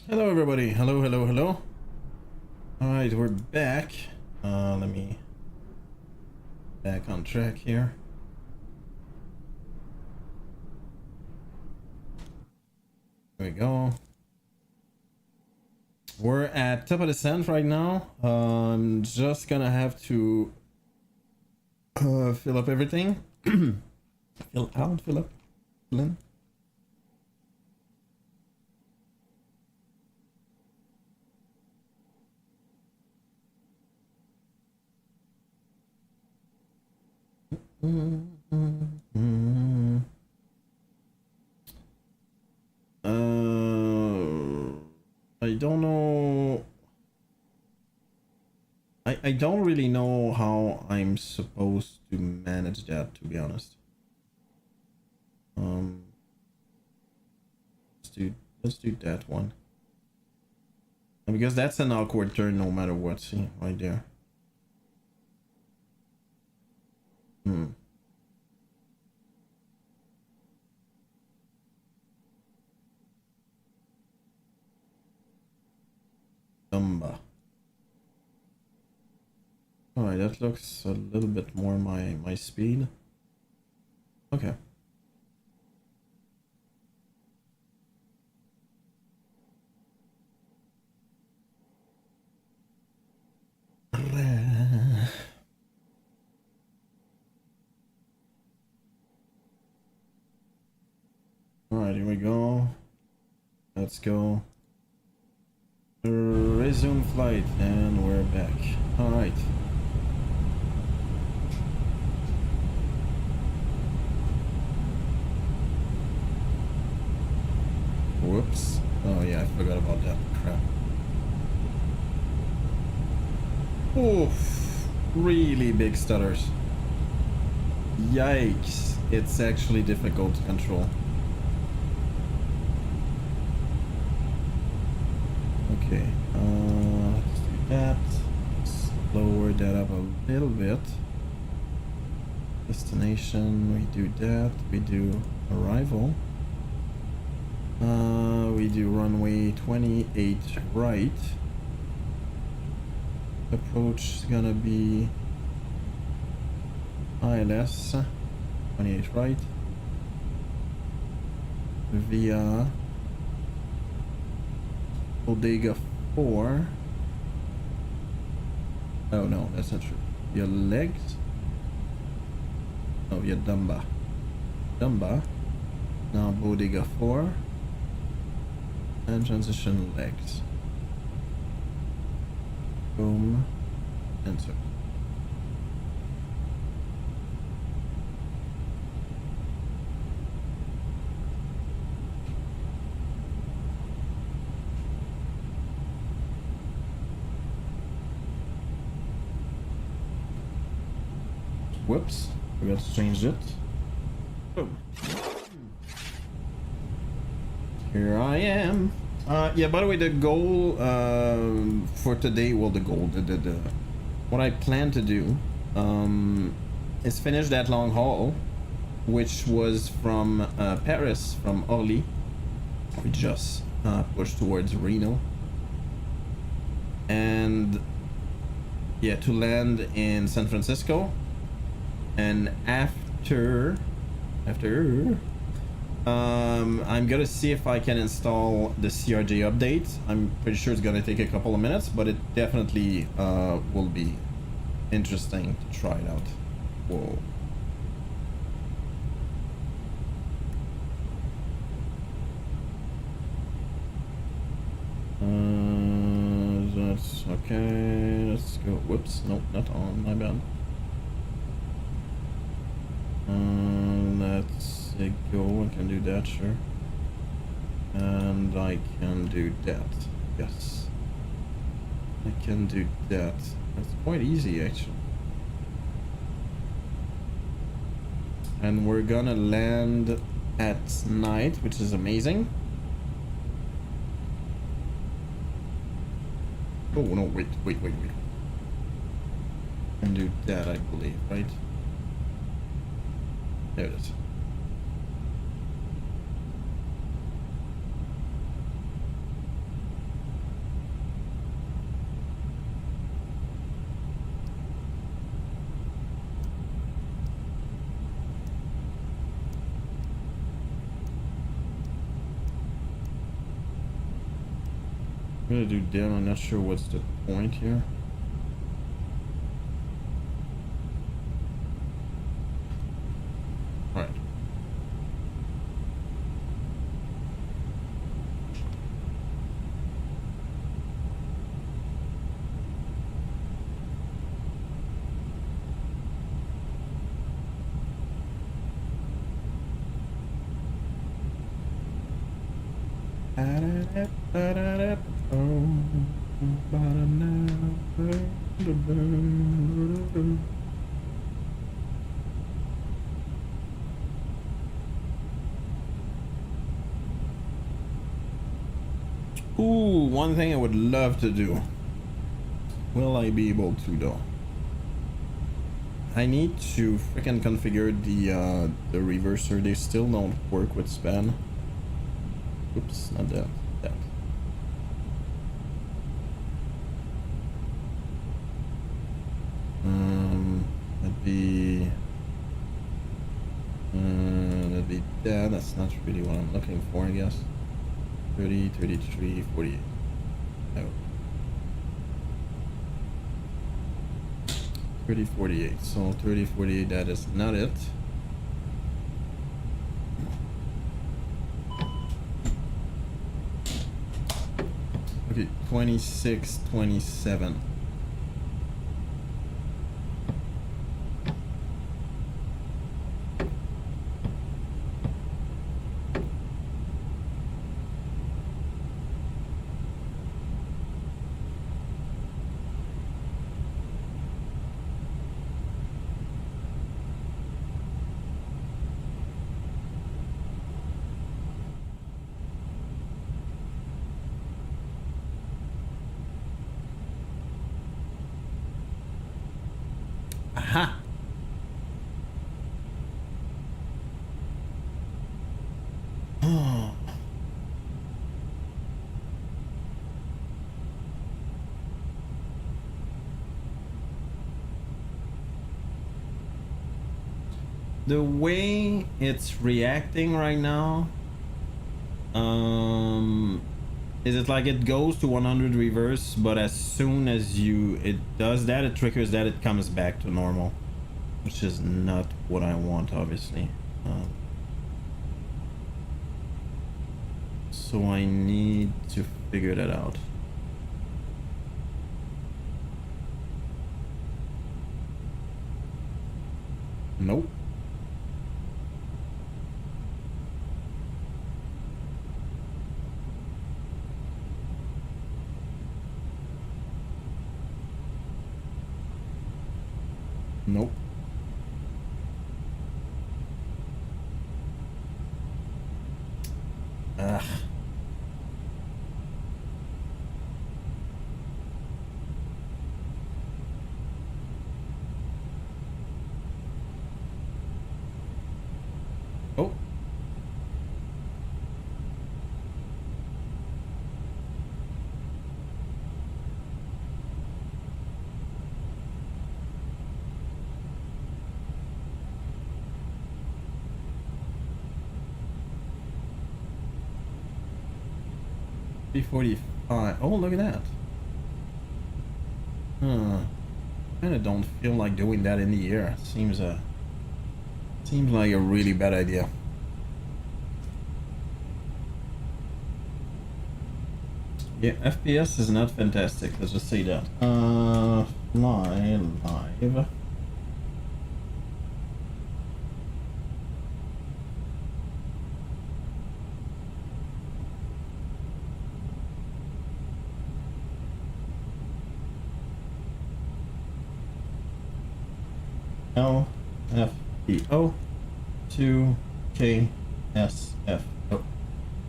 Hello everybody, hello. Alright, we're back. Let me back on track here. There we go. We're at top of the sand right now. I'm just gonna have to fill up everything. Fill up, fill in. I don't know. I don't really know how I'm supposed to manage that, to be honest. Let's do that one. Because that's an awkward turn no matter what. See, right there. Dumba. Alright, that looks a little bit more my speed. Okay. Alright, here we go. Let's go. Resume flight, and we're back. Alright. Whoops. Oh yeah, I forgot about that. Crap. Oof. Really big stutters. Yikes. It's actually difficult to control. Okay, let's do that. Let's lower that up a little bit. Destination, we do that. We do arrival. We do runway 28 right. Approach is gonna be ILS 28 right via Bodega 4. Oh no, that's not true. Via legs. Oh, via Dumba. Now Bodega 4. And transition legs. Boom. Enter. Whoops, forgot to change it. Boom. Here I am. Yeah, by the way, the goal for today, well, the goal, what I plan to do is finish that long haul, which was from Paris, from Orly. We just pushed towards Reno. And yeah, to land in San Francisco. And after I'm gonna see if I can install the CRJ update. I'm pretty sure it's gonna take a couple of minutes, but it definitely will be interesting to try it out. Whoa. That's okay. Let's go. Whoops, nope, not on. My bad. Let's go. I can do that, sure. And I can do that. Yes. I can do that. That's quite easy, actually. And we're gonna land at night, which is amazing. Oh, no, wait. I can do that, I believe, right? There it is. I'm gonna do down. I'm not sure what's the point here. All right. Ooh, one thing I would love to do. Will I be able to though? I need to freaking configure the reverser. They still don't work with span. Oops, not that. That. That'd be that. That's not really what I'm looking for, I guess. 30, 33, 48. No. 30, 48. So 30, 48, that is not it. Okay, 26, 27. Aha! The way it's reacting right now, is it like it goes to 100 reverse, but as soon as it does that, it triggers that, it comes back to normal, which is not what I want, obviously. So I need to figure that out. Nope. Nope. Ugh. Oh. B45. Oh, look at that. Kinda don't feel like doing that in the air. Seems like a really bad idea. Yeah, FPS is not fantastic, let's just say that. Fly live. LFPO 2KSFO.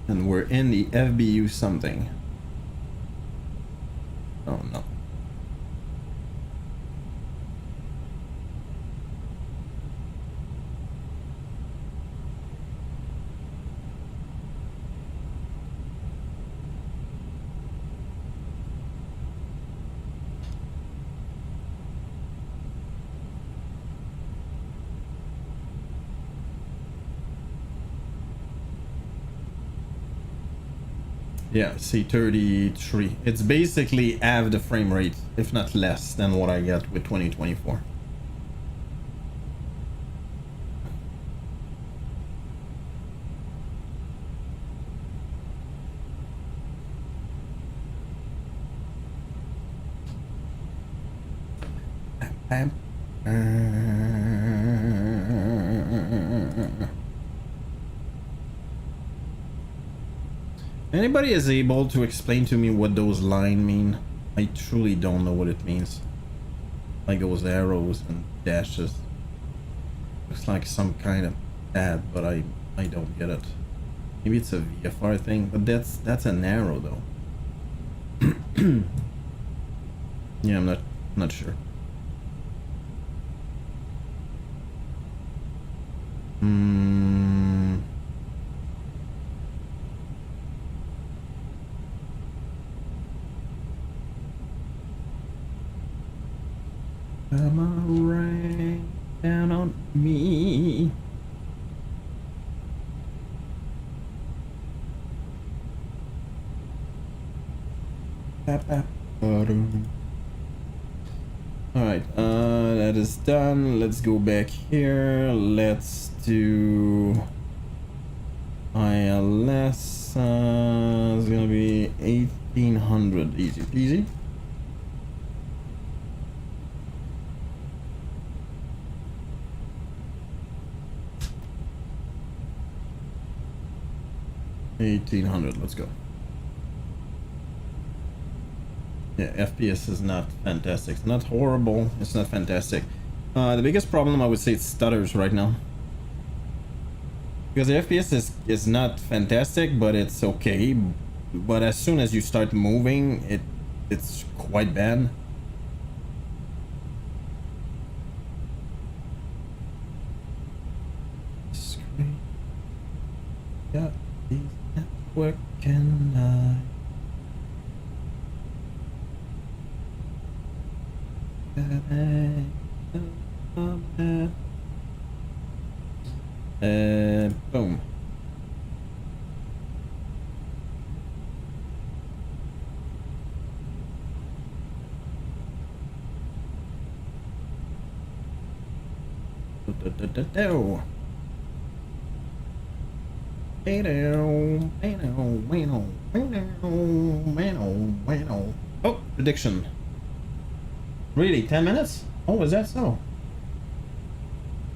And we're in the FBU something. Oh no. Yeah, C33. It's basically half the frame rate, if not less, than what I get with 2024. Anybody is able to explain to me what those lines mean? I truly don't know what it means. Like those arrows and dashes. Looks like some kind of ad, but I don't get it. Maybe it's a VFR thing, but that's an arrow though. Yeah, I'm not sure. Come on, rain down on me. Alright, that is done. Let's go back here. Let's do ILS. It's gonna be 1800. Easy peasy. $1,800. Let's go. Yeah, FPS is not fantastic. It's not horrible. It's not fantastic. The biggest problem, I would say, it's stutters right now. Because the FPS is not fantastic, but it's okay. But as soon as you start moving, it's quite bad. Screen. Yeah, these network can boom. Oh, prediction. Really, 10 minutes? Oh, is that so?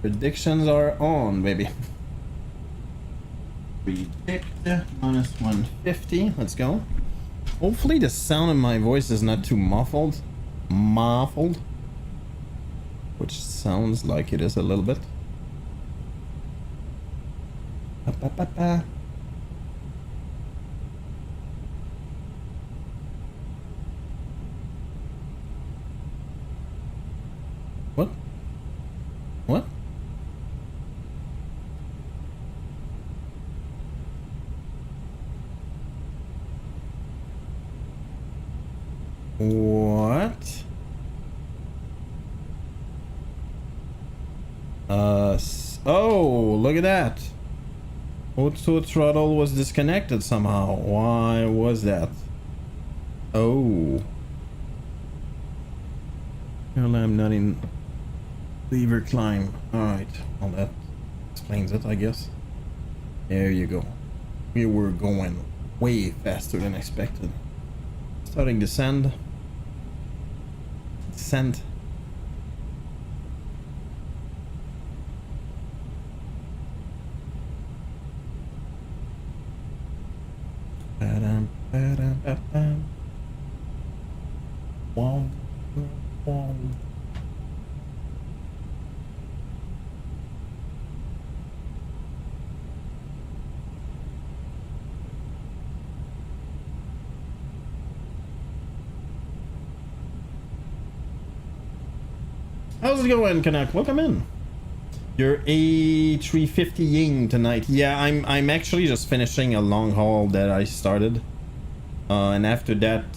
Predictions are on, baby. Predict minus 150. Let's go. Hopefully the sound of my voice is not too muffled. Which sounds like it is a little bit. What? What? What? Oh, look at that. Auto throttle was disconnected somehow. Why was that? Oh. Well, I'm not in lever climb. Alright. Well, that explains it, I guess. There you go. We were going way faster than expected. Starting descend. Descent. Wow. Wow. How's it going, Canuck? Welcome in. Your A350 Ying tonight. Yeah, I'm actually just finishing a long haul that I started. And after that,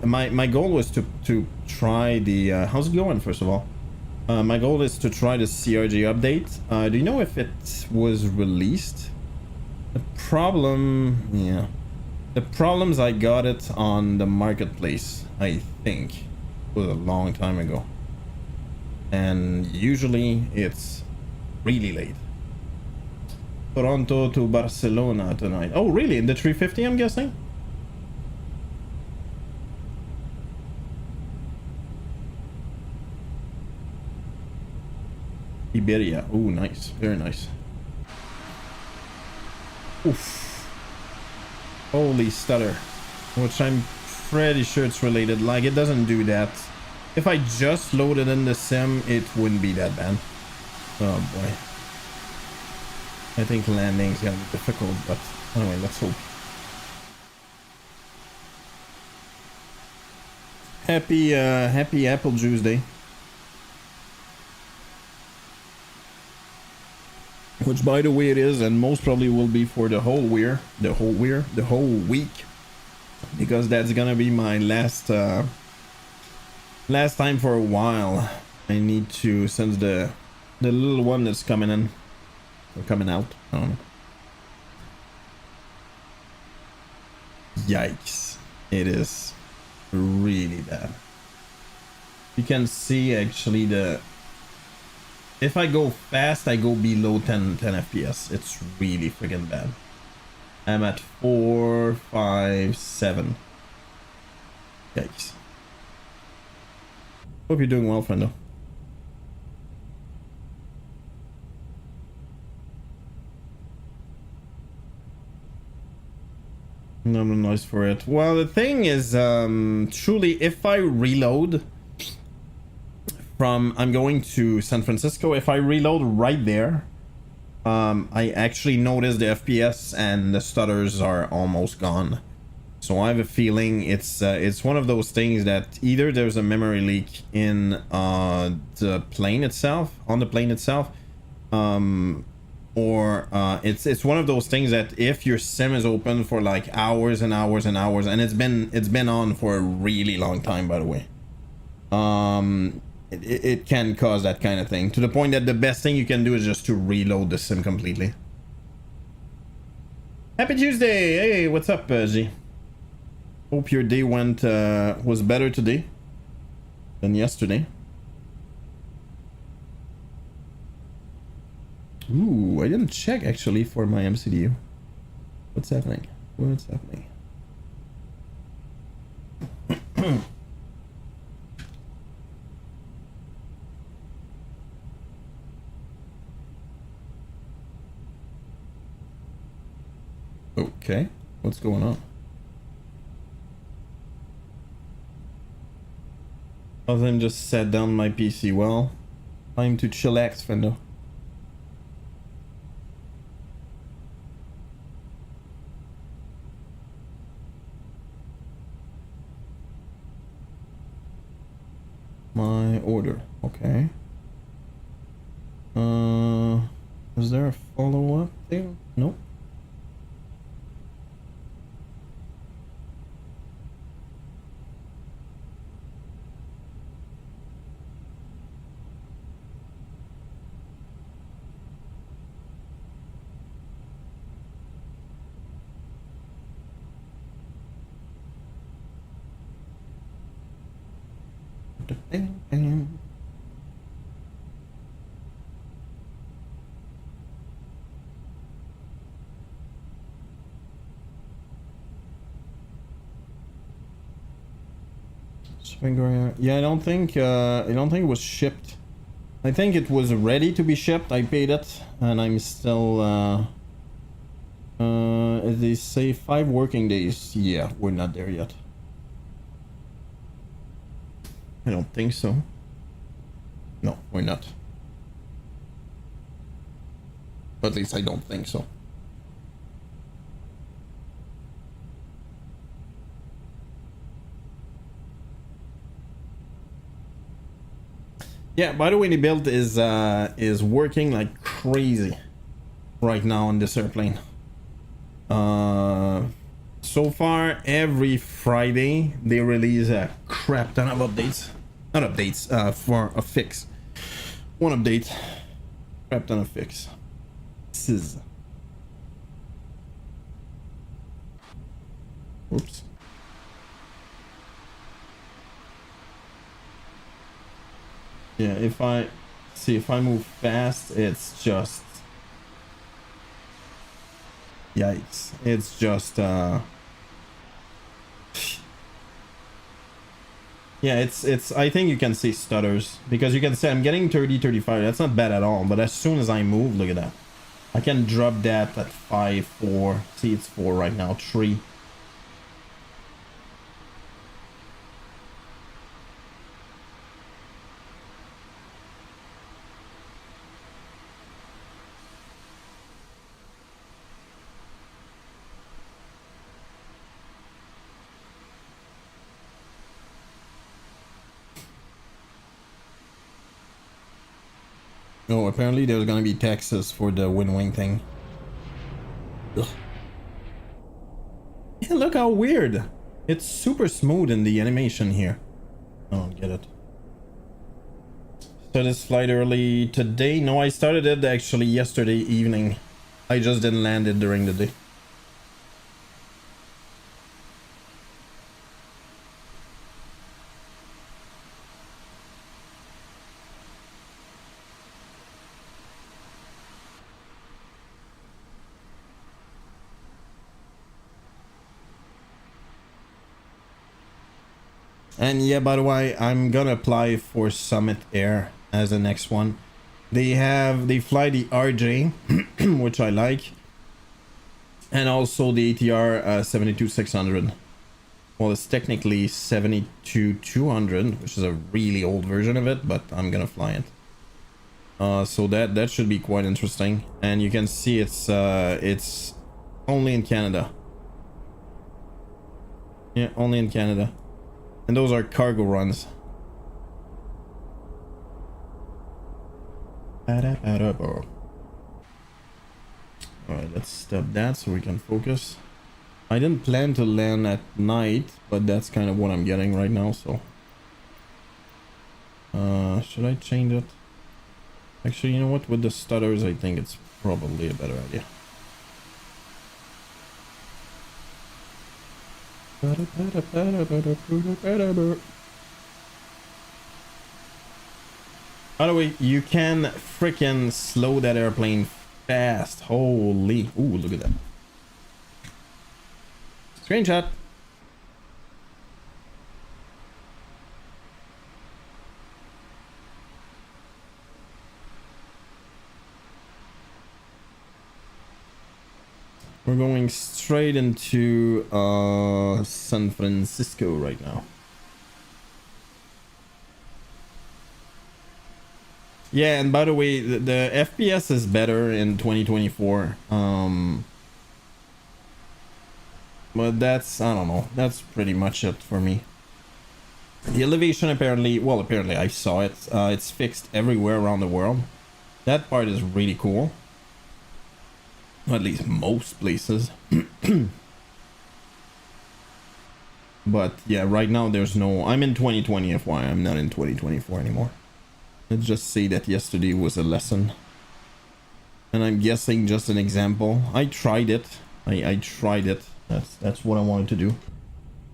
my goal was to try the how's it going, first of all? My goal is to try the CRJ update. Do you know if it was released? The problem, yeah. The problems I got it on the marketplace, I think, was a long time ago. And usually it's really late. Toronto to Barcelona tonight. Oh, really? In the 350, I'm guessing? Iberia. Oh, nice. Very nice. Oof. Holy stutter. Which I'm pretty sure it's related. Like, it doesn't do that. If I just loaded in the sim, it wouldn't be that bad. Oh boy. I think landing's gonna be difficult, but anyway, let's hope. Happy Apple Juice Day. Which, by the way, it is, and most probably will be for the whole week, because that's gonna be my last time for a while. I need to, since the little one that's coming in or coming out, I don't know. Yikes! It is really bad. You can see actually if I go fast, I go below 10 FPS. It's really freaking bad. I'm at 4, 5, 7. Yikes. Hope you're doing well, friendo. No noise for it. Well, the thing is, truly, if I reload from, I'm going to San Francisco, if I reload right there, I actually notice the FPS and the stutters are almost gone. So I have a feeling it's one of those things that either there's a memory leak in the plane itself, or it's one of those things that if your sim is open for like hours and hours and hours, and it's been on for a really long time, by the way, it can cause that kind of thing, to the point that the best thing you can do is just to reload the sim completely. Happy Tuesday! Hey, what's up, G? Hope your day was better today than yesterday. Ooh, I didn't check actually for my MCDU. What's happening? What's happening? Okay, what's going on? Other than just sat down my PC. Well, time to chillax, Fendo. My order, okay. Is there a follow-up there? Nope. Yeah, I don't think it was shipped. I think it was ready to be shipped. I paid it, and I'm still they say 5 working days. Yeah, we're not there yet. I don't think so. No, we're not. But at least I don't think so. Yeah, by the way, the build is working like crazy right now on this airplane. So far, every Friday they release a crap ton of updates. Not updates, for a fix. One update, crap ton of fix. Oops. Yeah, if I see, if I move fast, it's just yikes. It's just yeah, it's I think you can see stutters because you can see I'm getting 30, 35. That's not bad at all, but as soon as I move, look at that. I can drop that at 5, 4. See, it's 4 right now, 3. Oh, apparently there's gonna be taxes for the wind wing thing. Ugh. Yeah, look how weird. It's super smooth in the animation here. I don't get it. So this flight early today? No, I started it actually yesterday evening. I just didn't land it during the day. And yeah, by the way, I'm gonna apply for Summit Air as the next one. They fly the RJ, which I like, and also the ATR 72-600. Well, it's technically 72-200, which is a really old version of it, but I'm gonna fly it. So that should be quite interesting. And you can see it's only in Canada. Yeah, only in Canada. And those are cargo runs. Alright, let's stop that so we can focus. I didn't plan to land at night, but that's kind of what I'm getting right now, so. Should I change it? Actually, you know what? With the stutters, I think it's probably a better idea. By the way, you can freaking slow that airplane fast. Holy. Ooh, look at that. Screenshot. We're going straight into San Francisco right now. Yeah, and by the way, the FPS is better in 2024. But that's, I don't know, that's pretty much it for me. The elevation apparently, well, apparently I saw it. It's fixed everywhere around the world. That part is really cool. At least most places. But yeah, right now there's no, I'm in 2020 FYI, I'm not in 2024 anymore. Let's just say that yesterday was a lesson. And I'm guessing just an example. I tried it. I tried it. That's what I wanted to do.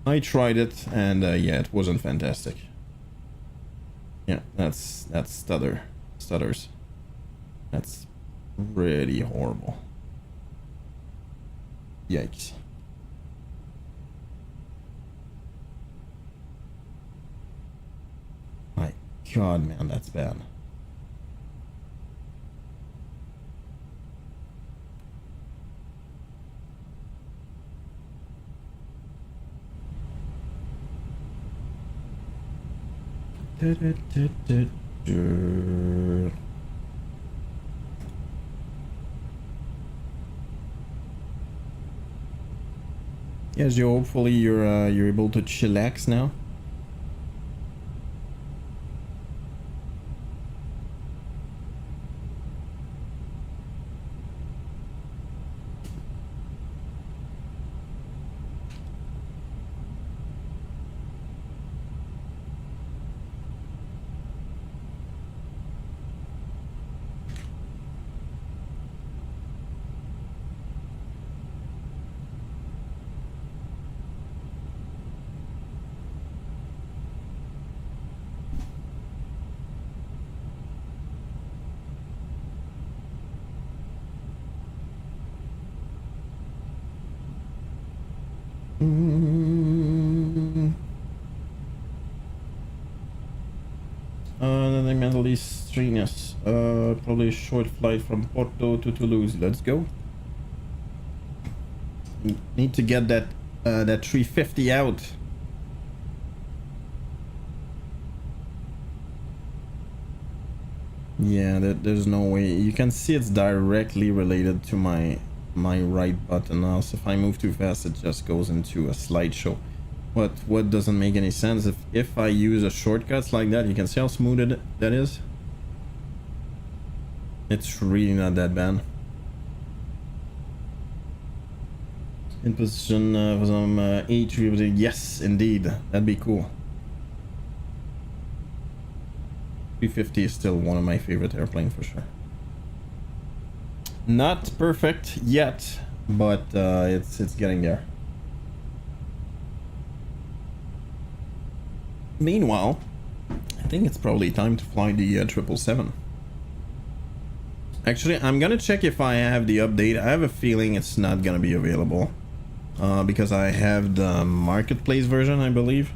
I tried it, and yeah, it wasn't fantastic. Yeah, that's stutters. That's pretty horrible. Yikes. My God, man, that's bad. Yes, Joe, hopefully you're able to chillax now. Then the Middle East Strenuous. Probably a short flight from Porto to Toulouse. Let's go. Need to get that that 350 out. Yeah, there's no way. You can see it's directly related to my right button. Also, if I move too fast, it just goes into a slideshow. What doesn't make any sense, if I use a shortcuts like that, you can see how smooth that is. It's really not that bad. In position for some A350. Yes, indeed, that'd be cool. 350 is still one of my favorite airplanes for sure. Not perfect yet, but it's getting there. Meanwhile, I think it's probably time to fly the 777. Actually, I'm gonna check if I have the update. I have a feeling it's not gonna be available because I have the marketplace version, I believe,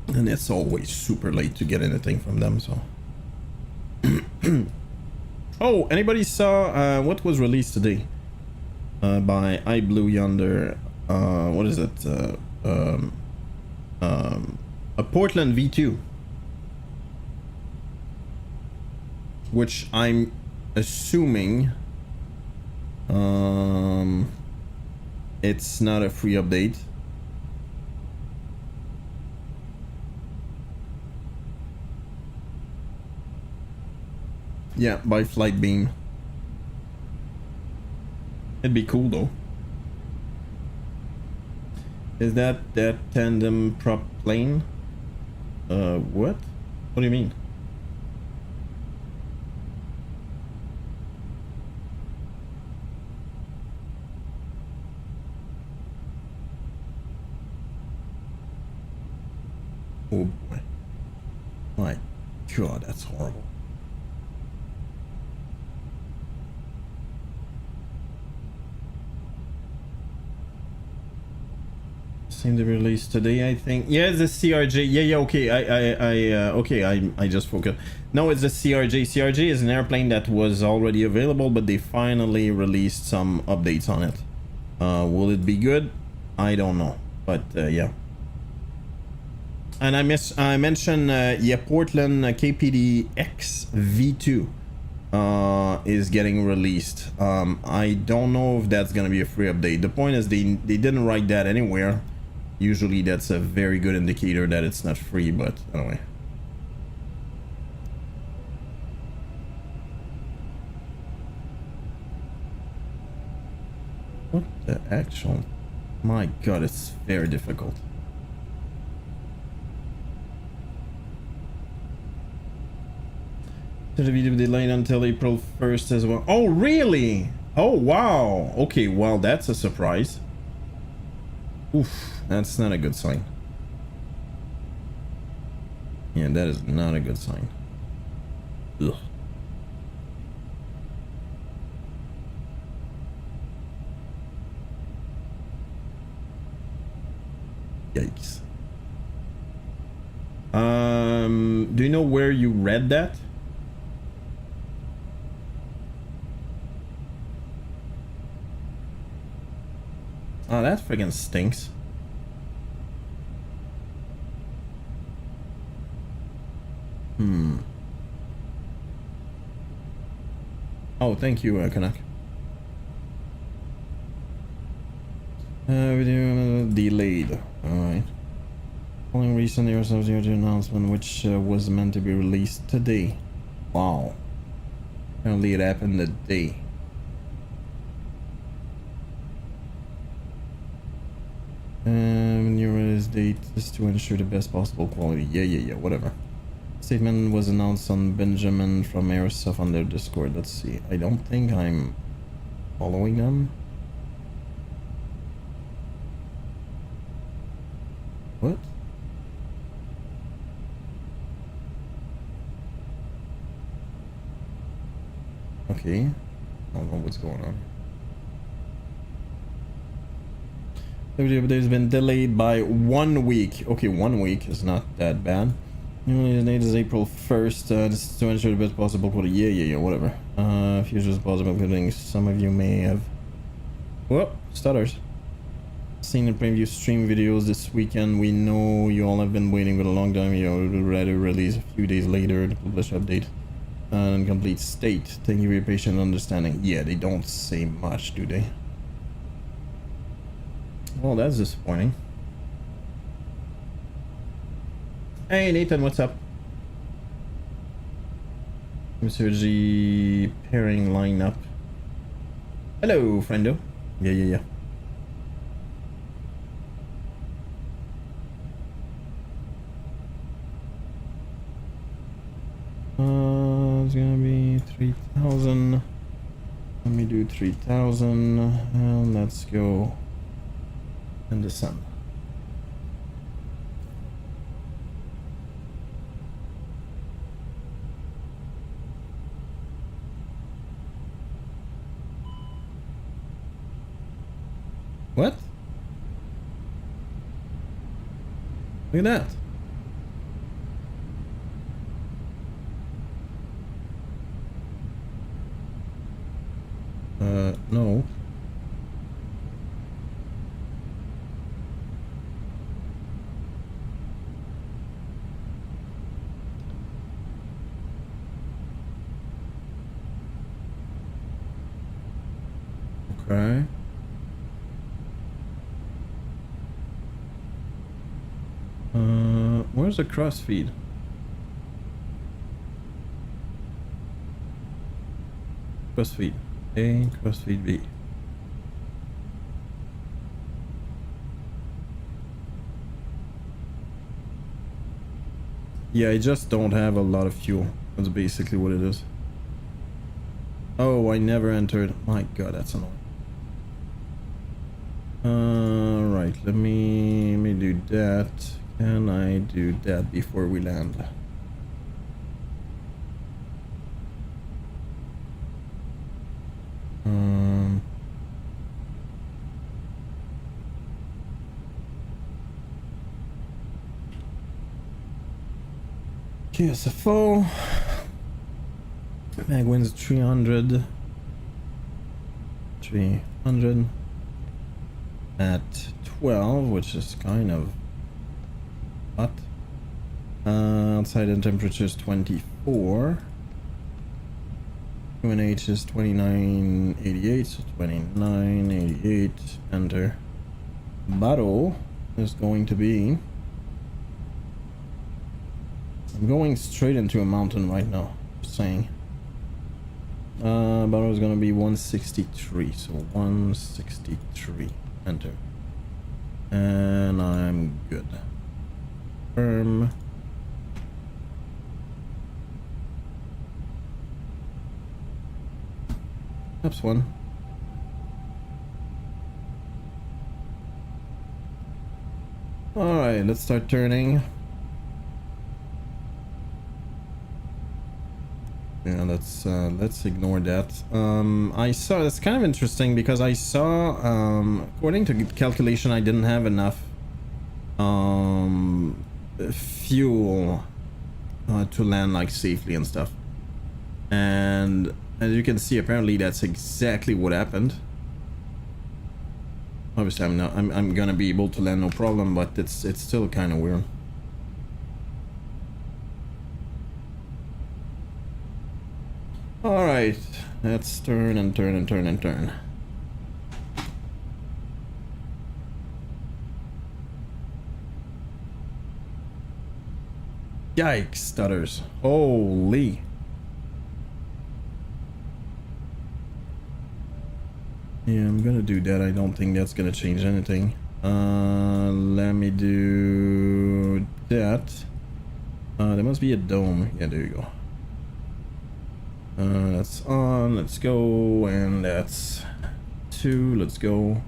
and it's always super late to get anything from them. So, oh, anybody saw what was released today by I Blue Yonder? What is it? A Portland V2, which I'm assuming it's not a free update. Yeah, by Flight Beam. It'd be cool though. Is that tandem prop plane? What? What do you mean? Oh boy. My God, that's horrible. Seem to be released today, I think. Yeah, it's the CRJ. Yeah, okay. I just forgot. No, it's the CRJ. CRJ is an airplane that was already available, but they finally released some updates on it. Will it be good? I don't know, but yeah. And I mentioned yeah, Portland KPD X V2 is getting released. I don't know if that's gonna be a free update. The point is they didn't write that anywhere. Usually that's a very good indicator that it's not free, but anyway. What the actual? My God, it's very difficult. The video delayed until April 1st as well. Oh, really? Oh, wow. Okay, well, that's a surprise. Oof, that's not a good sign. Yeah, that is not a good sign. Ugh. Yikes. Do you know where you read that? Oh, that friggin' stinks. Oh, thank you, Kanak. Video delayed. Alright. Following recent Air announcement, which was meant to be released today. Wow. Apparently it happened today. New release date is to ensure the best possible quality. Yeah, whatever. Statement was announced on Benjamin from Airsoft on their Discord. Let's see. I don't think I'm following them. What? Okay. I don't know what's going on. There's been delayed by 1 week. Okay, 1 week is not that bad. The date is April 1st. This is to ensure the best possible quality. Yeah, whatever. Future is possible, including some of you may have... Whoop, stutters. Seen the preview stream videos this weekend. We know you all have been waiting for a long time. You would rather release a few days later the published update and complete state. Thank you for your patient understanding. Yeah, they don't say much, do they? Well, that's disappointing. Hey Nathan, what's up? CRJ pairing lineup. Hello, friendo. Yeah. It's gonna be 3,000. Let me do 3,000 and let's go in the sun. What? Look at that. No. Okay. Where's the cross feed? Cross feed A, cross feed B. Yeah, I just don't have a lot of fuel. That's basically what it is. Oh, I never entered. My god, that's annoying. Right, let me do that. Can I do that before we land? QSFO. Mag wins 300. 300 at 12, which is kind of hot. Outside in temperature is 24. UNH is 2988, so 2988. Enter. Battle is going to be... I'm going straight into a mountain right now, just saying. Battle is going to be 163, so 163. Enter. And I'm good. Firm. That's one. Alright, let's start turning. Yeah, let's ignore that. I saw, it's kind of interesting because I saw, according to calculation, I didn't have enough fuel to land like safely and stuff. And as you can see, apparently that's exactly what happened. Obviously, I'm gonna be able to land no problem, but it's still kind of weird. All right, let's turn and turn and turn and turn. Yikes, stutters. Holy. Yeah, I'm gonna do that. I don't think that's gonna change anything. Let me do that. There must be a dome. Yeah, there you go. That's on. Let's go. And that's 2. Let's go.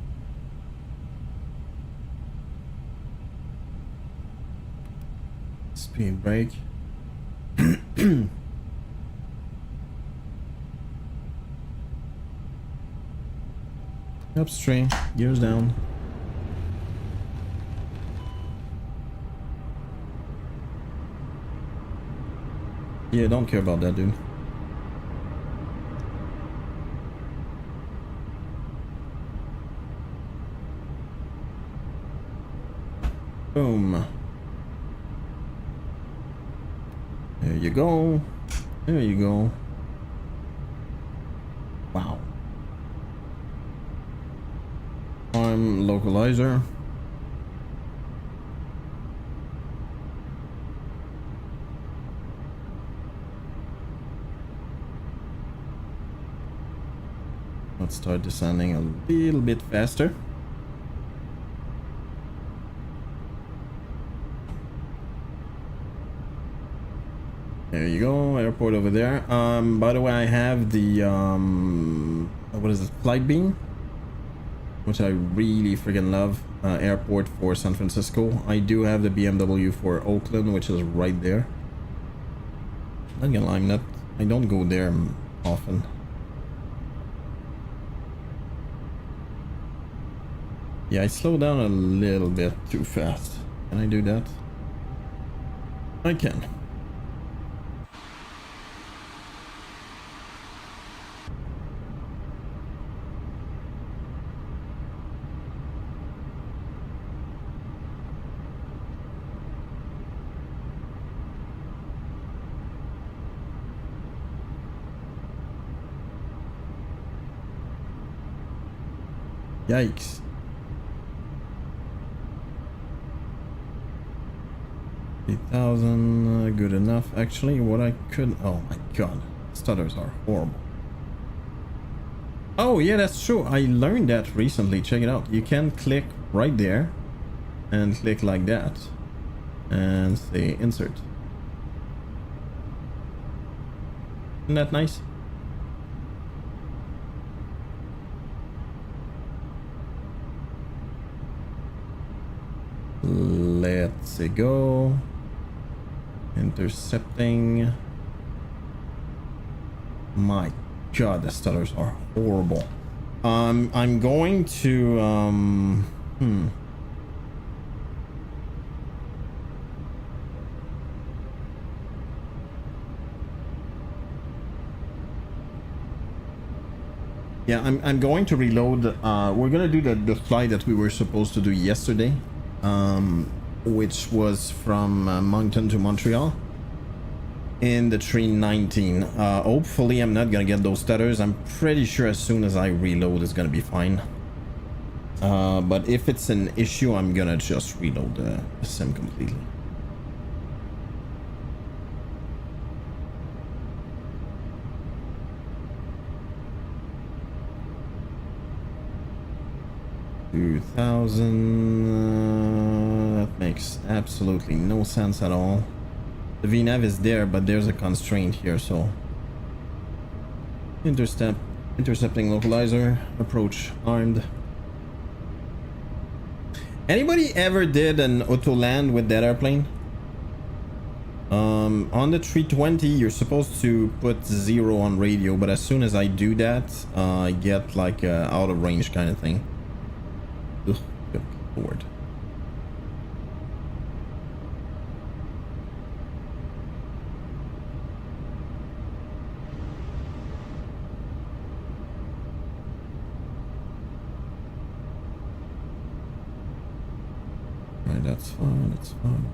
Speed brake. Upstream, gears down. Yeah, don't care about that, dude. Boom. There you go. There you go. Wow. I'm localizer. Let's start descending a little bit faster. There you go, airport over there. By the way, I have the what is it, flight beam, which I really freaking love. Airport for San Francisco. I do have the BMW for Oakland, which is right there. Not gonna lie, I don't go there often. Yeah, I slow down a little bit too fast. Can I do that? I can. Yikes. Good enough. Actually, what I could... Oh my god. Stutters are horrible. Oh yeah, that's true. I learned that recently. Check it out. You can click right there and click like that and say insert. Isn't that nice? Let's go. Intercepting. My god, the stutters are horrible. I'm going to yeah, I'm going to reload. We're gonna do the flight that we were supposed to do yesterday, which was from Moncton to Montreal in the 319. Hopefully I'm not gonna get those stutters. I'm pretty sure as soon as I reload it's gonna be fine. But if it's an issue, I'm gonna just reload the sim completely. That makes absolutely no sense at all. The VNAV is there, but there's a constraint here, so intercepting localizer, approach armed. Anybody ever did an auto land with that airplane? On the 320 you're supposed to put 0 on radio, but as soon as I do that, I get like a out of range kind of thing. Ugh, good lord. Right, that's fine, that's fine.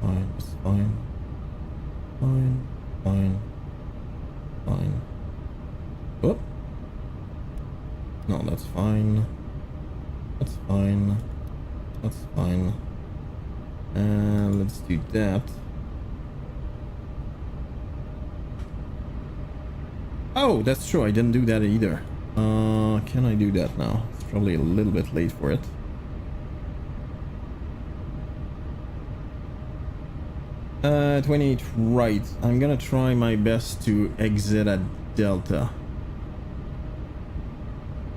Fine, that's fine. Fine, fine, fine. Whoop. No, that's fine. That's fine. That's fine. And let's do that. Oh, that's true. I didn't do that either. Can I do that now? It's probably a little bit late for it. 28 right. I'm gonna try my best to exit at Delta.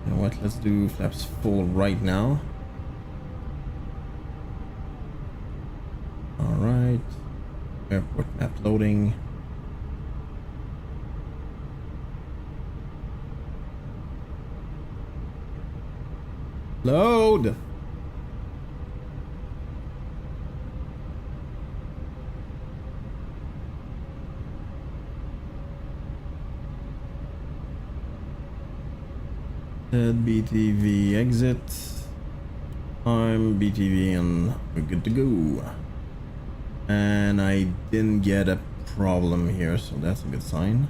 You know what? Let's do flaps full right now. Alright. Airport map loading. Load! BTV exit. I'm BTV and we're good to go. And I didn't get a problem here, so that's a good sign.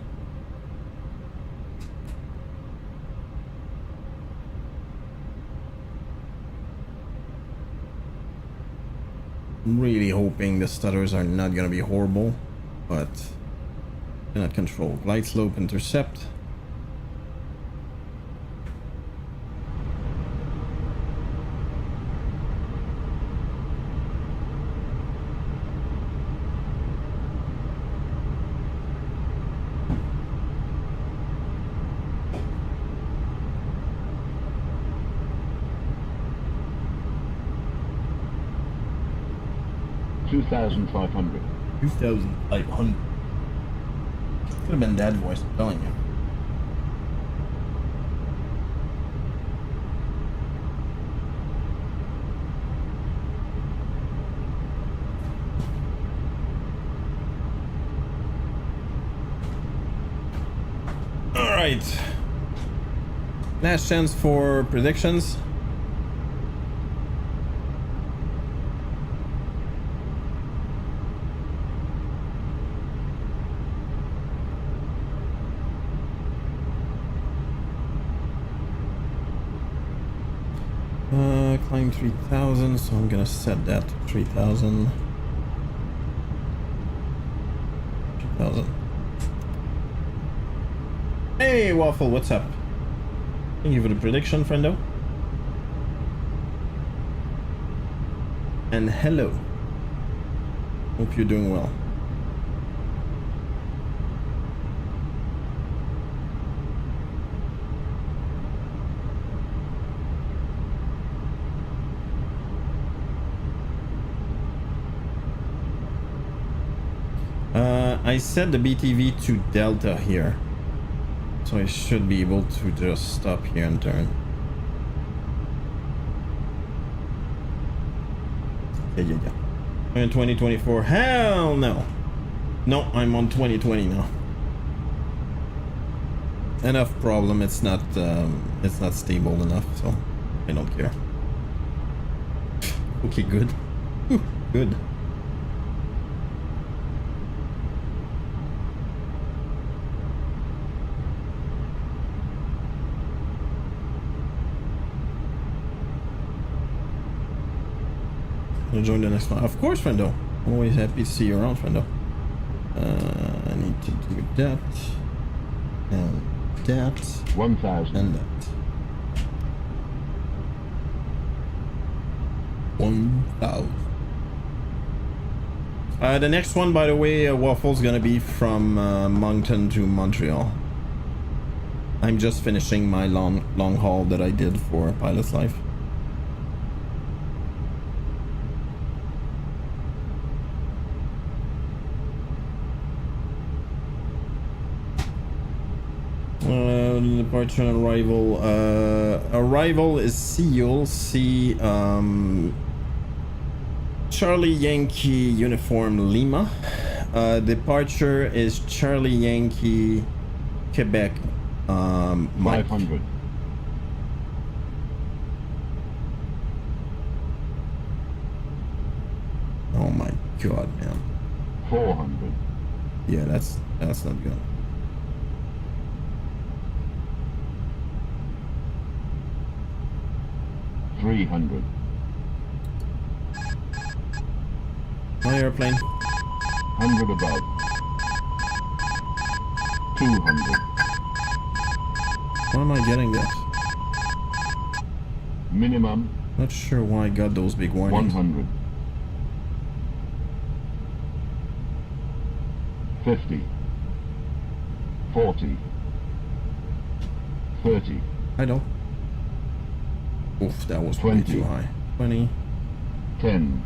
I'm really hoping the stutters are not gonna be horrible, but cannot control. Glide slope intercept. $2,500. 2,500. Could have been Dad's voice, I'm telling you. Alright. Last chance for predictions. Climb 3,000, so I'm gonna set that to 3,000. 3,000. Hey, Waffle, what's up? Thank you for the prediction, friendo. And hello. Hope you're doing well. I set the BTV to Delta here, so I should be able to just stop here and turn. Yeah. I'm in 2024. Hell no. No, I'm on 2020 now. Enough problem. It's not stable enough, so I don't care. Okay, good. Whew, good. Join the next one. Of course, friendo. Always happy to see you around, friendo. I need to do that. And that. 1,000. And that. 1,000. The next one, by the way, Waffle's gonna be from Moncton to Montreal. I'm just finishing my long haul that I did for Pilot's Life. Departure and arrival. Arrival is Seoul. Charlie Yankee Uniform Lima. Departure is Charlie Yankee Quebec. Mike. 500. Oh my god, man. 400. Yeah, that's not good. 300. My airplane. 100 above. 200. Why am I getting that? Minimum. Not sure why I got those big warnings. 100. 50. 40. 30. I know. Oof, that was 20. way too high. 20. 10.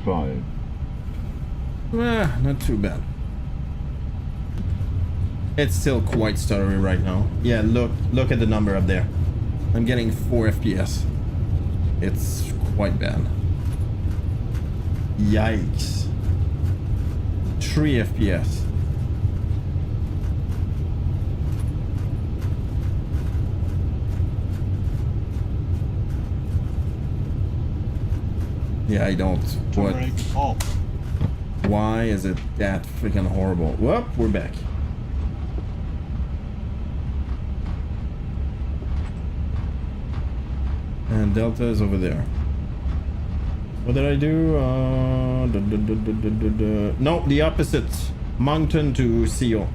5. Not too bad. It's still quite stuttery right now. Yeah, look at the number up there. I'm getting 4 FPS. It's quite bad. Yikes. 3 FPS. Yeah, I don't. What? Turn off. Why is it that freaking horrible? Well, we're back. And Delta is over there. What did I do? No, the opposite. Mountain to Seal.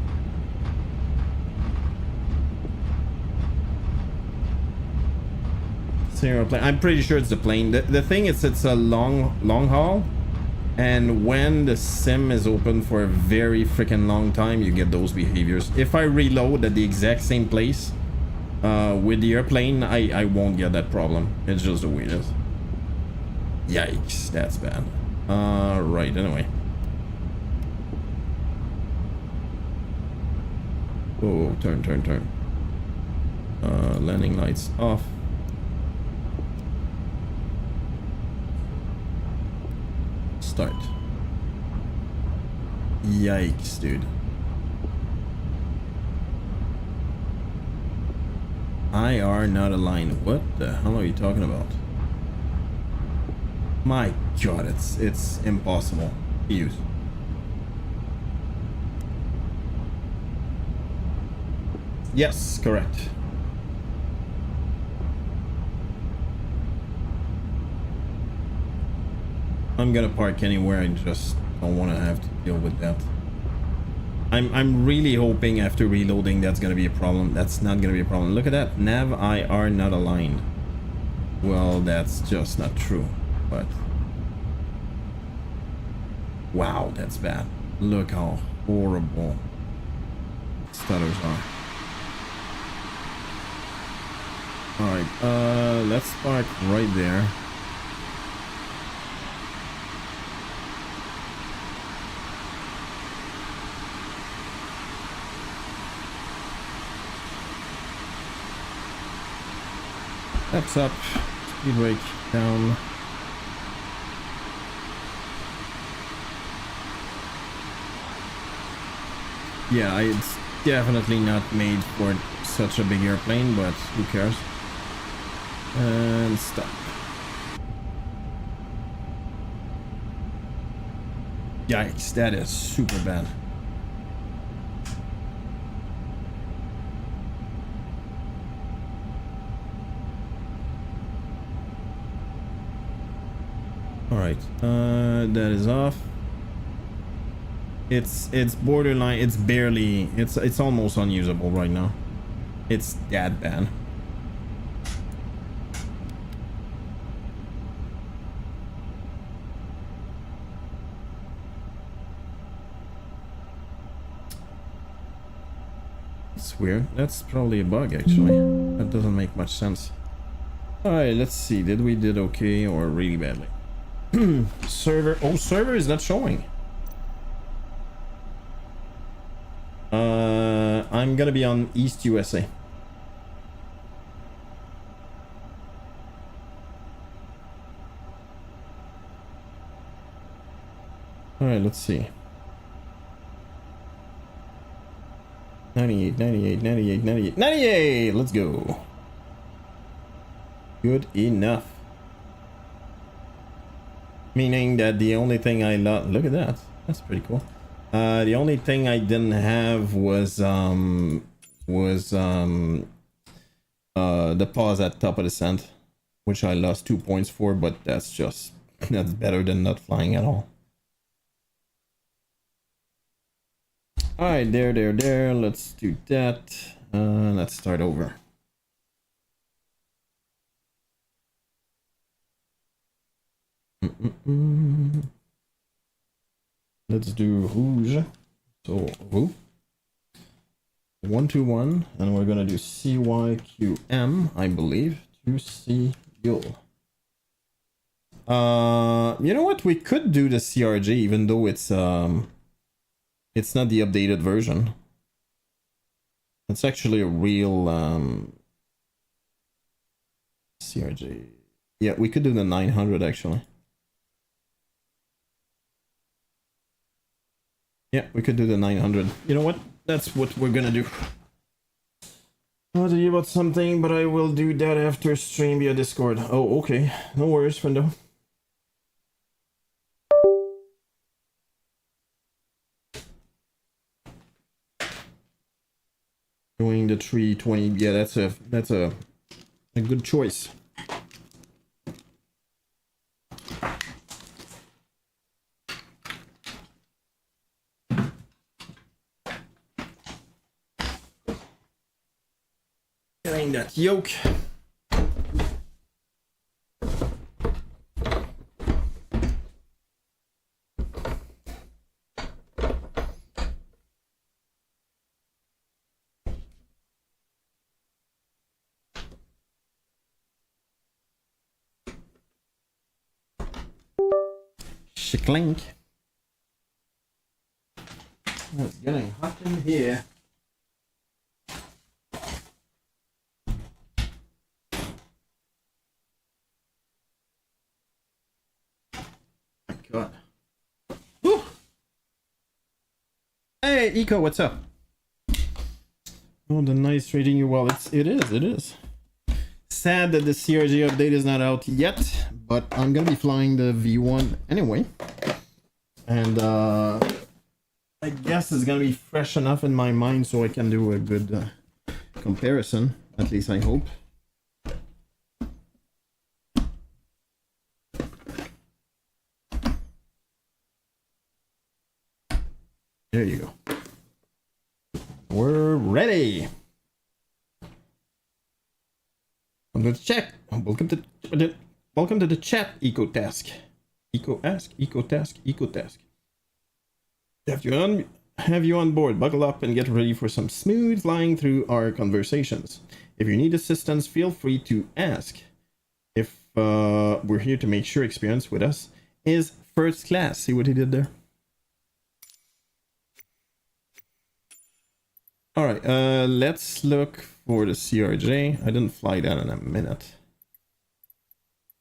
Plane. I'm pretty sure it's the plane. The thing is, it's a long haul, and when the sim is open for a very freaking long time, you get those behaviors. If I reload at the exact same place with the airplane, I won't get that problem. It's just the way it is. Yikes, that's bad. Right, anyway. Oh, turn. Landing lights off. Start. Yikes, dude. IR not aligned. What the hell are you talking about? My god, it's impossible to use. Yes, correct. I'm gonna park anywhere. I just don't want to have to deal with that. I'm really hoping after reloading that's gonna be a problem. That's not gonna be a problem. Look at that. Nav IR not aligned. Well, that's just not true. But wow, that's bad. Look how horrible stutters are. Alright, let's park right there. Steps up, speed brake down. Yeah, it's definitely not made for such a big airplane, but who cares? And stop. Yikes, that is super bad. Alright, that is off. It's borderline, it's barely, it's almost unusable right now. It's that bad. It's weird. That's probably a bug actually. That doesn't make much sense. Alright, let's see. Did we did okay or really badly? Server. Oh, server is not showing. I'm gonna be on East USA. Alright, let's see. 98, 98, 98, 98, 98! Let's go. Good enough. Meaning that the only thing I look at that. That's pretty cool. The only thing I didn't have was the pause at top of descent, which I lost 2 points for, but that's better than not flying at all. Alright, there. Let's do that. Let's start over. Let's do rouge. So roux. 121, and we're gonna do CYQM, I believe, to see you. You know what? We could do the CRJ, even though it's not the updated version. It's actually a real CRJ. Yeah, we could do the 900 actually. Yeah, we could do the 900. You know what? That's what we're gonna do. I want to hear about something, but I will do that after stream via Discord. Oh, okay. No worries, friendo. the 320. Yeah, that's a good choice. Getting that yoke. Clink. It's getting hot in here. My God. Whew. Hey, Eco, what's up? Oh, the nice treating you well. It is. Sad that the CRJ update is not out yet, but I'm gonna be flying the V1 anyway. And I guess it's gonna be fresh enough in my mind so I can do a good comparison, at least I hope. There you go. We're ready. Welcome to the chat. Welcome to the chat, EcoTask. EcoTask. Have you on board. Buckle up and get ready for some smooth flying through our conversations. If you need assistance, feel free to ask. If we're here to make sure experience with us is first class. See what he did there? All right, let's look for the CRJ. I didn't fly that in a minute.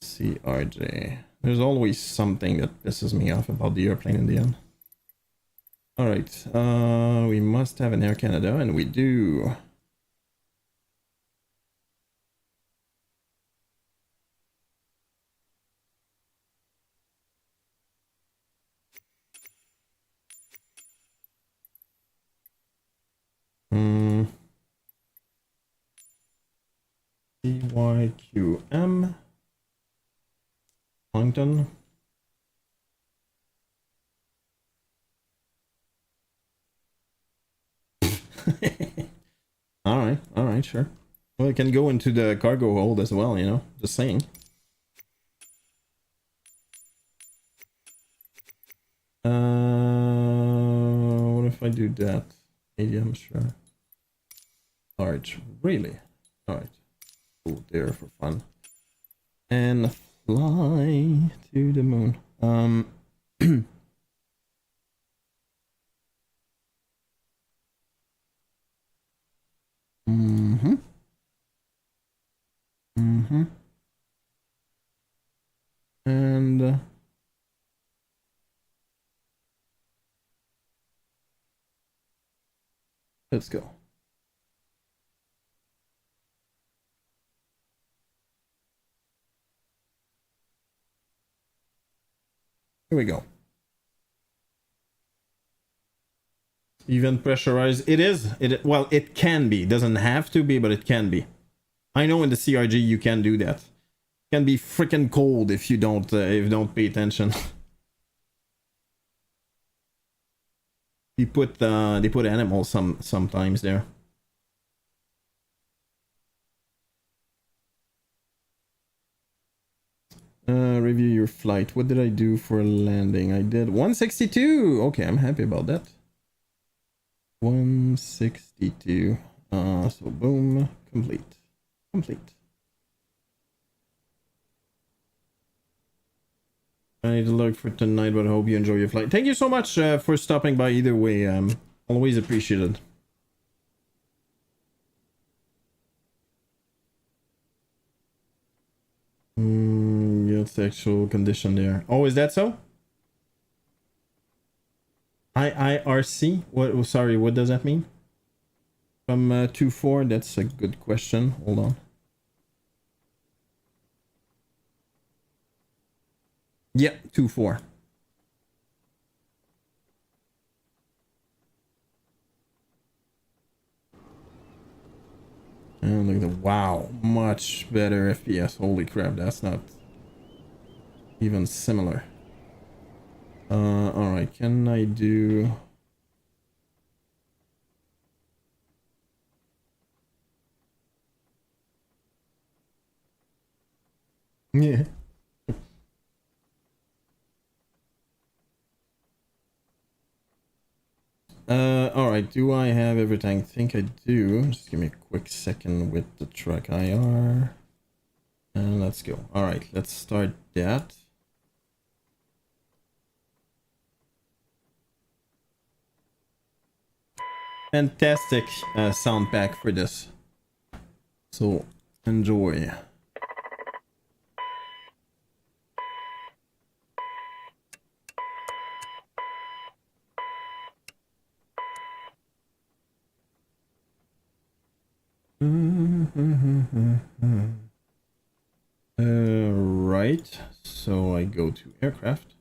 CRJ. There's always something that pisses me off about the airplane in the end. All right, we must have an Air Canada, and we do. CYQM. Moncton. all right, sure. Well, it can go into the cargo hold as well, you know, just saying. What if I do that? Medium, sure. Large, really? All right. Cool, there for fun. And fly to the moon. And let's go. Here we go. Even pressurized. It is. Well, it can be. It doesn't have to be, but it can be. I know in the CRG you can do that. It can be freaking cold if you don't pay attention. they put animals sometimes there. Review your flight. What did I do for landing? I did 162. Okay, I'm happy about that. 162. So boom, complete. I need to look for tonight, but I hope you enjoy your flight. Thank you so much for stopping by either way. Always appreciated. It's the actual condition there. Oh, is that so? IIRC? What? Sorry, what does that mean? From 2-4? That's a good question. Hold on. Yeah, 2-4. Wow, much better FPS. Holy crap, that's not even similar. Alright, can I do... Yeah. Alright, do I have everything? I think I do. Just give me a quick second with the track IR. And let's go. Alright, let's start that. Fantastic sound pack for this. So, enjoy. Right, so I go to aircraft,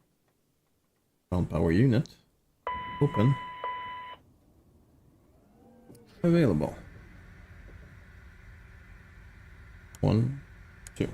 ground power unit, open, available. 1, 2.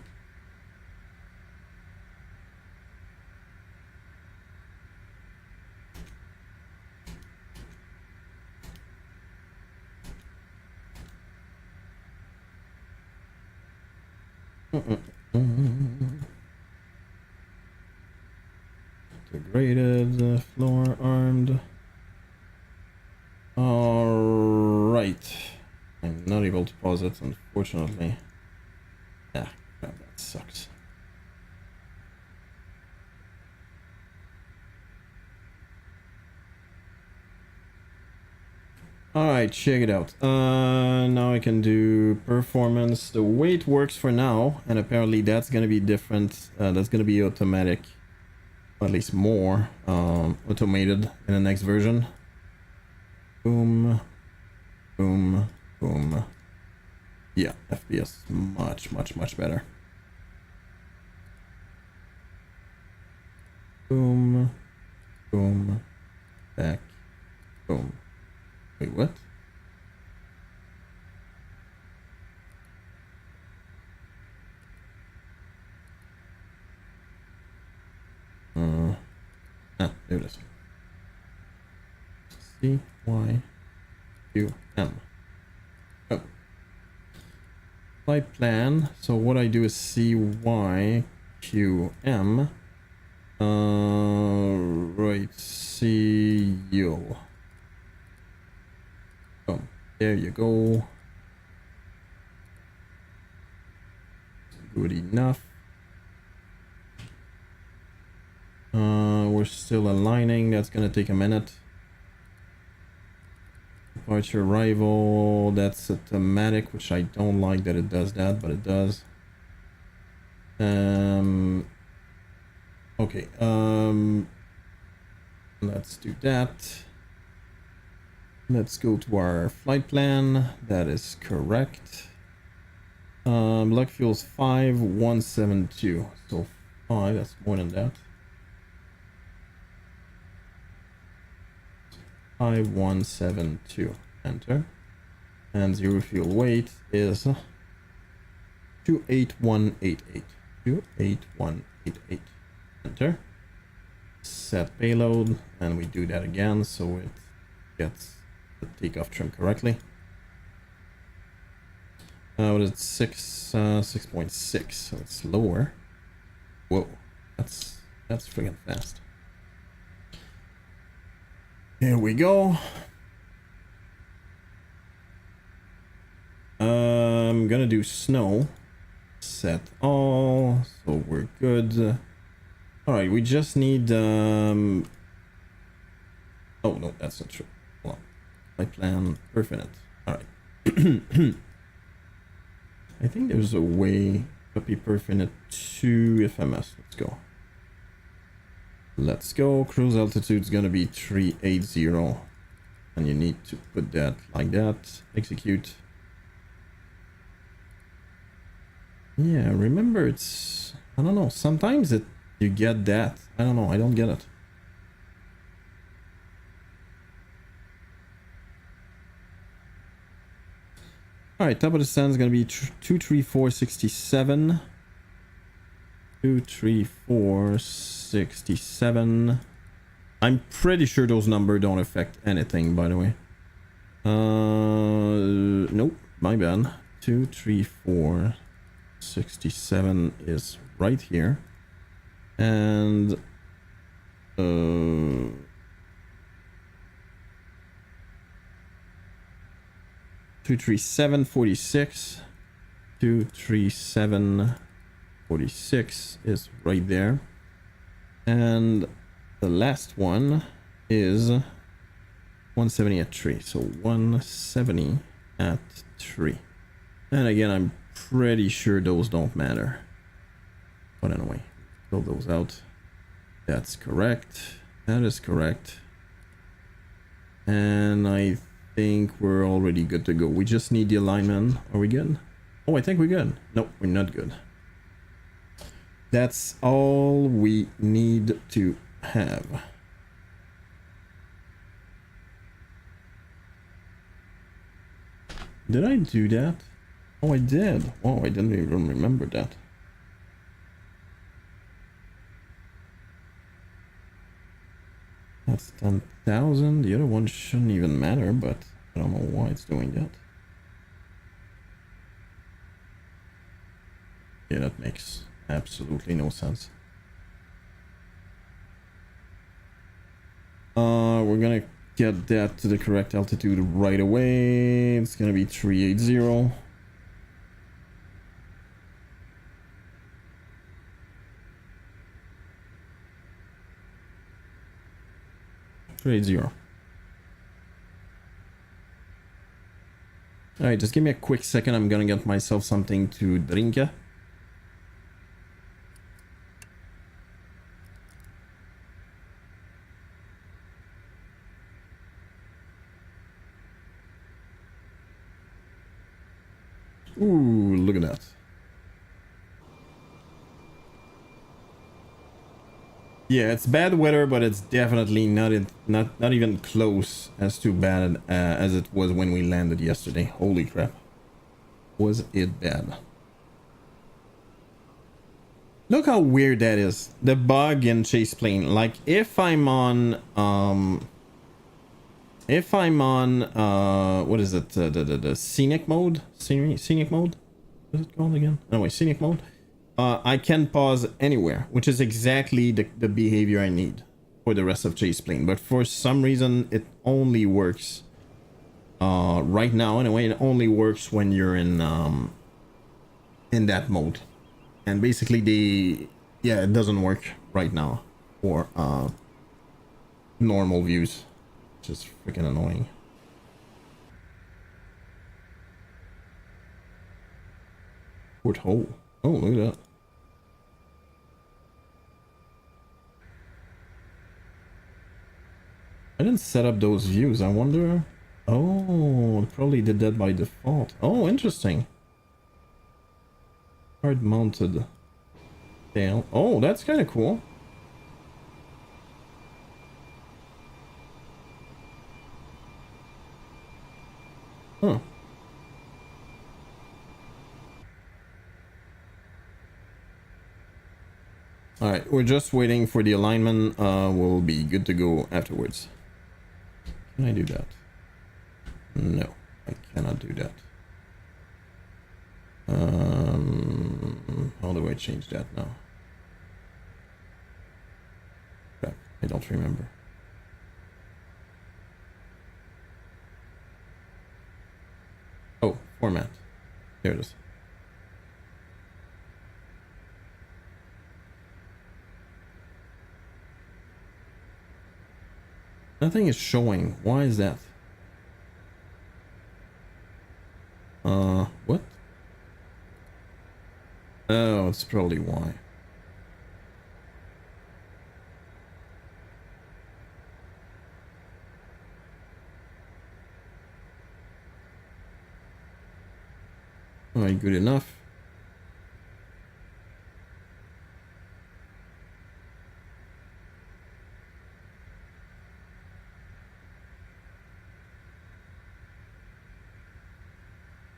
Degraded, floor armed. Alright. I'm not able to pause it, unfortunately. Ah, crap, that sucks. Alright, check it out. Now I can do performance. The weight works for now, and apparently that's gonna be different. That's gonna be automatic. Or at least more automated in the next version. Boom. Boom. Boom. Yeah, FPS much better. Boom. Boom. Back. Boom. Wait, what? There it is. C Y Q M. Oh. Flight plan. So what I do is C Y Q M. Right. See you. Oh, there you go. Good enough. We're still aligning. That's gonna take a minute. Departure arrival. That's automatic, which I don't like that it does that, but it does. Okay. Let's do that. Let's go to our flight plan. That is correct. Luck fuel's 5172. So 5, that's more than that. 5172. Enter. And zero fuel weight is 28188. 28188. Enter. Set payload, and we do that again so it gets the takeoff trim correctly. What is it? 6.6, so it's lower. Whoa, that's freaking fast. Here we go. I'm gonna do snow. Set all, so we're good. All right, we just need. Oh no, that's not true. Hold on. Flight plan, perfinite. All right. I think there's a way. Copy perfinite to FMS. Let's go. Let's go. Cruise altitude's gonna be 380, and you need to put that like that. Execute. Yeah, remember it's. I don't know. Sometimes you get that. I don't know. I don't get it. Alright, top of the stand is going to be 23467. 23467. I'm pretty sure those numbers don't affect anything, by the way. Nope, my bad. 23467 is right here. And 23746. 23746 is right there. And the last one is 170 at 3. So 170 at 3. And again, I'm pretty sure those don't matter. But anyway, fill those out. That's correct. That is correct. And I think we're already good to go. We just need the alignment. Are we good? Oh, I think we're good. Nope, we're not good. That's all we need to have. Did I do that? Oh, I did. Oh, I didn't even remember that. That's 10,000. The other one shouldn't even matter, but I don't know why it's doing that. Yeah, that makes absolutely no sense. We're gonna get that to the correct altitude right away. It's gonna be 380. Alright, just give me a quick second. I'm gonna get myself something to drink. Ooh, look at that. Yeah, it's bad weather, but it's definitely not even close as too bad as it was when we landed yesterday. Holy crap. Was it bad? Look how weird that is. The bug in chase plane. Like if I'm on what is it? The scenic mode? Scenic mode? What is it called again? Anyway, scenic mode. I can pause anywhere, which is exactly the behavior I need for the rest of chase plane. But for some reason, it only works right now. Anyway, it only works when you're in that mode. And basically, it doesn't work right now for normal views, which is freaking annoying. Port hole. Oh, look at that. I didn't set up those views. I wonder. Oh, it probably did that by default. Oh, interesting. Hard mounted tail. Oh, that's kind of cool. Huh. Alright, we're just waiting for the alignment. We'll be good to go afterwards. Can I do that? No, I cannot do that. How do I change that now? Crap, I don't remember. Oh, format. There it is. Nothing is showing. Why is that? What? Oh, it's probably why. Alright, good enough.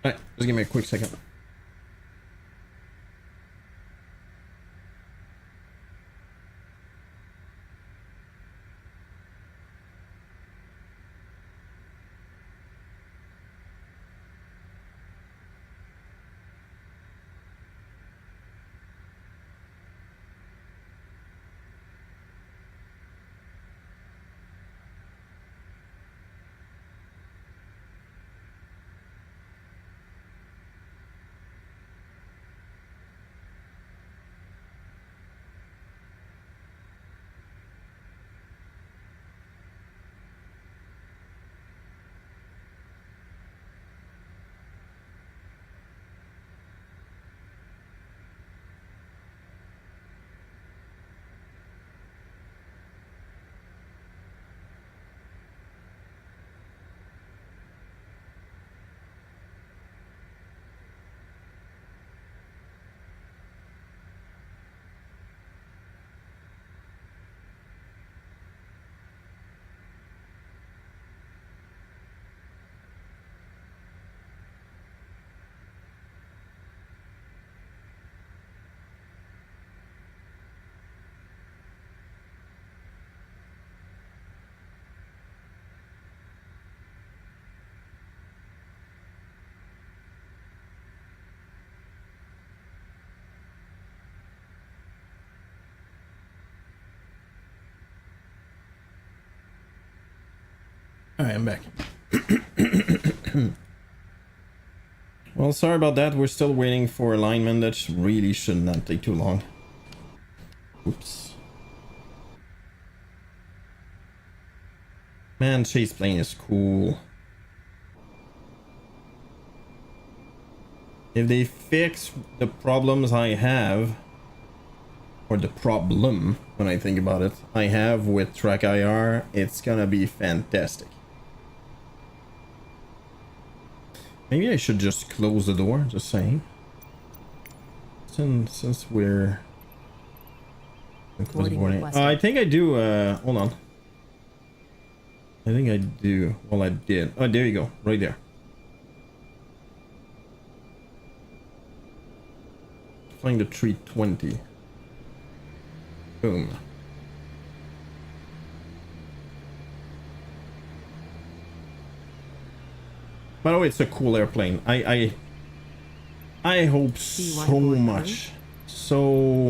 Alright, Just give me a quick second. Alright, I'm back. Well, sorry about that. We're still waiting for alignment. That really should not take too long. Oops. Man, chase plane is cool. If they fix the problems I have, or the problem, when I think about it, I have with track IR, it's gonna be fantastic. Maybe I should just close the door, just saying. Since we're... I think I do, hold on. I think I do. Well, I did. Oh, there you go. Right there. Flying the 320. Boom. By the way, it's a cool airplane. I hope so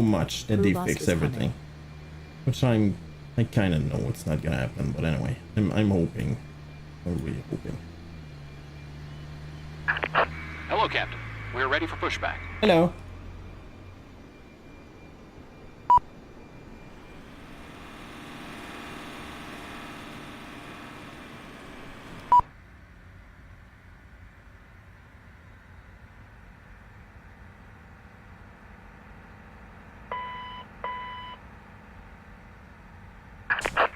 much that they fix everything. Which I kind of know it's not gonna happen, but anyway, I'm hoping. I'm really hoping. Hello, Captain. We're ready for pushback. Hello.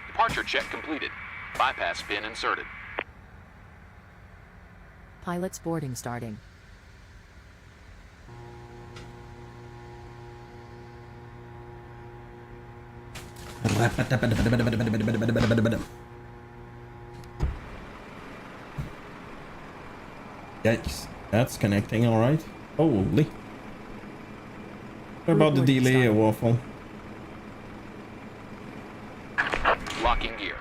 Departure check completed. Bypass pin inserted. Pilot's boarding starting. Yikes. That's connecting alright. Holy. What about the delay, Waffle? Locking gear.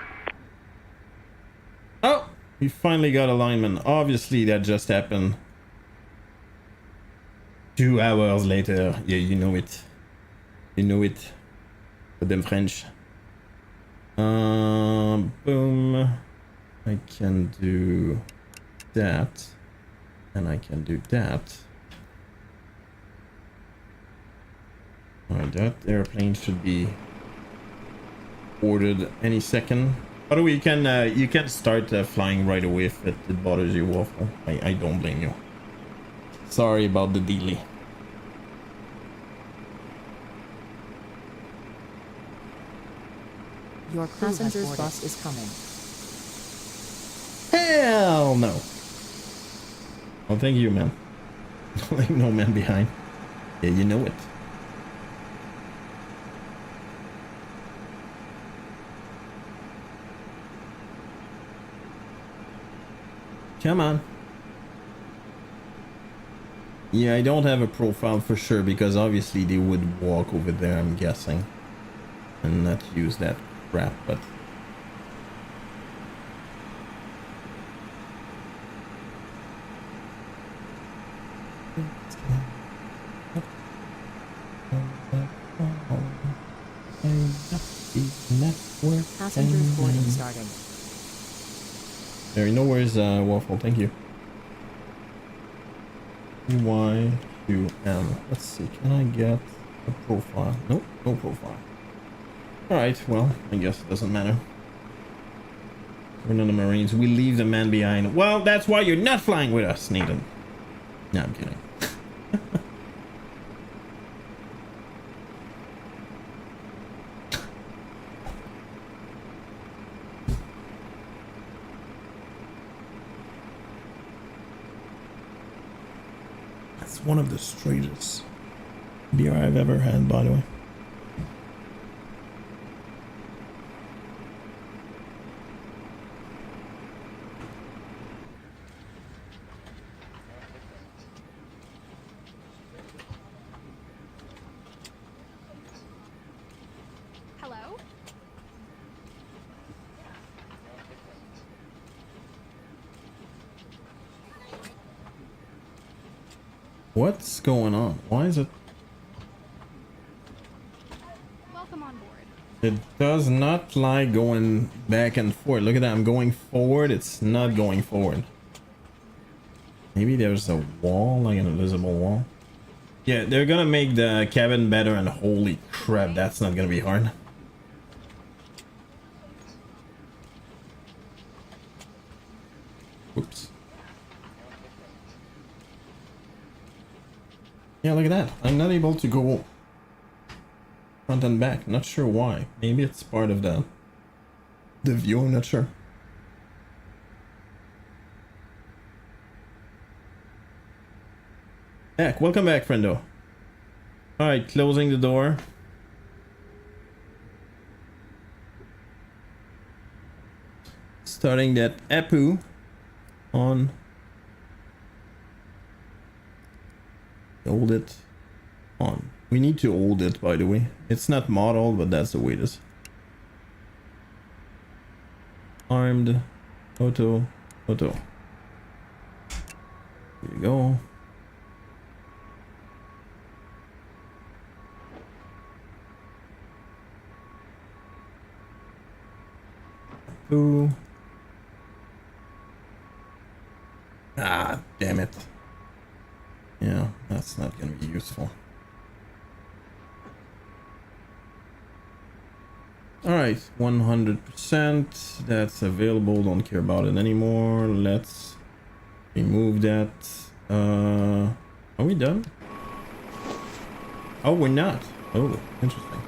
Oh! We finally got alignment. Obviously that just happened 2 hours later. Yeah, you know it. You know it. For them French. Boom. I can do that. And I can do that. Alright, that airplane should be ordered any second. By the way, you can start flying right away if it bothers you, Waffle. I don't blame you. Sorry about the delay. Your passenger's bus is coming. Hell no. Oh, thank you, man. Like no man behind. Yeah, you know it. Come on. Yeah, I don't have a profile for sure because obviously they would walk over there, I'm guessing, and not use that crap, but Passengers boarding starting. there you know where's Waffle, thank you. YQM. Let's see, can I get a profile? Nope, no profile. Alright, well, I guess it doesn't matter. We're not the Marines, we leave the man behind. Well, that's why you're not flying with us, Nathan. No, I'm kidding. That's one of the straightest beer I've ever had, by the way. Hello? What's going on? Why is it? Welcome on board. It does not like going back and forth. Look at that. I'm going forward. It's not going forward. Maybe there's a wall, like an invisible wall. Yeah, they're gonna make the cabin better, and holy crap, that's not gonna be hard. Oops. Yeah, look at that. I'm not able to go front and back. Not sure why. Maybe it's part of the view. I'm not sure. Heck, welcome back, friendo. Alright, closing the door. Starting that Apu on. Hold it on. We need to hold it, by the way. It's not modeled, but that's the way it is. Armed. Auto. Auto. Here you go. Ooh. Ah, damn it. Yeah, that's not gonna be useful. Alright, 100%. That's available. Don't care about it anymore. Let's remove that. Are we done? Oh, we're not. Oh, interesting.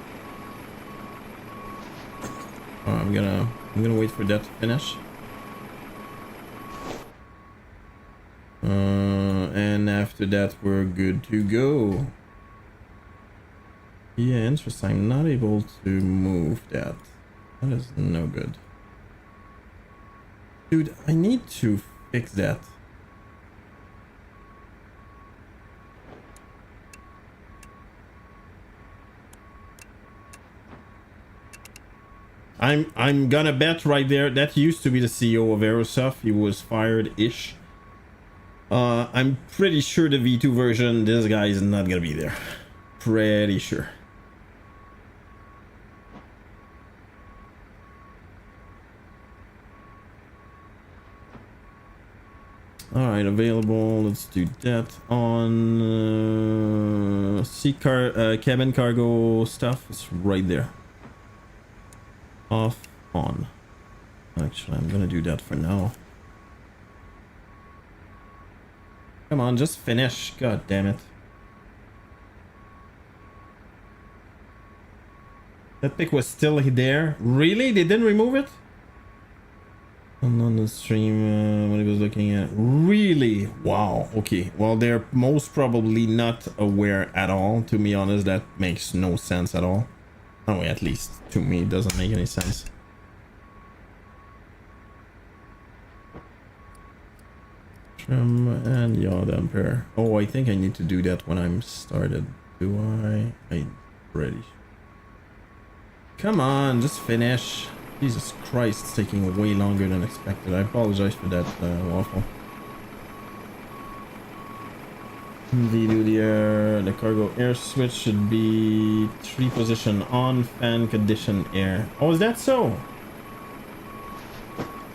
I'm gonna wait for that to finish. And after that we're good to go. Yeah, interesting. I'm not able to move that. That is no good. Dude, I need to fix that. I'm gonna bet right there that used to be the CEO of Aerosoft. He was fired-ish. I'm pretty sure the V2 version, this guy is not gonna be there. Pretty sure. Alright, available. Let's do that on cabin cargo stuff. It's right there. Off, on. Actually, I'm gonna do that for now. Come on, just finish. God damn it. That pic was still there. Really? They didn't remove it? On the stream, what he was looking at. Really? Wow. Okay. Well, they're most probably not aware at all. To be honest, that makes no sense at all. Oh, at least to me, it doesn't make any sense. Trim and yaw damper. Oh, I think I need to do that when I'm started. Do I? I'm ready. Come on, just finish. Jesus Christ, it's taking way longer than expected. I apologize for that, Waffle. The cargo air switch should be 3 position on fan condition air. Oh, is that so?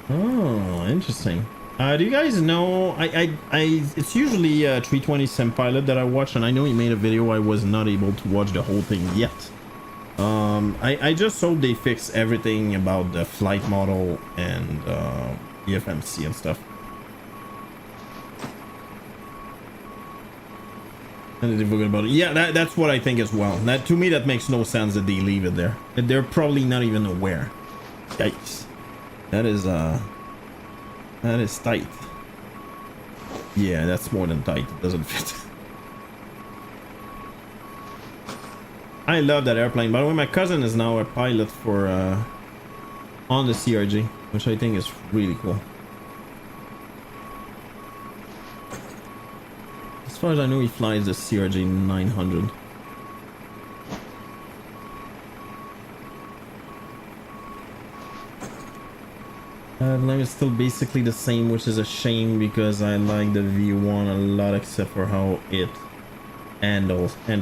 Oh, interesting. Do you guys know, it's usually 320 Sim Pilot that I watch, and I know he made a video. I was not able to watch the whole thing yet. I just hope they fix everything about the flight model and the FMC and stuff. And they forget about it. Yeah, that's what I think as well. That, to me, that makes no sense that they leave it there. They're probably not even aware. Yikes. That is tight. Yeah, that's more than tight. It doesn't fit. I love that airplane. By the way, my cousin is now a pilot for on the CRJ, which I think is really cool. As far as I know, he flies the CRJ 900. The name is still basically the same, which is a shame because I like the V1 a lot, except for how it handles. Yeah,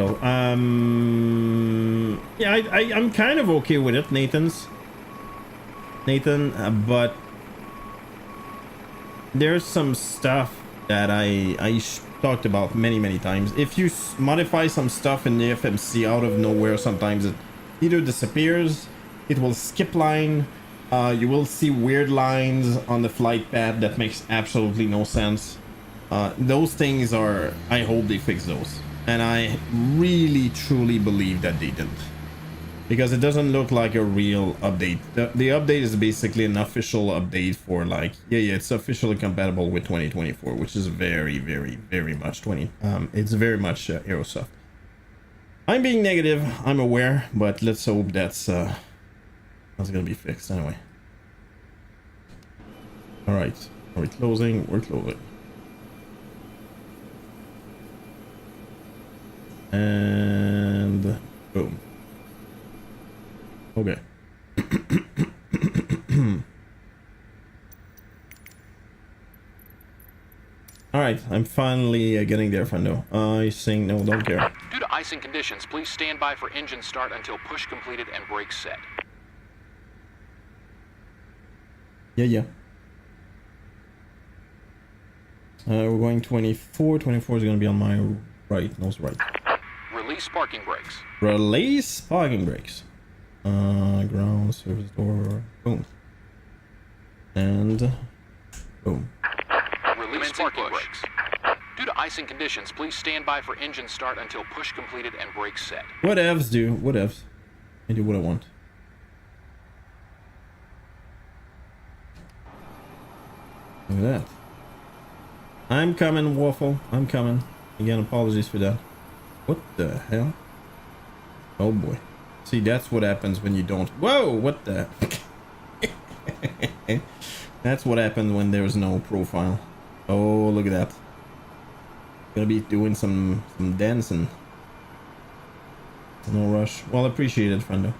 I'm kind of okay with it, Nathan, but there's some stuff that I talked about many times. If you modify some stuff in the FMC out of nowhere, sometimes it either disappears, it will skip line. You will see weird lines on the flight path that makes absolutely no sense. Those things are, I hope they fix those, and I really truly believe that they didn't, because it doesn't look like a real update. The update is basically an official update for, like, yeah, it's officially compatible with 2024, which is very much it's very much Aerosoft. I'm being negative, I'm aware, but let's hope that's gonna be fixed anyway. All right, are we closing? We're closing. And boom. Okay. All right, I'm finally getting there, friendo. He's saying no, don't care. Due to icing conditions, please stand by for engine start until push completed and brakes set. Yeah. We're going 24. 24 is going to be on my right, nose right. Release parking brakes. Release parking brakes. Ground, service door, boom. And boom. Release parking brakes. Due to icing conditions, please stand by for engine start until push completed and brakes set. Whatevs, dude. Whatevs. I do what I want. Look at that. I'm coming, Waffle. I'm coming. Again, apologies for that. What the hell? Oh boy. See, that's what happens when you don't... Whoa! What the... That's what happens when there's no profile. Oh, look at that. Gonna be doing some dancing. No rush. Well, appreciated, friendo.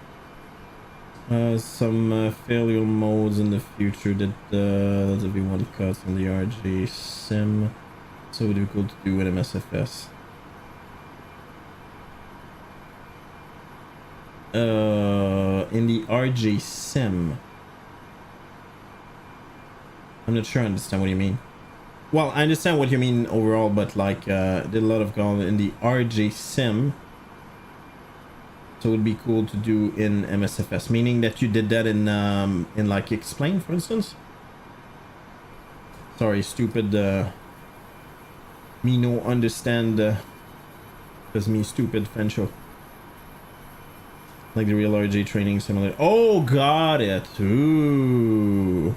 Some failure modes in the future that the V1 cuts from the RJ sim, so difficult to do with MSFS. In the RJ sim, I'm not sure I understand what you mean. Well, I understand what you mean overall, but like did a lot of call in the RJ sim. So it would be cool to do in MSFS, meaning that you did that in like Explain, for instance. Sorry, stupid. Me no understand. Because me stupid Frencho. Like the real RJ training simulator. Oh, got it. Ooh.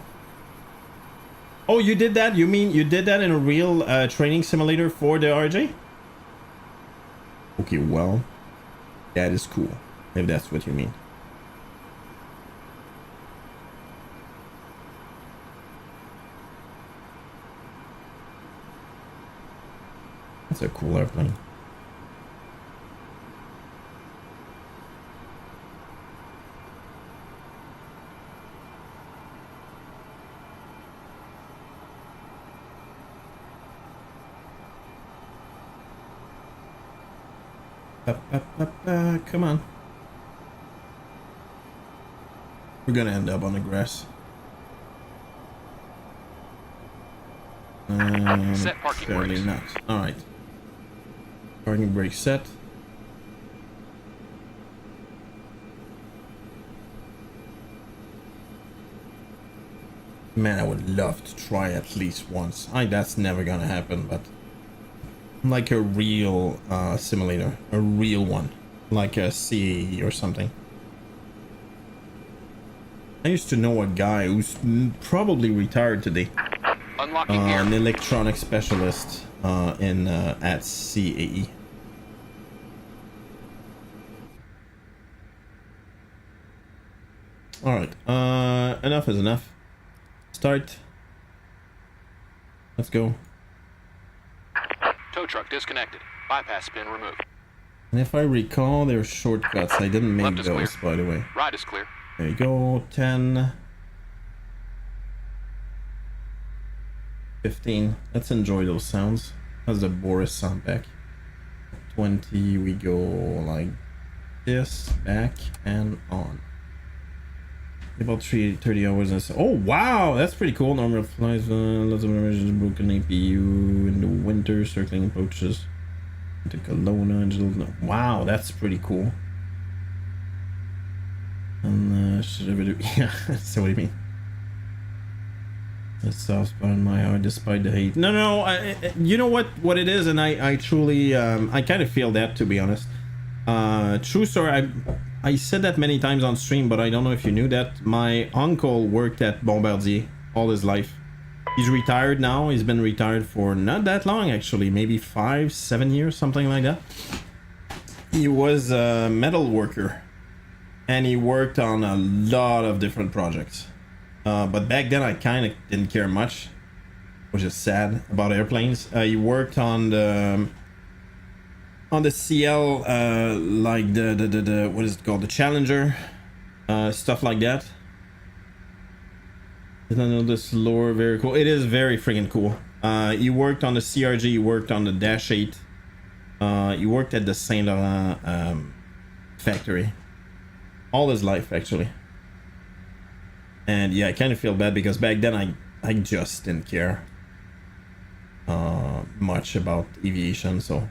Oh, you did that? You mean you did that in a real training simulator for the RJ? Okay, well. That is cool, if that's what you mean. It's a cool airplane. Come on. We're gonna end up on the grass. Set parking Apparently brakes. not. Alright. Parking brake set. Man, I would love to try at least once. That's never gonna happen, but like a real simulator, a real one, like a CAE or something. I used to know a guy who's probably retired today, Unlocking gear. an electronic specialist in at CAE. All right, enough is enough. Start. Let's go. Tow truck disconnected. Bypass pin removed. And if I recall, there are shortcuts. I didn't make Left is those, by the way. Right is clear. There you go. 10. 15. Let's enjoy those sounds. How's the Boris sound back? 20. We go like this. Back and on. About 30 hours. Oh wow, that's pretty cool. Normal flies, lots of emergency broken APU in the winter, circling approaches to Kelowna. Wow, that's pretty cool. And should I do? Yeah, so what do you mean? The soft spot in my heart, despite the hate. No, you know what it is, and I truly, I kind of feel that, to be honest. True story. I said that many times on stream, but I don't know if you knew that. My uncle worked at Bombardier all his life. He's retired now. He's been retired for not that long, actually. Maybe 5-7 years, something like that. He was a metal worker. And he worked on a lot of different projects. But back then, I kind of didn't care much. Which is sad about airplanes. He worked on the CL, like the what is it called, the Challenger, stuff like that. I don't know, this lore, very cool. It is very freaking cool. He worked on the CRJ, he worked on the Dash 8. He worked at the Saint Laurent factory all his life, actually. And yeah, I kind of feel bad because back then I just didn't care much about aviation, so.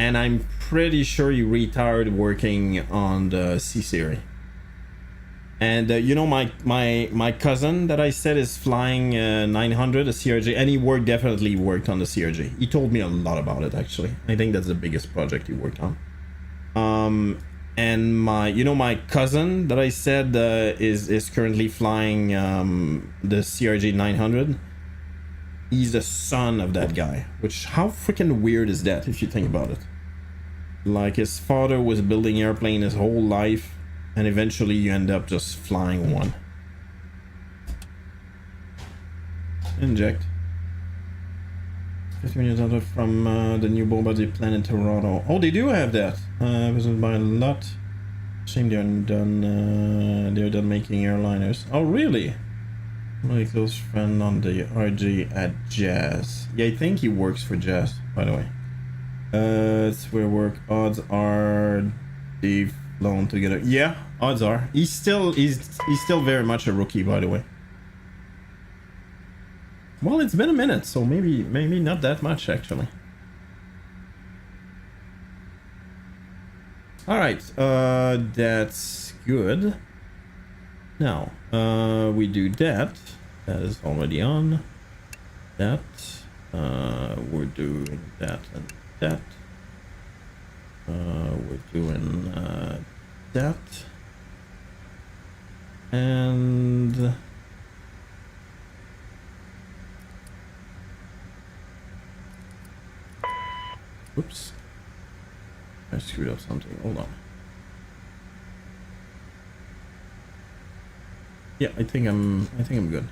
And I'm pretty sure he retired working on the C-Series. And you know, my cousin that I said is flying 900, a CRJ, and he definitely worked on the CRJ. He told me a lot about it, actually. I think that's the biggest project he worked on. And my cousin that I said is currently flying the CRJ 900. He's the son of that guy, which, how freaking weird is that if you think about it? Like, his father was building airplane his whole life, and eventually you end up just flying one. Inject. 50 minutes out from the new Bombardier plant in Toronto. Oh, they do have that. Visited by a lot. Shame they're done making airliners. Oh, really? My close friend on the RJ at Jazz. Yeah, I think he works for Jazz, by the way. It's where work odds are they've flown together. Yeah, odds are. He's still very much a rookie, by the way. Well, it's been a minute, so maybe not that much, actually. Alright, that's good. Now, we do that. That is already on. That. We're doing that and that. We're doing that. And... Oops. I screwed up something. Hold on. Yeah, I think I'm good.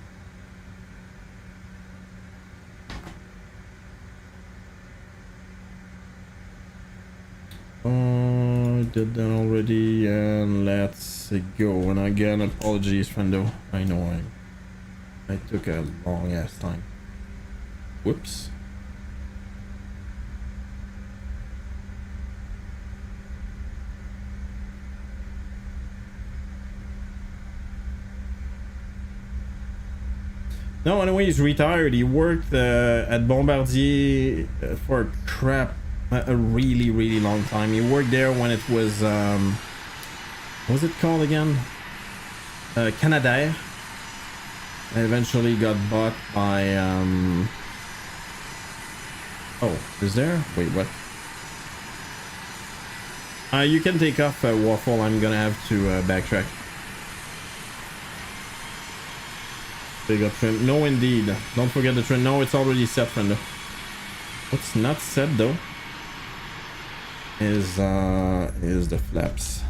Did that already, and let's go. And again, apologies, friendo. I know I took a long ass time. Whoops. No, anyway, he's retired. He worked at Bombardier for a really, really long time. He worked there when it was, what was it called again? Canadair. And eventually got bought by, oh, is there? Wait, what? You can take off, Waffle. I'm gonna have to backtrack. Big up trim. No, indeed. Don't forget the trim. No, it's already set, friendo. What's not set though is the flaps.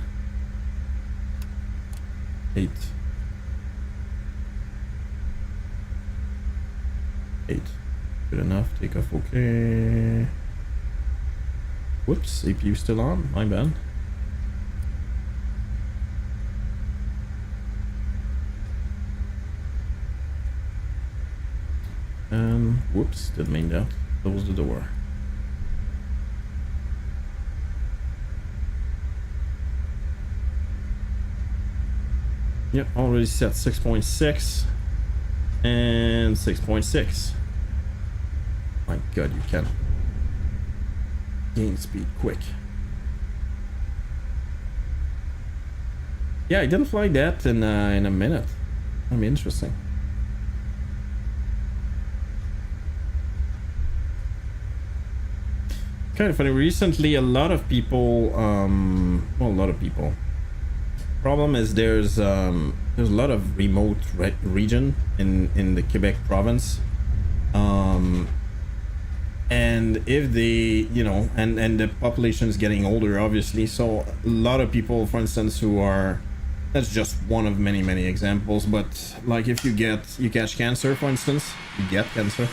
8. 8. Good enough. Take off. Okay. Whoops. CPU still on. My bad. Whoops, didn't mean that. Close the door. Yep, already set 6.6 and 6.6. My god, you can gain speed quick. Yeah, I didn't fly that in a minute. That'd be interesting. Kind of funny. Recently, a lot of people, well, a lot of people. Problem is there's a lot of remote region in the Quebec province, and if they, you know, and the population is getting older, obviously. So a lot of people, for instance, who are, that's just one of many examples. But like if you catch cancer, for instance, you get cancer.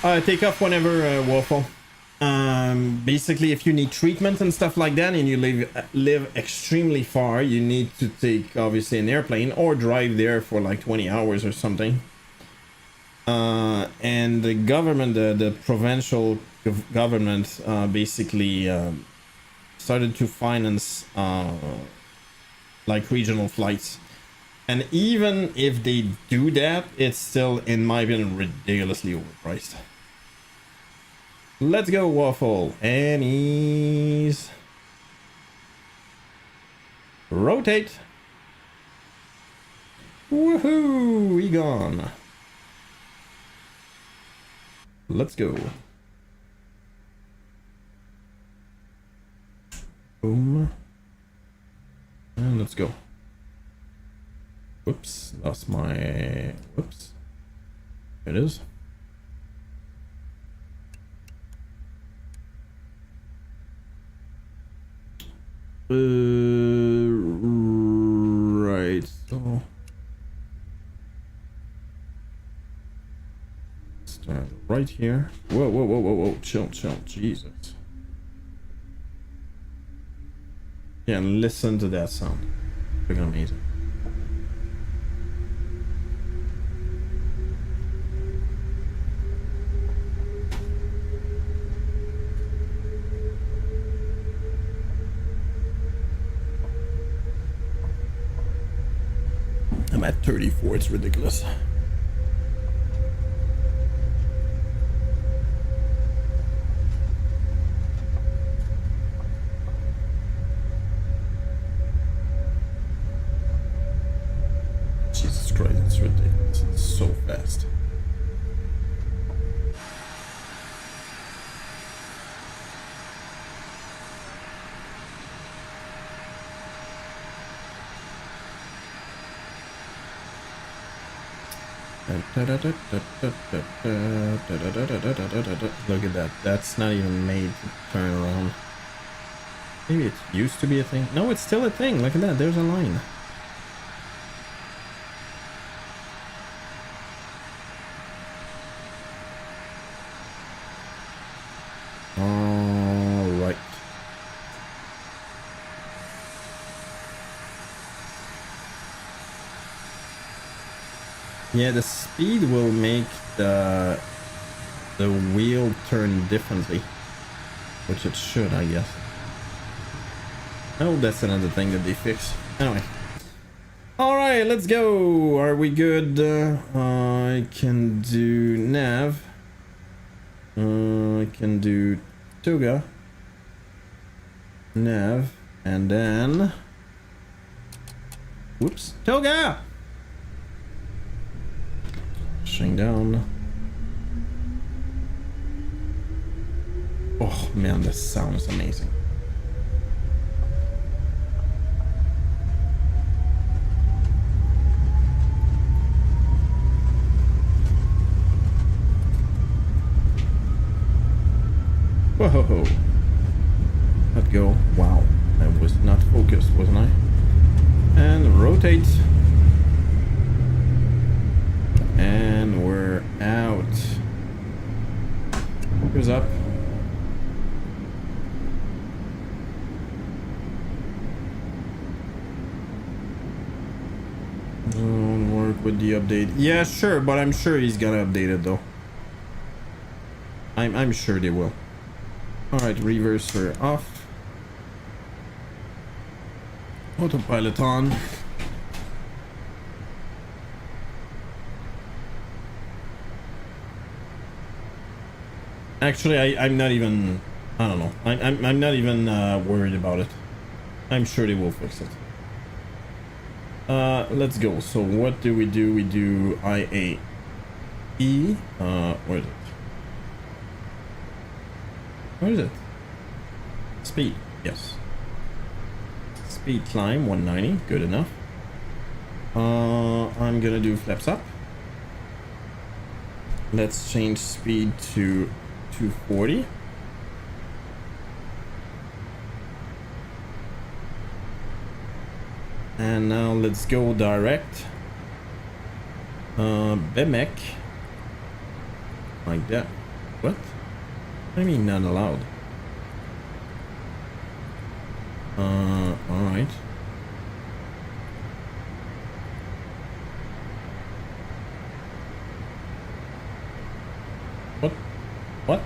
Take off whenever, Waffle. Basically, if you need treatment and stuff like that and you live extremely far, you need to take obviously an airplane or drive there for like 20 hours or something. And the government, the provincial government, basically started to finance like regional flights. And even if they do that, it's still, in my opinion, ridiculously overpriced. Let's go, Waffle. And ease. Rotate. Woohoo! We gone. Let's go. Boom. And let's go. Whoops. Lost my... Whoops. There it is. Right, so start right here. Whoa, chill, Jesus. Yeah, and listen to that sound. Freaking amazing. I'm at 34, it's ridiculous. Jesus Christ, it's ridiculous. It's so fast. Look at that. That's not even made to turn around. Maybe it used to be a thing. No, it's still a thing. Look at that. There's a line. All right. Yeah, the speed will make the wheel turn differently, which it should, I guess. Oh, that's another thing that they fix. Anyway. All right, let's go. Are we good? I can do nav. I can do Toga. Nav. And then... Whoops. Toga! Pushing down. Oh man, this sounds amazing. Whoa! Let go. Wow, I was not focused, wasn't I? And rotate. And we're out. Goes up. Don't work with the update. Yeah, sure, but I'm sure he's gonna update it though. I'm sure they will. Alright, reverser off. Autopilot on. Actually, I'm not even... I don't know. I'm not even worried about it. I'm sure they will fix it. Let's go. So what do? We do IA. E. Where is it? Where is it? Speed. Yes. Speed climb 190. Good enough. I'm gonna do flaps up. Let's change speed to 240. And now let's go direct. BMEC. Like that. What? I mean not allowed. Alright. What? What?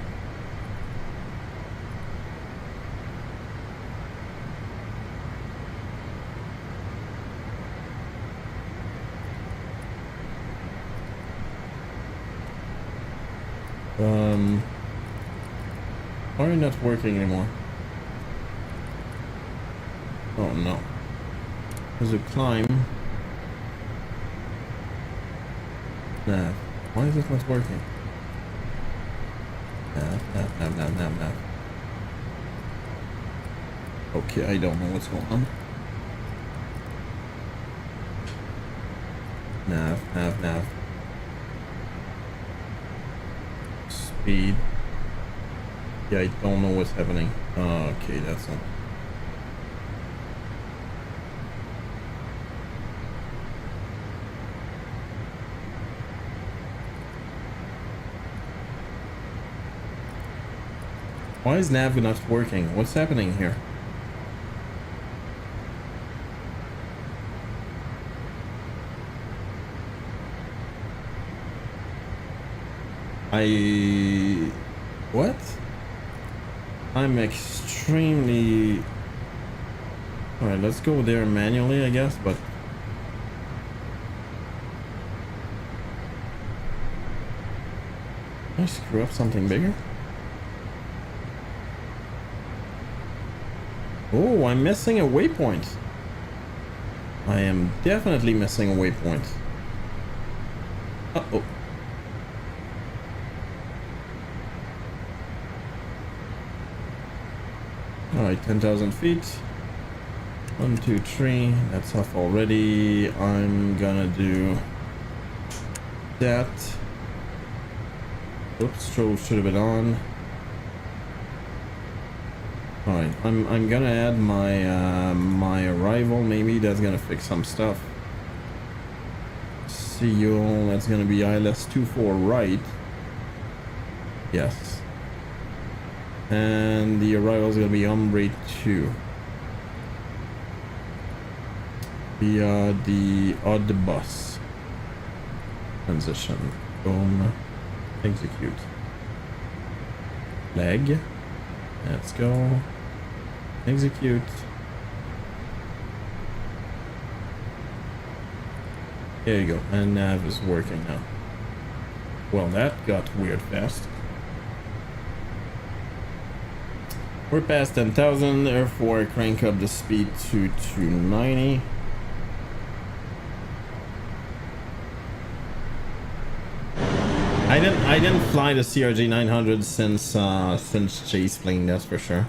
Why are you not working anymore? Oh no. There's a climb. Nah. Why is it not working? Nah. Okay, I don't know what's going on. Nav. Speed. Yeah, I don't know what's happening. Okay, that's not. Why is nav not working? What's happening here? What? I'm extremely... Alright, let's go there manually, I guess, but... Did I screw up something bigger? Oh, I'm missing a waypoint. I am definitely missing a waypoint. Uh-oh. Alright, 10,000 feet. 1, 2, 3. That's off already. I'm gonna do that. Oops, strobe should have been on. Alright, I'm gonna add my my arrival. Maybe that's gonna fix some stuff. Seal, that's gonna be ILS 24 right. Yes. And the arrival is gonna be Ombre 2 via the odd bus. Transition. Boom. Execute. Leg. Let's go. Execute. There you go. And nav is working now. Well, that got weird fast. We're past 10,000, therefore crank up the speed to 290. I didn't fly the CRJ 900 since Chase plane, that's for sure.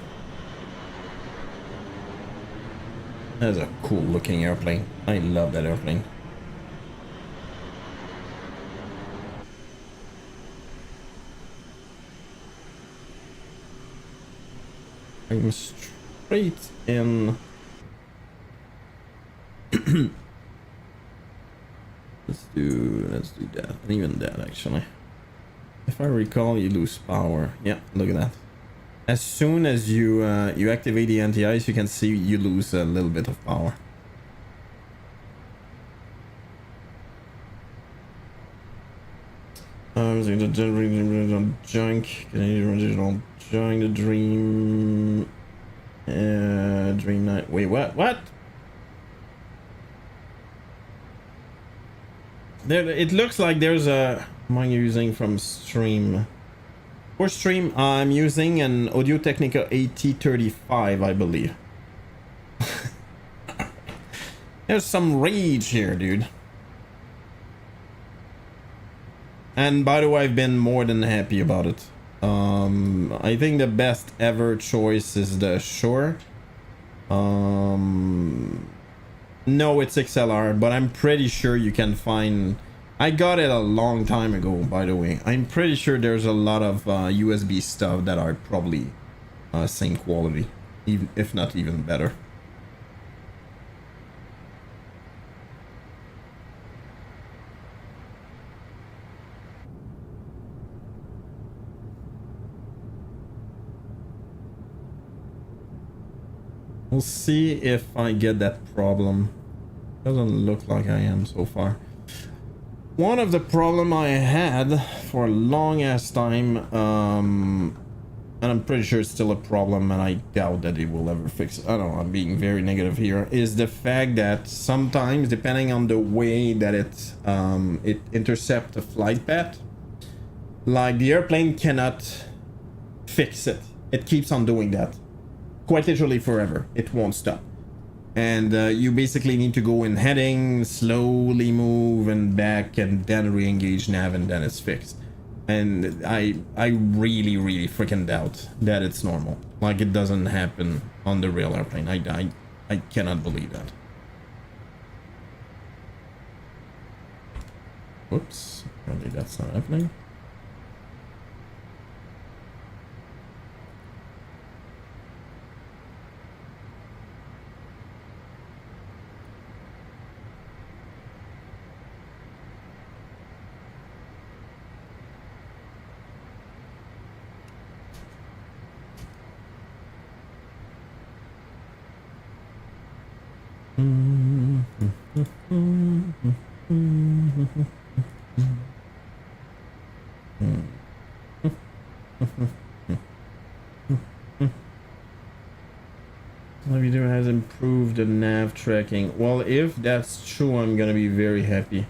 That's a cool looking airplane. I love that airplane. I'm straight in. let's do that, and even that actually. If I recall, you lose power. Yeah, look at that. As soon as you you activate the anti-ice, you can see you lose a little bit of power. Junk. Original junk. The dream. Dream night. Wait, what? What? There. It looks like there's a. Am I using from stream? For stream, I'm using an Audio Technica AT35, I believe. There's some rage here, dude. And by the way, I've been more than happy about it. I think the best ever choice is the Shure. No, it's XLR, but I'm pretty sure you can find... I got it a long time ago, by the way. I'm pretty sure there's a lot of USB stuff that are probably same quality, even if not even better. We'll see if I get that problem. Doesn't look like I am so far. One of the problem I had for a long ass time, and I'm pretty sure it's still a problem, and I doubt that it will ever fix it. I don't know, I'm being very negative here, is the fact that sometimes, depending on the way that it intercepts the flight path, like the airplane cannot fix it. It keeps on doing that. Quite literally forever. It won't stop. And you basically need to go in heading, slowly move and back, and then re-engage nav, and then it's fixed. And I really freaking doubt that it's normal. Like, it doesn't happen on the real airplane. I cannot believe that. Whoops, apparently that's not happening. Video has improved the nav tracking. Well, if that's true, I'm gonna be very happy.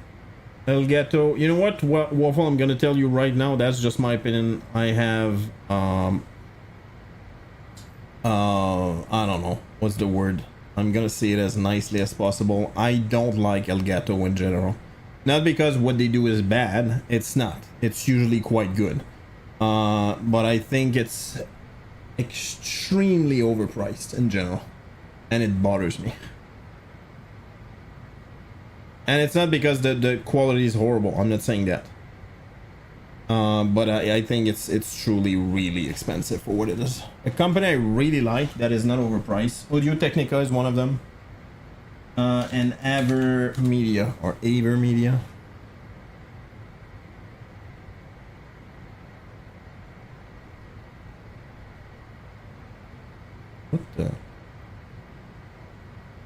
Elgato, you know what, Waffle, I'm gonna tell you right now, that's just my opinion. I have I don't know what's the word. I'm gonna say it as nicely as possible. I don't like Elgato in general. Not because what they do is bad. It's not. It's usually quite good. But I think it's extremely overpriced in general. And it bothers me. And it's not because the quality is horrible. I'm not saying that. But I think it's truly really expensive for what it is. A company I really like that is not overpriced. Audio Technica is one of them. And Aver Media or Aver Media. What the?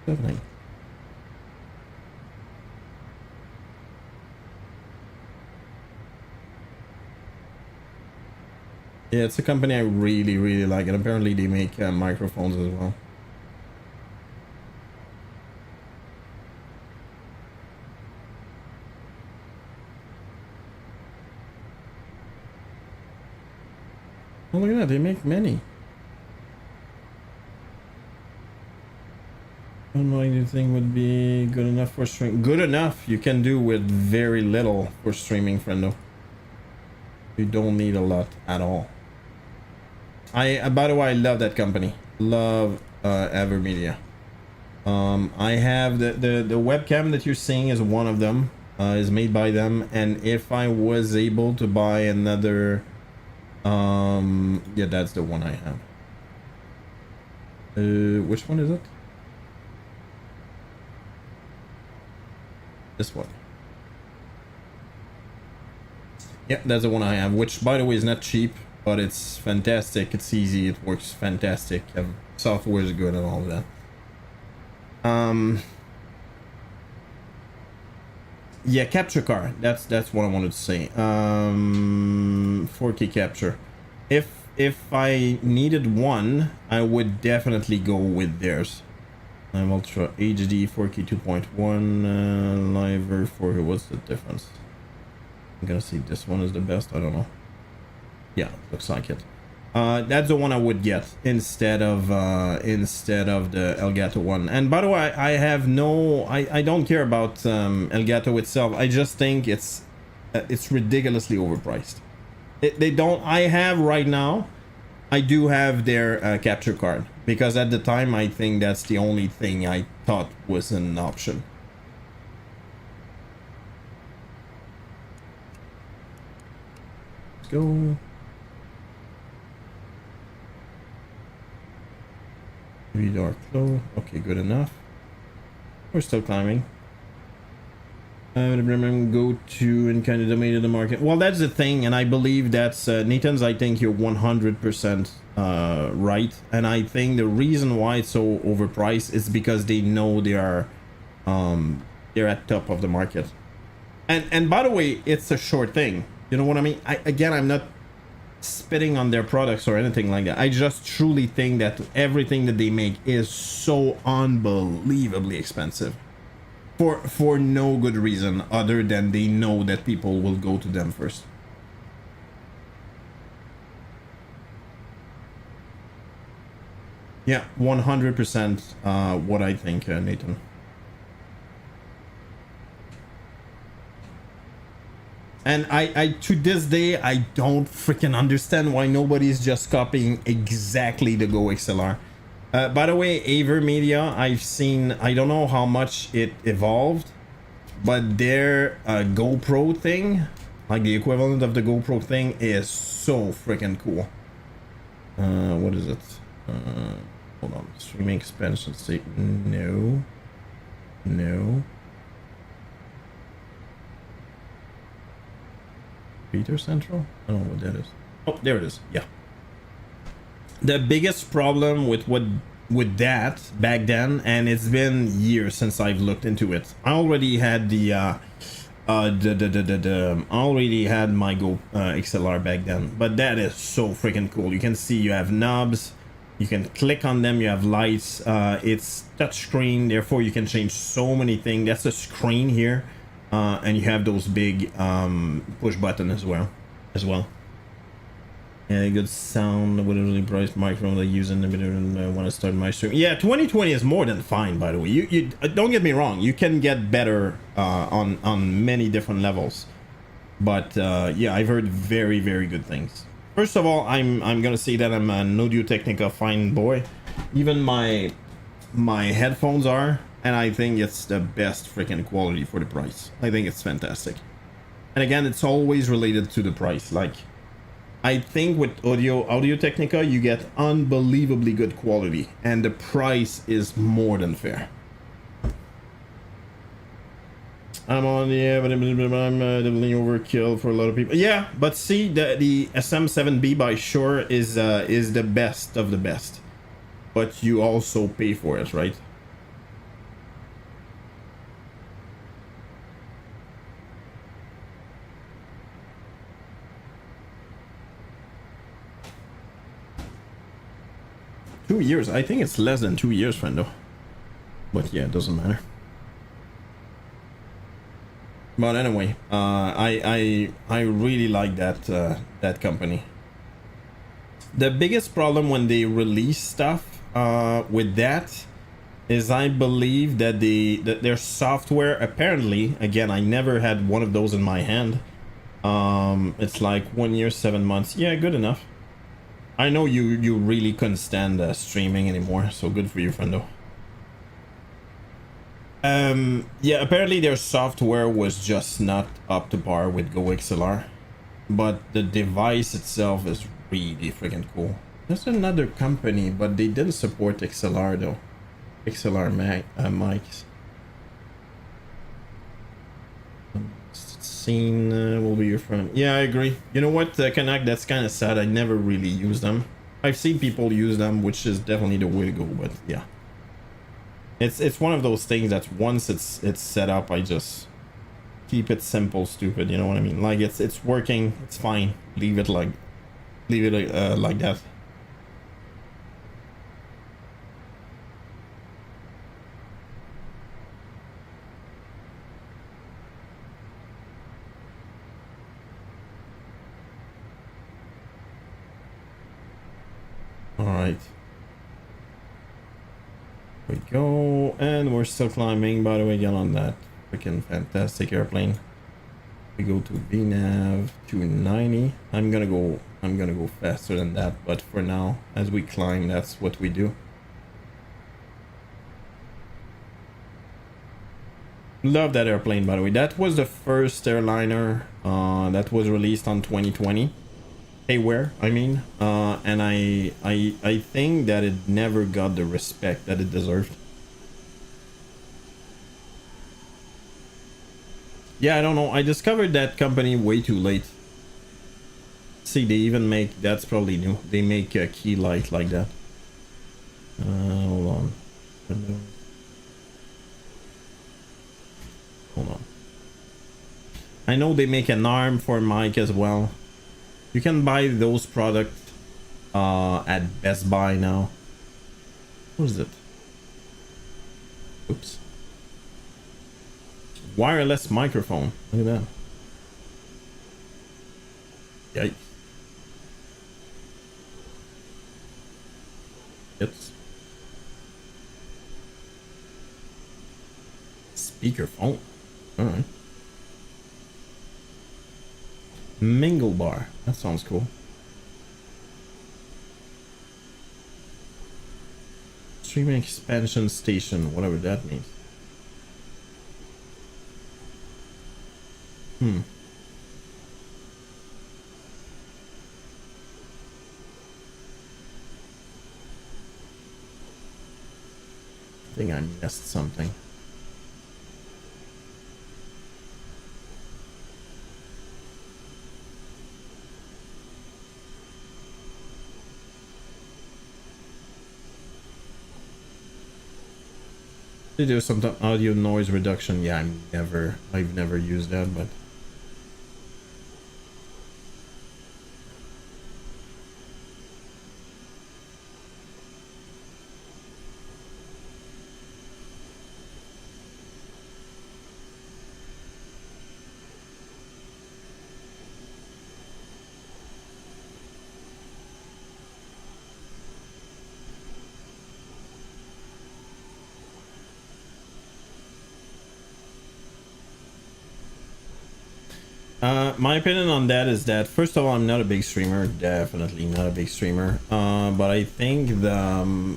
What's happening? Yeah, it's a company I really, really like, and apparently they make microphones as well. Oh, look at that, they make many. How much do you think would be good enough for stream? Good enough you can do with very little for streaming, friendo. You don't need a lot at all. By the way, I love that company. Love Evermedia. I have the webcam that you're seeing is one of them. Is made by them, and if I was able to buy another, yeah, that's the one I have. Which one is it? This one. Yeah, that's the one I have, which by the way is not cheap, but it's fantastic. It's easy, it works fantastic, and software is good and all of that. Yeah, capture card. That's what I wanted to say. 4K capture. If I needed one, I would definitely go with theirs. I'm Ultra HD 4K 2.1 Liver 4K. What's the difference? I'm gonna see this one is the best. I don't know. Yeah, looks like it. That's the one I would get instead of the Elgato one. And by the way, I have no, I don't care about Elgato itself. I just think it's ridiculously overpriced. They don't. I have right now. I do have their capture card because at the time I think that's the only thing I thought was an option. Let's go. Dark flow. Okay, good enough. We're still climbing. Go to and kind of dominated the market. Well, that's the thing, and I believe that's Nathan's. I think you're 100% right, and I think the reason why it's so overpriced is because they know they are they're at top of the market. And by the way, it's a short thing. You know what I mean? I'm not spitting on their products or anything like that. I just truly think that everything that they make is so unbelievably expensive for no good reason other than they know that people will go to them first. Yeah, 100% what I think, Nathan. And I to this day, I don't freaking understand why nobody's just copying exactly the Go XLR. By the way, Avermedia, I've seen, I don't know how much it evolved, but their GoPro thing, like the equivalent of the GoPro thing, is so freaking cool. What is it? Hold on, streaming expansion state, no. Peter Central? I don't know what that is. Oh, there it is. Yeah. The biggest problem with that back then, and it's been years since I've looked into it. I already had I already had my Go XLR back then, but that is so freaking cool. You can see you have knobs, you can click on them, you have lights. It's touchscreen, therefore you can change so many things. That's a screen here. And you have those big push button as well. Yeah, good sound with a really priced microphone I use in the middle when I start my stream. Yeah, 2020 is more than fine, by the way. You don't get me wrong, you can get better on many different levels. But yeah, I've heard very, very good things. First of all, I'm gonna say that I'm an Audio Technica fine boy. Even my headphones are. And I think it's the best freaking quality for the price. I think it's fantastic. And again, it's always related to the price. Like, I think with Audio Technica, you get unbelievably good quality. And the price is more than fair. I'm on, yeah, but I'm definitely overkill for a lot of people. Yeah, but see, the SM7B by Shure is the best of the best. but you also pay for it, right? $2 years. I think it's less than 2 years, friendo. But yeah, it doesn't matter. But anyway, I really like that company. The biggest problem when they release stuff with that is I believe that their software, apparently, again, I never had one of those in my hand. It's like 1 year, 7 months. Yeah, good enough. I know you really couldn't stand streaming anymore, so good for you, friendo. Yeah, apparently their software was just not up to par with Go XLR, but the device itself is really freaking cool. There's another company, but they didn't support XLR though. XLR mics. Scene will be your friend. Yeah, I agree. You know what, Kanak, that's kind of sad. I never really use them. I've seen people use them, which is definitely the way to go, but yeah. It's one of those things that once it's set up, I just keep it simple, stupid. You know what I mean? Like it's working, it's fine. Leave it like that. All right. We go, and we're still climbing, by the way. Get on that freaking fantastic airplane. We go to VNAV 290. I'm gonna go faster than that, but for now, as we climb, that's what we do. Love that airplane, by the way. That was the first airliner that was released on 2020. Hayware, I mean, and I think that it never got the respect that it deserved. Yeah, I don't know. I discovered that company way too late. See, they even make, that's probably new. They make a key light like that. Hold on. Hold on. I know they make an arm for mic as well. You can buy those products at Best Buy now. What is it? Oops. Wireless microphone. Look at that. Yikes. It's speakerphone. All right. Mingle bar. That sounds cool. Streaming expansion station, whatever that means. I think I missed something. They do some audio noise reduction. Yeah, I've never used that, but my opinion on that is that, first of all, I'm not a big streamer. Definitely not a big streamer. But I think the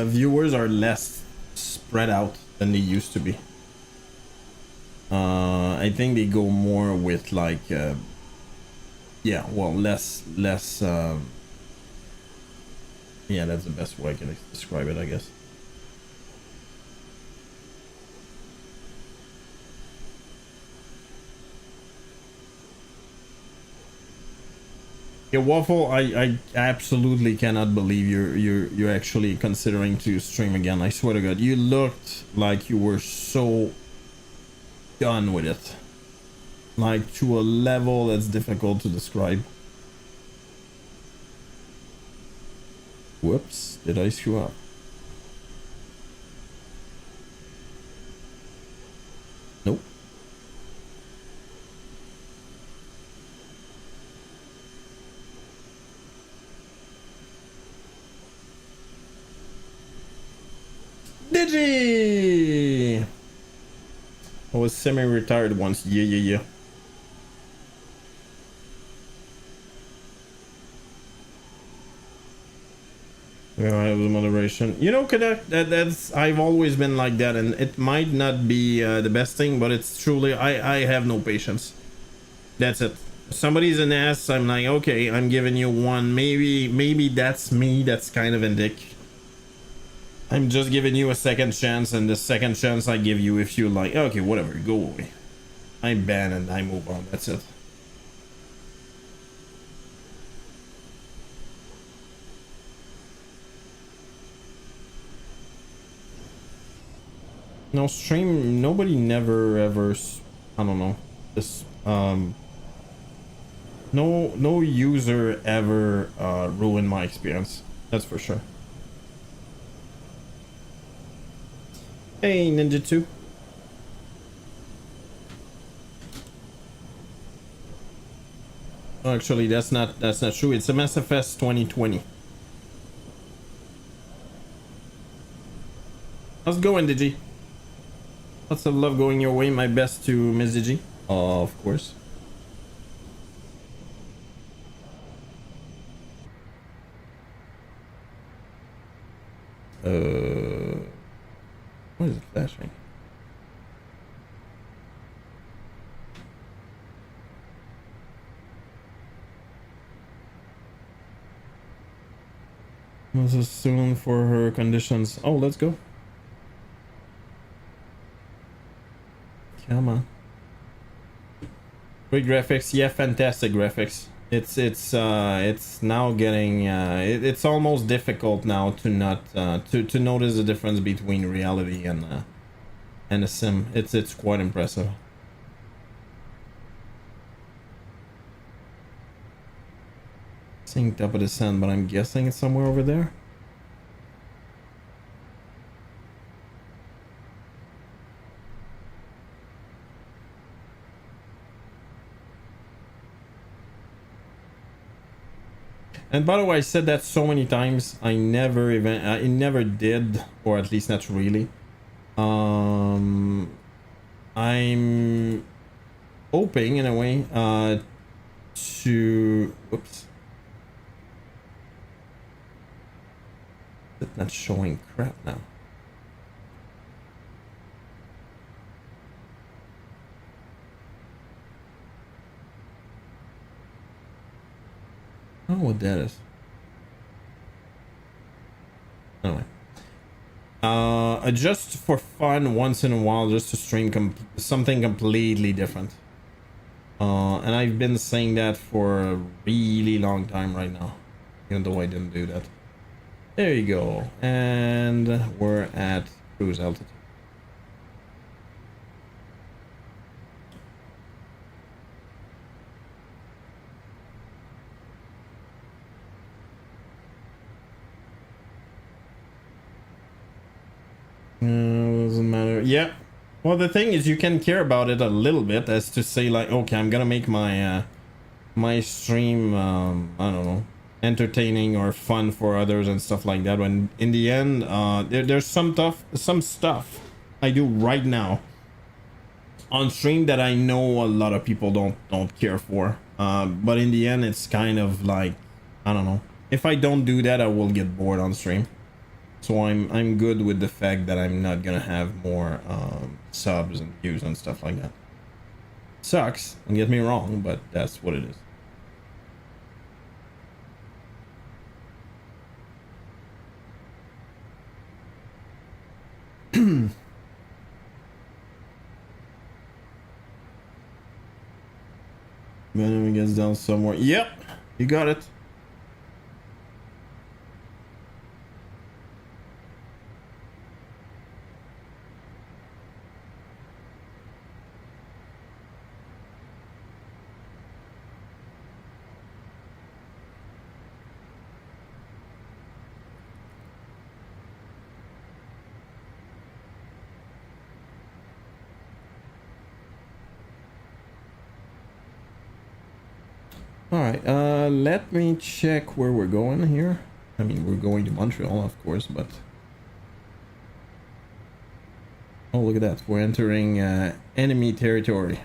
viewers are less spread out than they used to be. I think they go more with like, yeah, well, less. Yeah, that's the best way I can describe it, I guess. Yeah, Waffle, I absolutely cannot believe you're actually considering to stream again. I swear to God, you looked like you were so done with it, like to a level that's difficult to describe. Whoops, did I screw up? Nope. Digi! I was semi-retired once. Yeah. Yeah, I have the moderation. You know, Cadet, that's I've always been like that, and it might not be the best thing, but it's truly I have no patience. That's it. Somebody's an ass. I'm like, okay, I'm giving you one. Maybe that's me. That's kind of a dick. I'm just giving you a second chance, and the second chance I give you, if you like, okay, whatever, go away. I ban and I move on. That's it. No stream. Nobody never ever. I don't know. This no user ever ruined my experience. That's for sure. Hey, Ninja 2. Actually, that's not true. It's a FS 2020. How's it going, Digi? Lots of love going your way. My best to Miss Digi. Of course. What is it flashing? This is soon for her conditions. Oh, let's go. Come on. Great graphics. Yeah, fantastic graphics. It's now getting it's almost difficult now to not to notice the difference between reality and a sim. It's quite impressive. Seeing top of the sun, but I'm guessing it's somewhere over there. And by the way, I said that so many times. I never did, or at least not really. I'm hoping in a way to whoops. It's not showing crap now. I don't know what that is. Anyway. Just for fun, once in a while, just to stream something completely different. And I've been saying that for a really long time right now, even though I didn't do that. There you go. And we're at cruise altitude. Doesn't matter. Yeah. Well, the thing is, you can care about it a little bit, as to say like, okay, I'm gonna make my my stream I don't know, entertaining or fun for others and stuff like that. When in the end, there's some stuff I do right now on stream that I know a lot of people don't care for. But in the end, it's kind of like, I don't know. If I don't do that, I will get bored on stream. So I'm good with the fact that I'm not gonna have more subs and views and stuff like that. Sucks, don't get me wrong, but that's what it is. Venom gets down somewhere. Yep, You got it. Alright, let me check where we're going here. I mean, we're going to Montreal, of course, but... Oh, look at that. We're entering enemy territory.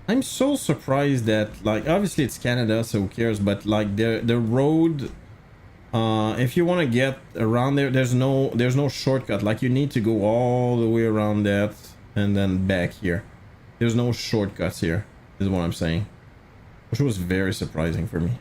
I'm so surprised that, like, obviously it's Canada, so who cares, but, like, the road... if you want to get around there, there's no shortcut. Like, you need to go all the way around that and then back here. There's no shortcuts here, is what I'm saying. Which was very surprising for me.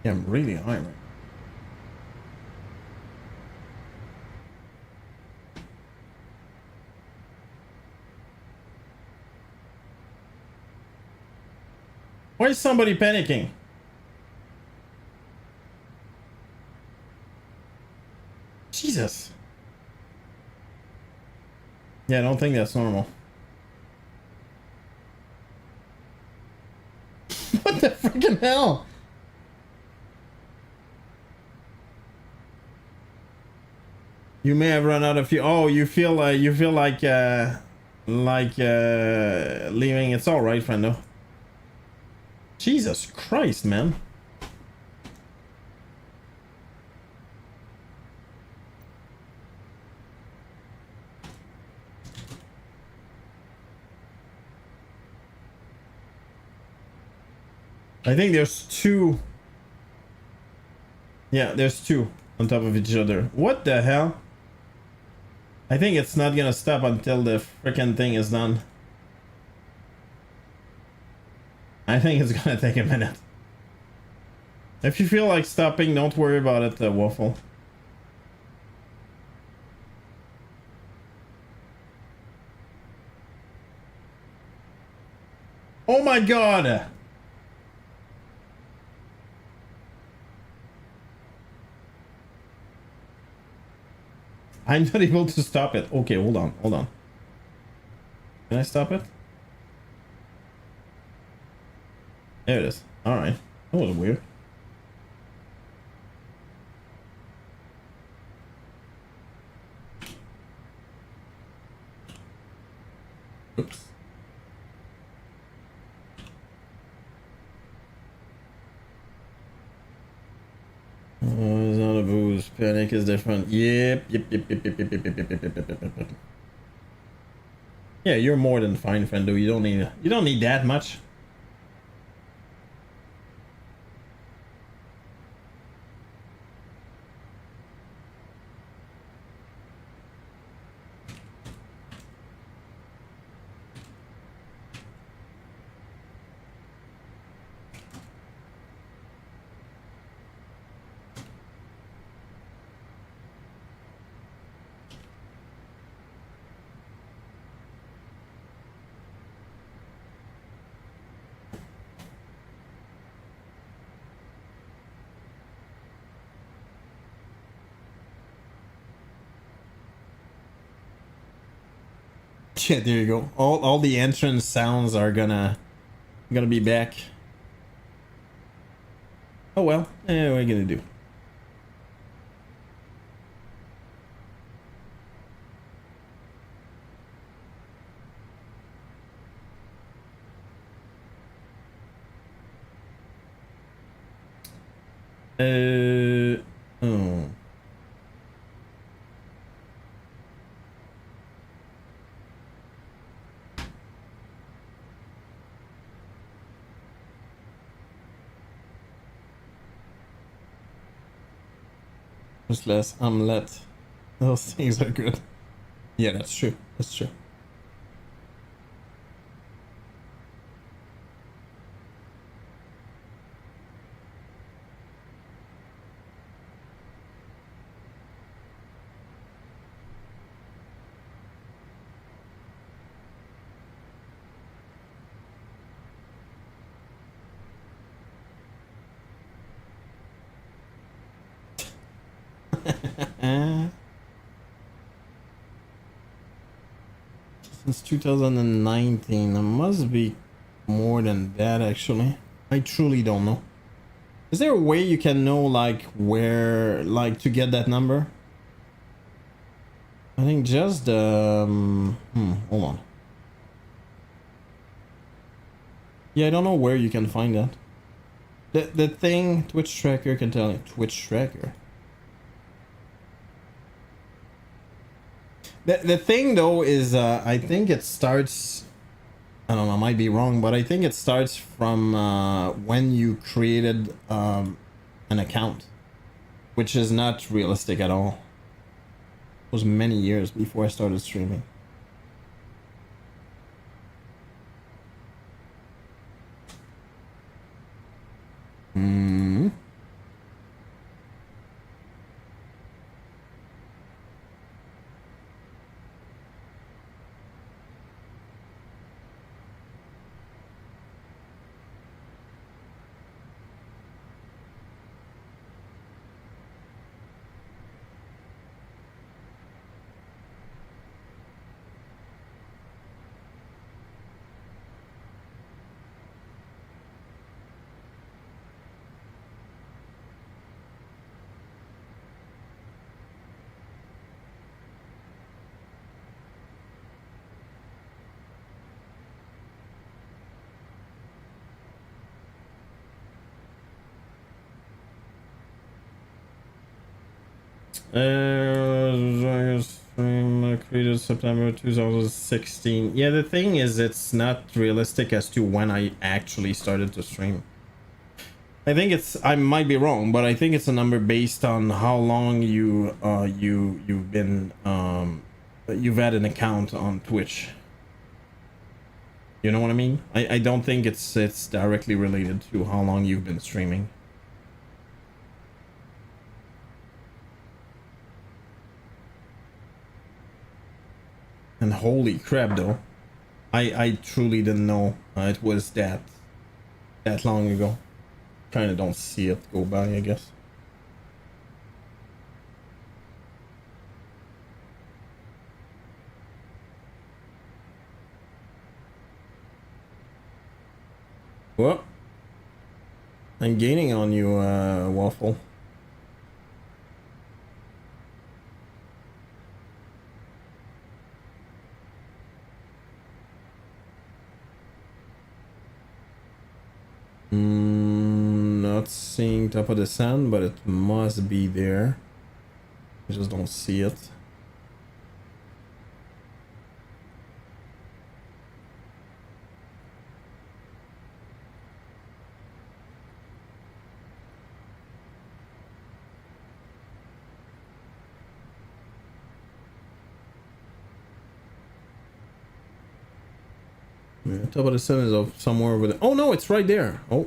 Yeah, I'm really high right now. Why is somebody panicking? Jesus. Yeah, I don't think that's normal. What the freaking hell? You may have run out of fuel. Oh, you feel like leaving. It's all right, friendo. Jesus Christ, man. I think there's two. Yeah, there's two on top of each other. What the hell? I think it's not gonna stop until the freaking thing is done. I think it's gonna take a minute. If you feel like stopping, don't worry about it, Waffle. Oh my god! I'm not able to stop it. Okay, hold on, hold on. Can I stop it? There it is. Alright. That was weird. Oops. It's not a boost. Panic is different. Yep. Yeah, you're more than fine, Fendo. You don't need that much. Yeah, there you go. All the entrance sounds are gonna be back. Oh well, what are you gonna do? Oh. Just less omelette. Those things are good. Yeah, that's true. That's true. Since 2019, it must be more than that actually. I truly don't know. Is there a way you can know like where like to get that number? I think just hold on. Yeah, I don't know where you can find that. The thing Twitch tracker can tell you. Twitch tracker. The thing though is I think it starts, I don't know, I might be wrong, but I think it starts from when you created an account, which is not realistic at all. It was many years before I started streaming. Hmm. Created September 2016. Yeah, the thing is, it's not realistic as to when I actually started to stream. I think it's, I might be wrong, but I think it's a number based on how long you've been you've had an account on Twitch. You know what I mean? I don't think it's directly related to how long you've been streaming. And holy crap though, I truly didn't know it was that long ago. Kinda don't see it go by, I guess. Well, I'm gaining on you, Waffle. Not seeing top of the sun, but it must be there. I just don't see it. Yeah, top of the sun is somewhere over there. Oh no, it's right there. Oh.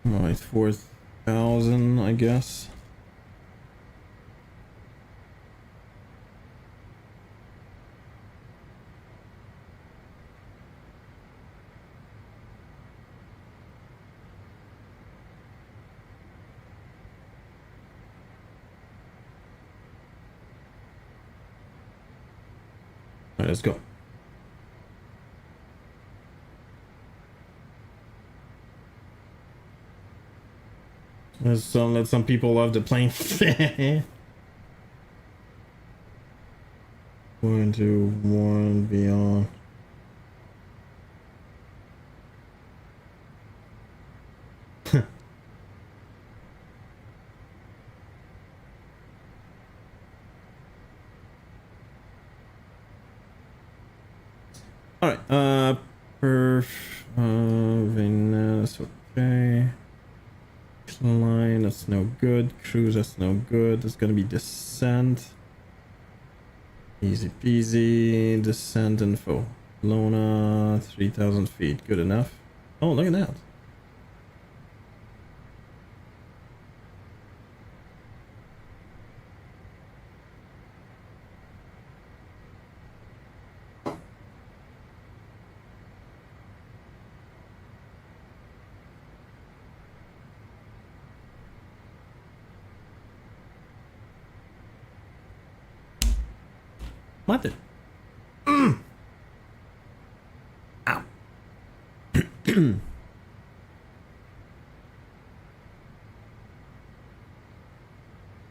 Right, 4,000, I guess. All right, let's go. Let's let some people off the plane. 1, 2, 1, beyond. All right. Venus. Okay. Climb. That's no good. Cruise. That's no good. It's gonna be descent. Easy peasy. Descent info. Lona. 3,000 feet. Good enough. Oh, look at that. What the? Ow.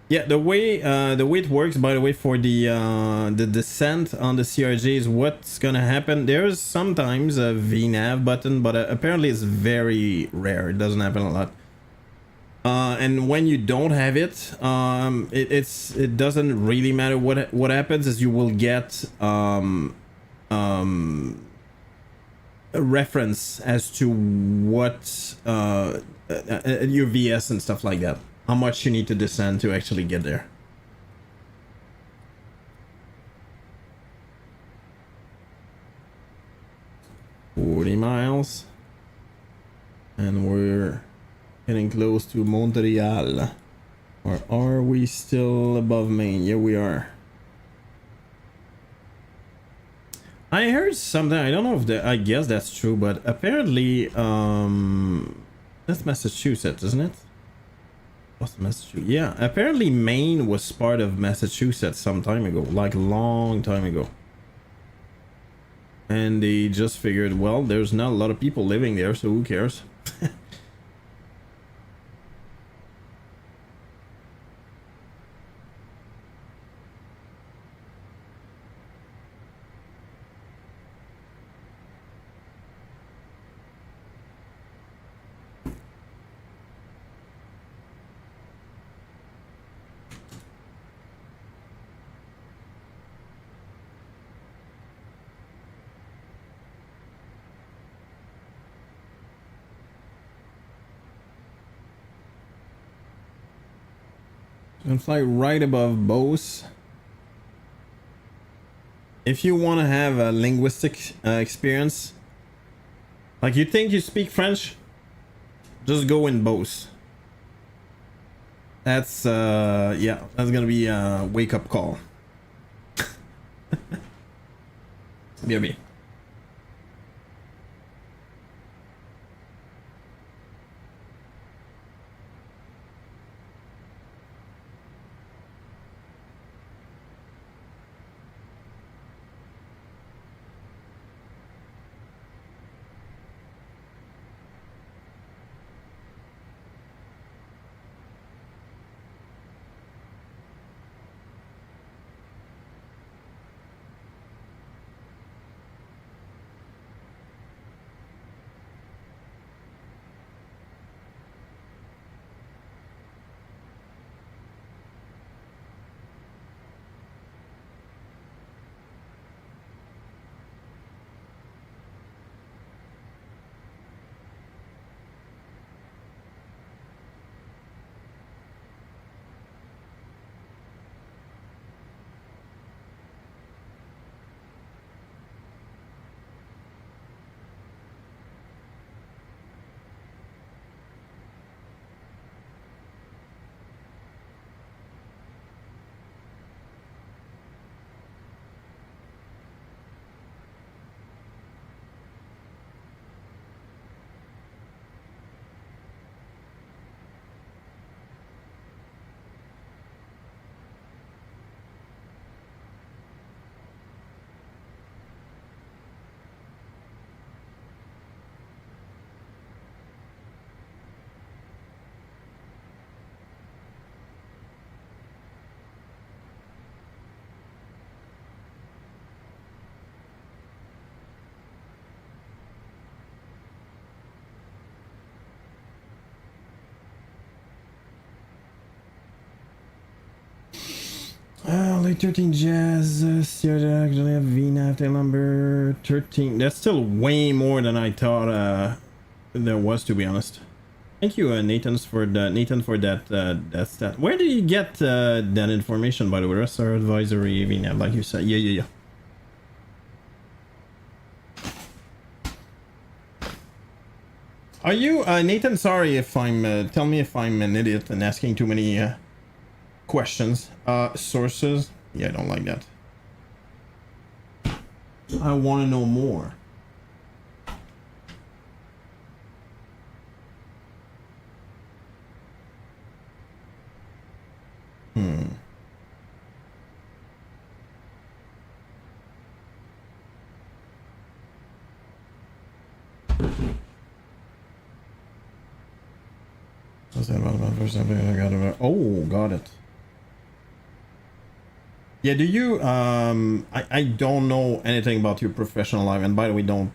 Yeah, the way it works, by the way, for the descent on the CRJ is what's gonna happen. There's sometimes a VNAV button, but apparently it's very rare. It doesn't happen a lot. And when you don't have it, it doesn't really matter what happens. Is you will get a reference as to what your VS and stuff like that. How much you need to descend to actually get there. $40 miles, and we're getting close to Montreal. Or are we still above Maine? Yeah, we are. I heard something, I don't know if I guess that's true, but apparently, that's Massachusetts, isn't it? What's Massachusetts? Yeah, apparently Maine was part of Massachusetts some time ago, like long time ago. And they just figured, well, there's not a lot of people living there, so who cares? And fly right above Beauce. If you want to have a linguistic experience, like you think you speak French, just go in Beauce. That's yeah, that's gonna be a wake-up call. BRB. late 13 Jazz, CRJ, actually have VNAV tail number 13. That's still way more than I thought there was, to be honest. Thank you, Nathan, for that stat. Where did you get that information, by the way? Rest our advisory VNAV, like you said. Yeah. Are you, Nathan, sorry if I'm, tell me if I'm an idiot and asking too many questions. Sources? Yeah, I don't like that. I want to know more. Oh, got it. Yeah, do you I don't know anything about your professional life, and by the way, don't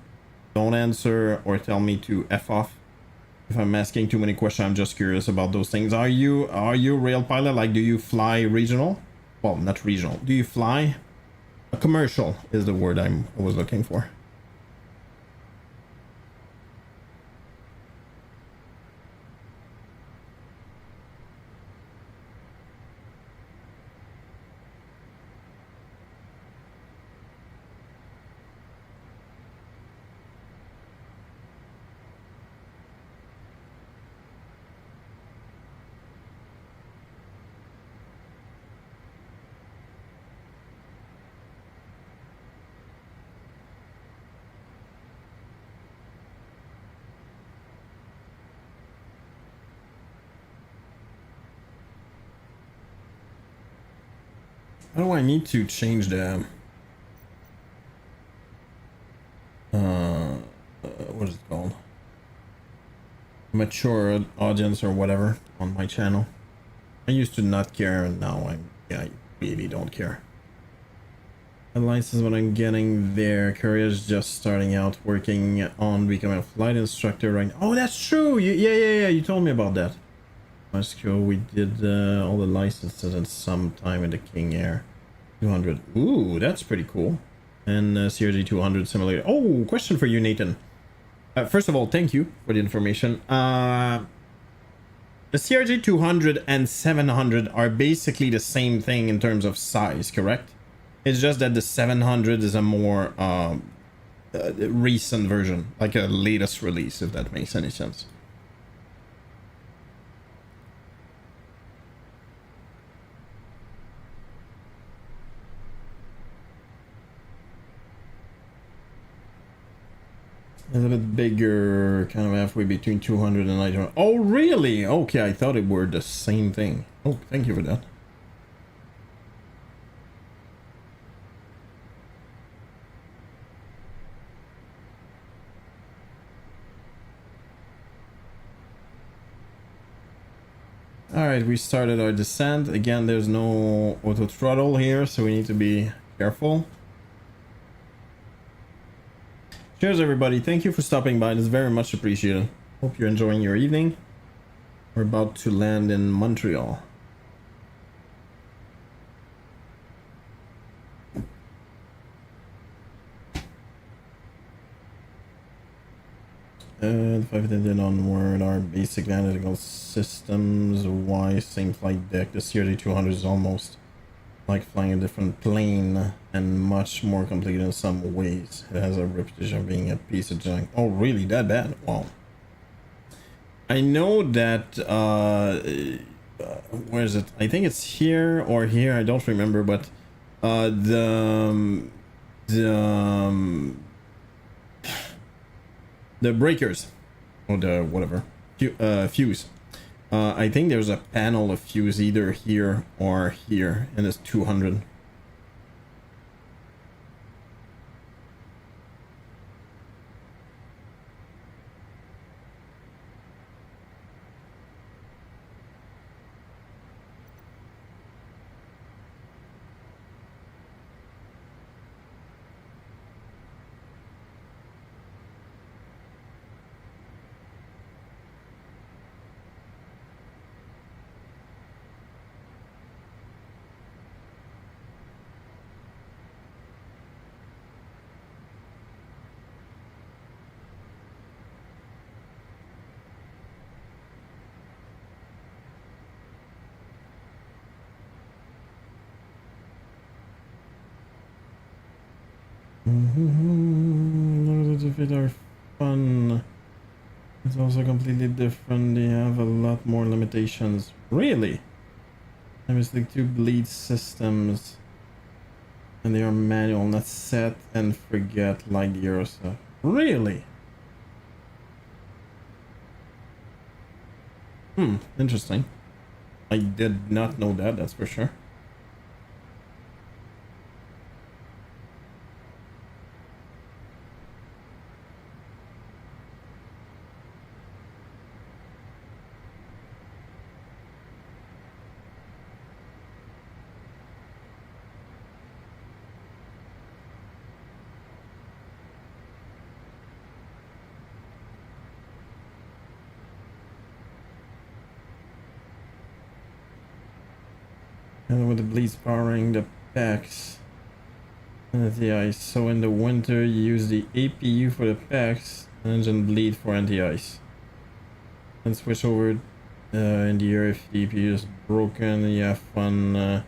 answer or tell me to F off if I'm asking too many questions. I'm just curious about those things. Are you a rail pilot? Like, do you fly regional? Well, not regional. Do you fly? A commercial is the word I was looking for. How do I need to change the what is it called? Mature audience or whatever on my channel. I used to not care, and now I really don't care. A license what I'm getting there. Career is just starting out, working on becoming a flight instructor right now. Oh, that's true. Yeah. You told me about that. My school, we did all the licenses at some time in the King Air 200. Ooh, that's pretty cool. And CRJ 200 simulator. Oh, question for you, Nathan. First of all, thank you for the information. The CRJ 200 and 700 are basically the same thing in terms of size, correct? It's just that the 700 is a more recent version, like a latest release, if that makes any sense. It's a bit bigger, kind of halfway between 200 and 900. Oh, really? Okay, I thought it were the same thing. Oh, thank you for that. Alright, we started our descent. Again, there's no auto throttle here, so we need to be careful. Cheers, everybody. Thank you for stopping by. It's very much appreciated. Hope you're enjoying your evening. We're about to land in Montreal. The 510 onward, our basic analytical systems. Why same flight deck? The CRJ 200 is almost like flying a different plane and much more complicated in some ways. It has a reputation of being a piece of junk. Oh, really? That bad? Wow. I know that where is it? I think it's here or here. I don't remember, but the breakers or the whatever fuse. I think there's a panel of fuse either here or here, and it's 200. Those are fun. It's also completely different. They have a lot more limitations. Really? There is like 2 bleed systems. And they are manual, not set and forget like the Euro stuff. Really? Interesting. I did not know that, that's for sure. And with the bleeds powering the packs and the ice. So in the winter you use the APU for the packs and engine bleed for anti-ice. And switch over in the air if the APU is broken. You have fun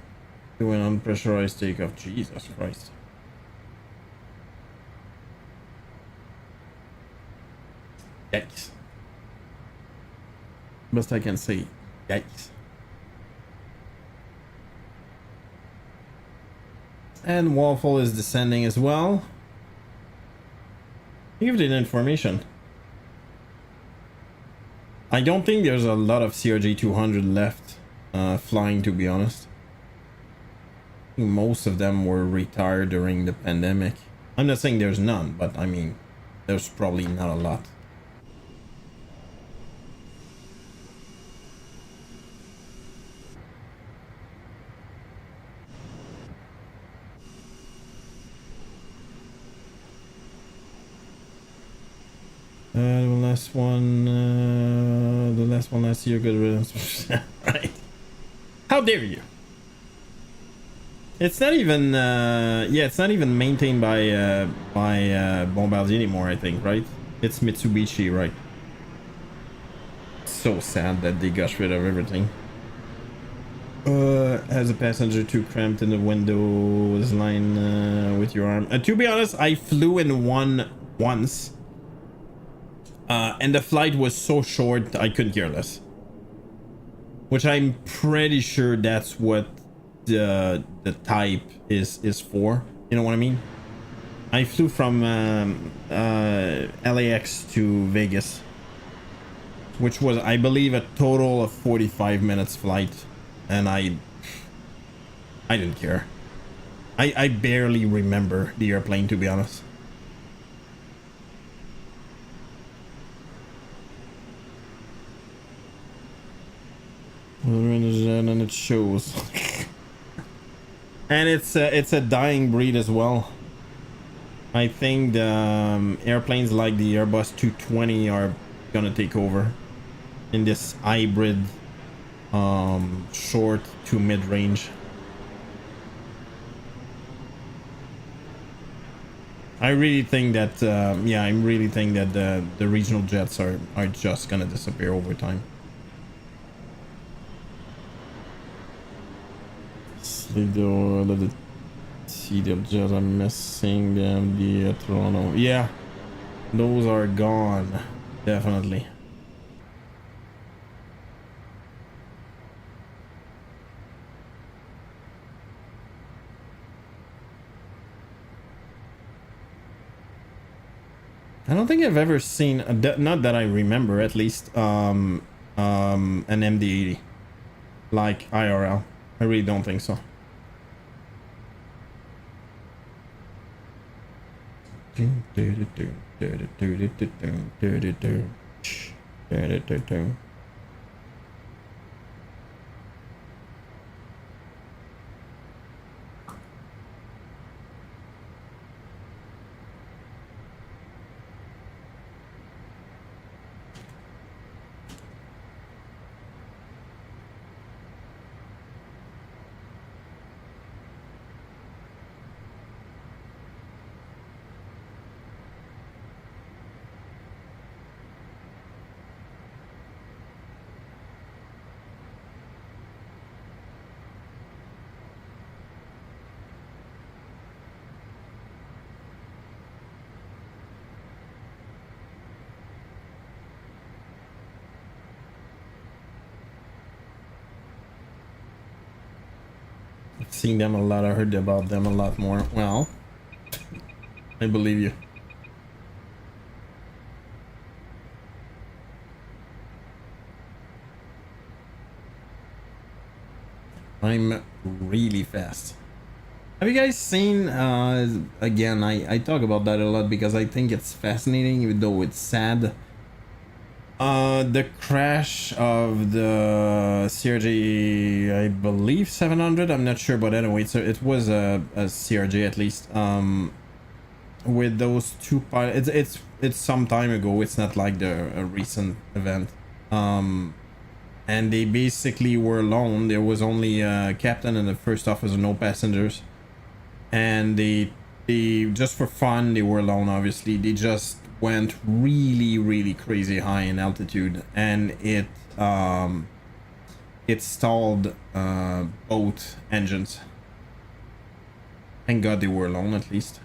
doing unpressurized takeoff. Jesus Christ. Yikes. Best I can say. Yikes. And Waffle is descending as well. Give the information. I don't think there's a lot of CRJ 200 left flying, to be honest. I think most of them were retired during the pandemic. I'm not saying there's none, but I mean, there's probably not a lot. The last one last year, good riddance. Right? How dare you? It's not even, yeah, it's not even maintained by Bombardier anymore, I think, right? It's Mitsubishi, right? So sad that they got rid of everything. As a passenger too cramped in the windows line with your arm. To be honest, I flew in one once. And the flight was so short, I couldn't care less. Which I'm pretty sure that's what the type is for. You know what I mean? I flew from LAX to Vegas, which was, I believe, a total of 45 minutes flight, and I didn't care. I barely remember the airplane, to be honest. And it shows. And it's a dying breed as well. I think the airplanes like the Airbus 220 are gonna take over in this hybrid short to mid-range. I really think that yeah, I really think that the regional jets are just gonna disappear over time. The jets are missing them. The Toronto, yeah, those are gone, definitely. I don't think I've ever seen not that I remember, at least an MD-80 like IRL. I really don't think so. seen them a lot. I heard about them a lot more. Well, I believe you. I'm really fast. Have you guys seen, again, I talk about that a lot because I think it's fascinating, even though it's sad. The crash of the CRJ, I believe 700, I'm not sure, but anyway, so it was a CRJ at least, with those two pilots. It's some time ago, it's not like a recent event. And they basically were alone. There was only a captain and the first officer, no passengers. And they just for fun, they were alone, obviously. They just went really crazy high in altitude, and it stalled both engines. Thank God they were alone, at least.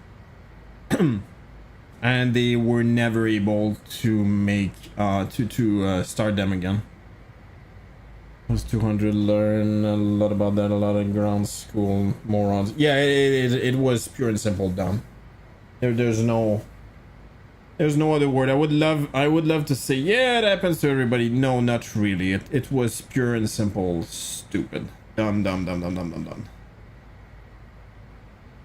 And they were never able to make to start them again. Was 200, learn a lot about that, a lot of ground school morons. Yeah, it was pure and simple dumb. There's no other word. I would love to say, yeah, it happens to everybody. No, not really. It was pure and simple stupid. Dumb.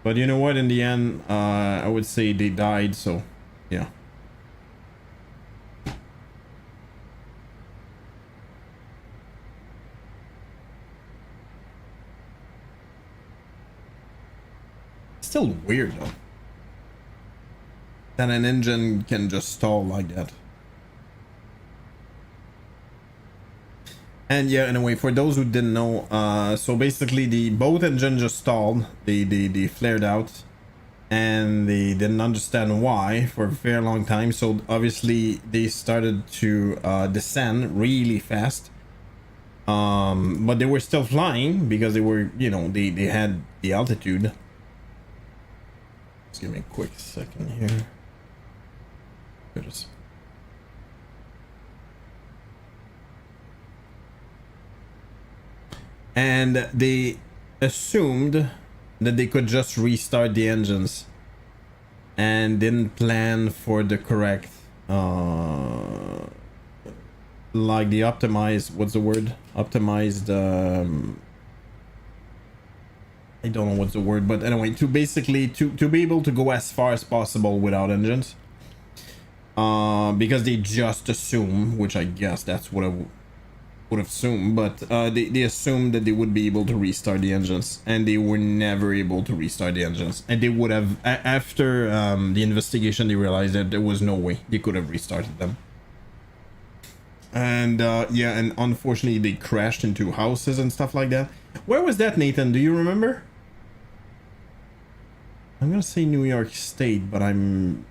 But you know what, in the end, I would say they died, so yeah. Still weird though that an engine can just stall like that. And yeah, anyway, for those who didn't know, so basically both engines just stalled. They flared out, and they didn't understand why for a very long time. So obviously they started to descend really fast, but they were still flying because they were, you know, they had the altitude. Just give me a quick second here. Goodness. And they assumed that they could just restart the engines and didn't plan for the correct like the optimized, what's the word, optimized, I don't know what's the word, but anyway, to basically to be able to go as far as possible without engines, because they just assume, which I guess that's what I would assume, but they assumed that they would be able to restart the engines, and they were never able to restart the engines. And they would have, after the investigation, they realized that there was no way they could have restarted them. And yeah, and unfortunately they crashed into houses and stuff like that. Where was that, Nathan? Do you remember? I'm gonna say New York State, but I'm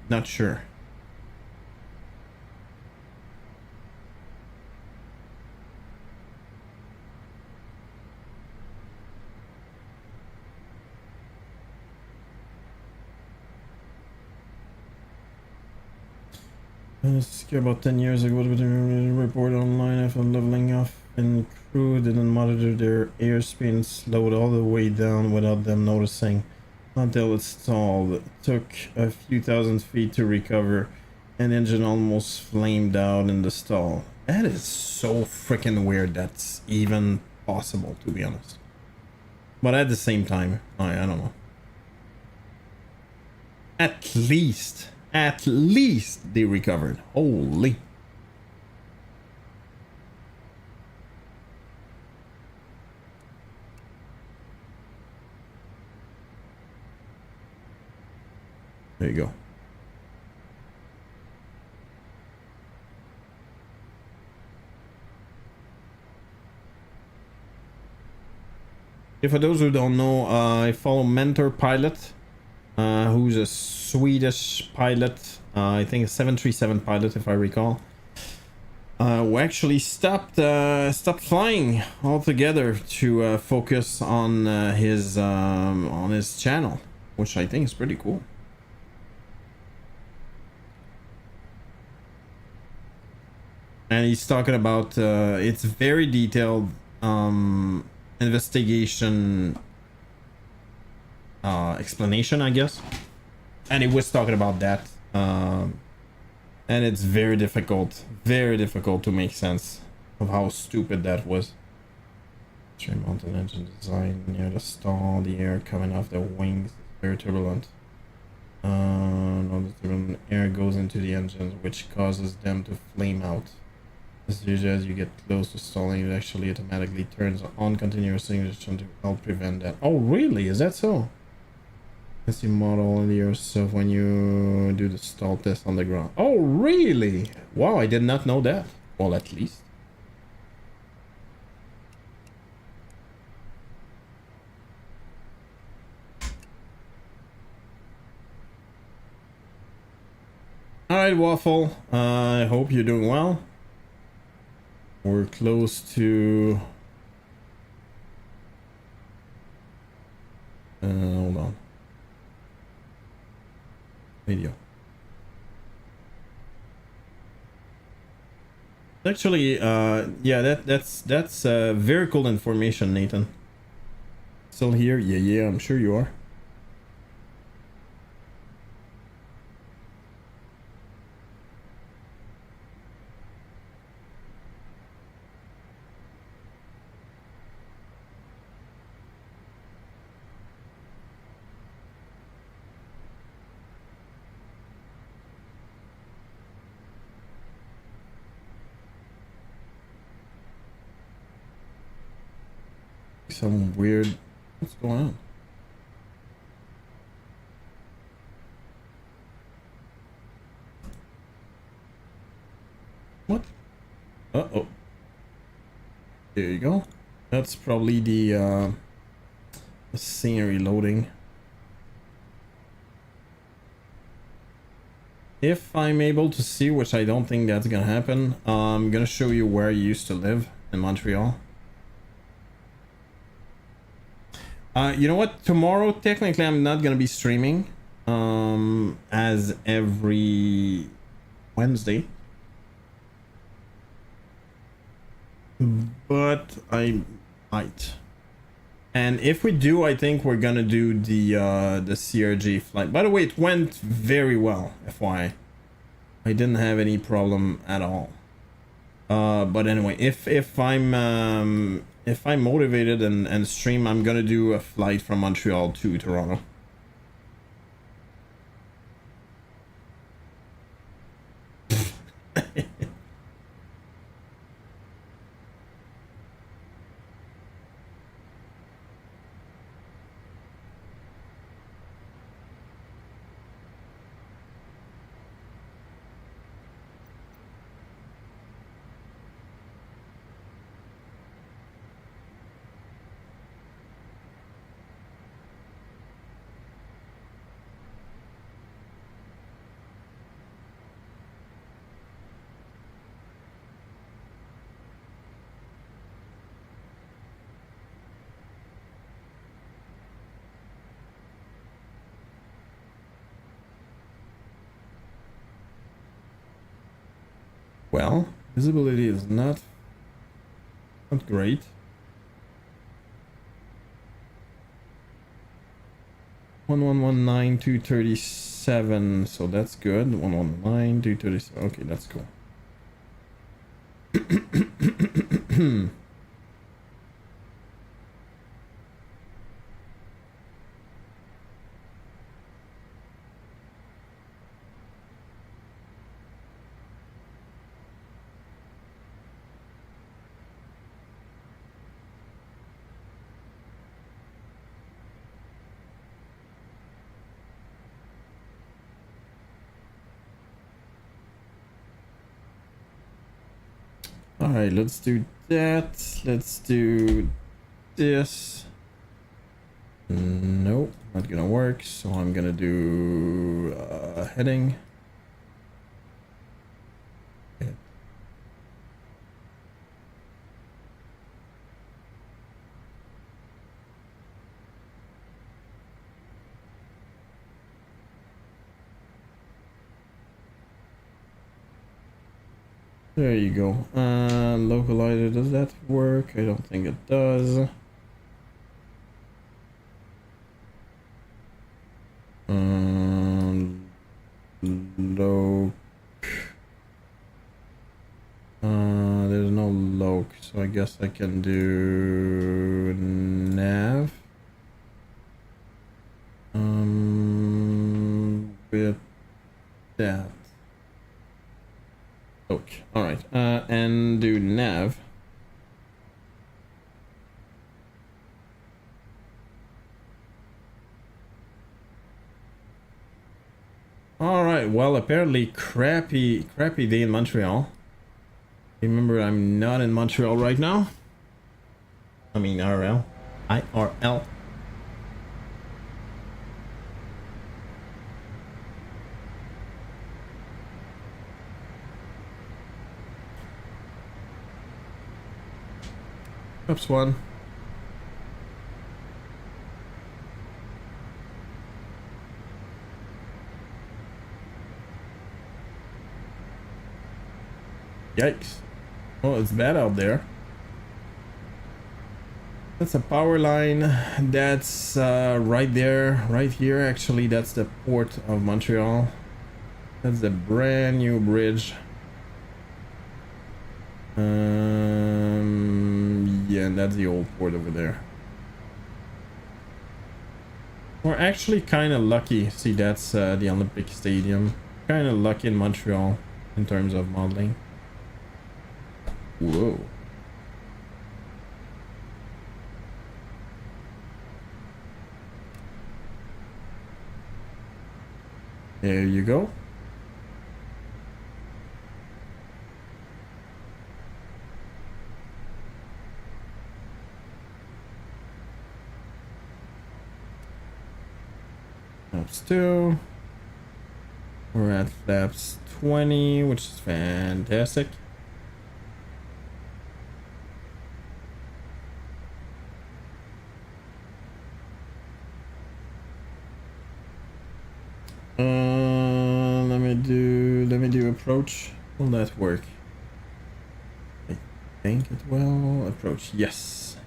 not sure. About 10 years ago, the report online after leveling off, and crew didn't monitor their airspeed and slowed all the way down without them noticing until it stalled. It took a few thousand feet to recover, and engine almost flamed out in the stall. That is so freaking weird that's even possible, to be honest. But at the same time, I don't know. At least they recovered. Holy. There you go. For those who don't know, I follow Mentor Pilot, who's a Swedish pilot, I think a 737 pilot if I recall, who actually stopped flying altogether to focus on his channel, which I think is pretty cool. And he's talking about it's very detailed. investigation explanation, I guess. And it was talking about that. And it's very difficult to make sense of how stupid that was. Trim mountain engine design near the stall. The air coming off the wings is very turbulent. No, the turbulent air goes into the engines, which causes them to flame out. As usual, as you get close to stalling, it actually automatically turns on continuous ignition to help prevent that. Oh, really? Is that so? As you model yourself when you do the stall test on the ground. Oh, really? Wow, I did not know that. Well, at least. Alright, Waffle. I hope you're doing well. We're close to... hold on. Video. Actually, yeah, that's very cool information, Nathan. Still here? Yeah, I'm sure you are. Some weird... What's going on? What? Uh-oh. There you go. That's probably the scenery loading. If I'm able to see, which I don't think that's gonna happen, I'm gonna show you where I used to live in Montreal. You know what? Tomorrow, technically, I'm not gonna be streaming, as every Wednesday. But I might. And if we do, I think we're gonna do the CRJ flight. By the way, it went very well, FYI. I didn't have any problem at all. But anyway, if I'm motivated and stream, I'm gonna do a flight from Montreal to Toronto. Well, visibility is not great. One 237, so that's good. 237. Okay, that's cool. All right, let's do that. Let's do this. Nope, not gonna work. So I'm gonna do heading. Okay. There you go. Localizer, does that work? I don't think it does. so I guess I can do nav. With that. Okay, alright. And do nav. Alright, well, apparently crappy day in Montreal. Remember, I'm not in Montreal right now. I mean, IRL. IRL. Oops, one. Yikes. Oh, it's bad out there. That's a power line. That's right there, right here. Actually, that's the port of Montreal. That's the brand new bridge. Yeah, and that's the old port over there. We're actually kind of lucky. See, that's the Olympic Stadium. Kind of lucky in Montreal in terms of modeling. Whoa. There you go. Flaps 2. We're at flaps 20, which is fantastic. Let me do approach. Will that work? I think it will. Approach, yes.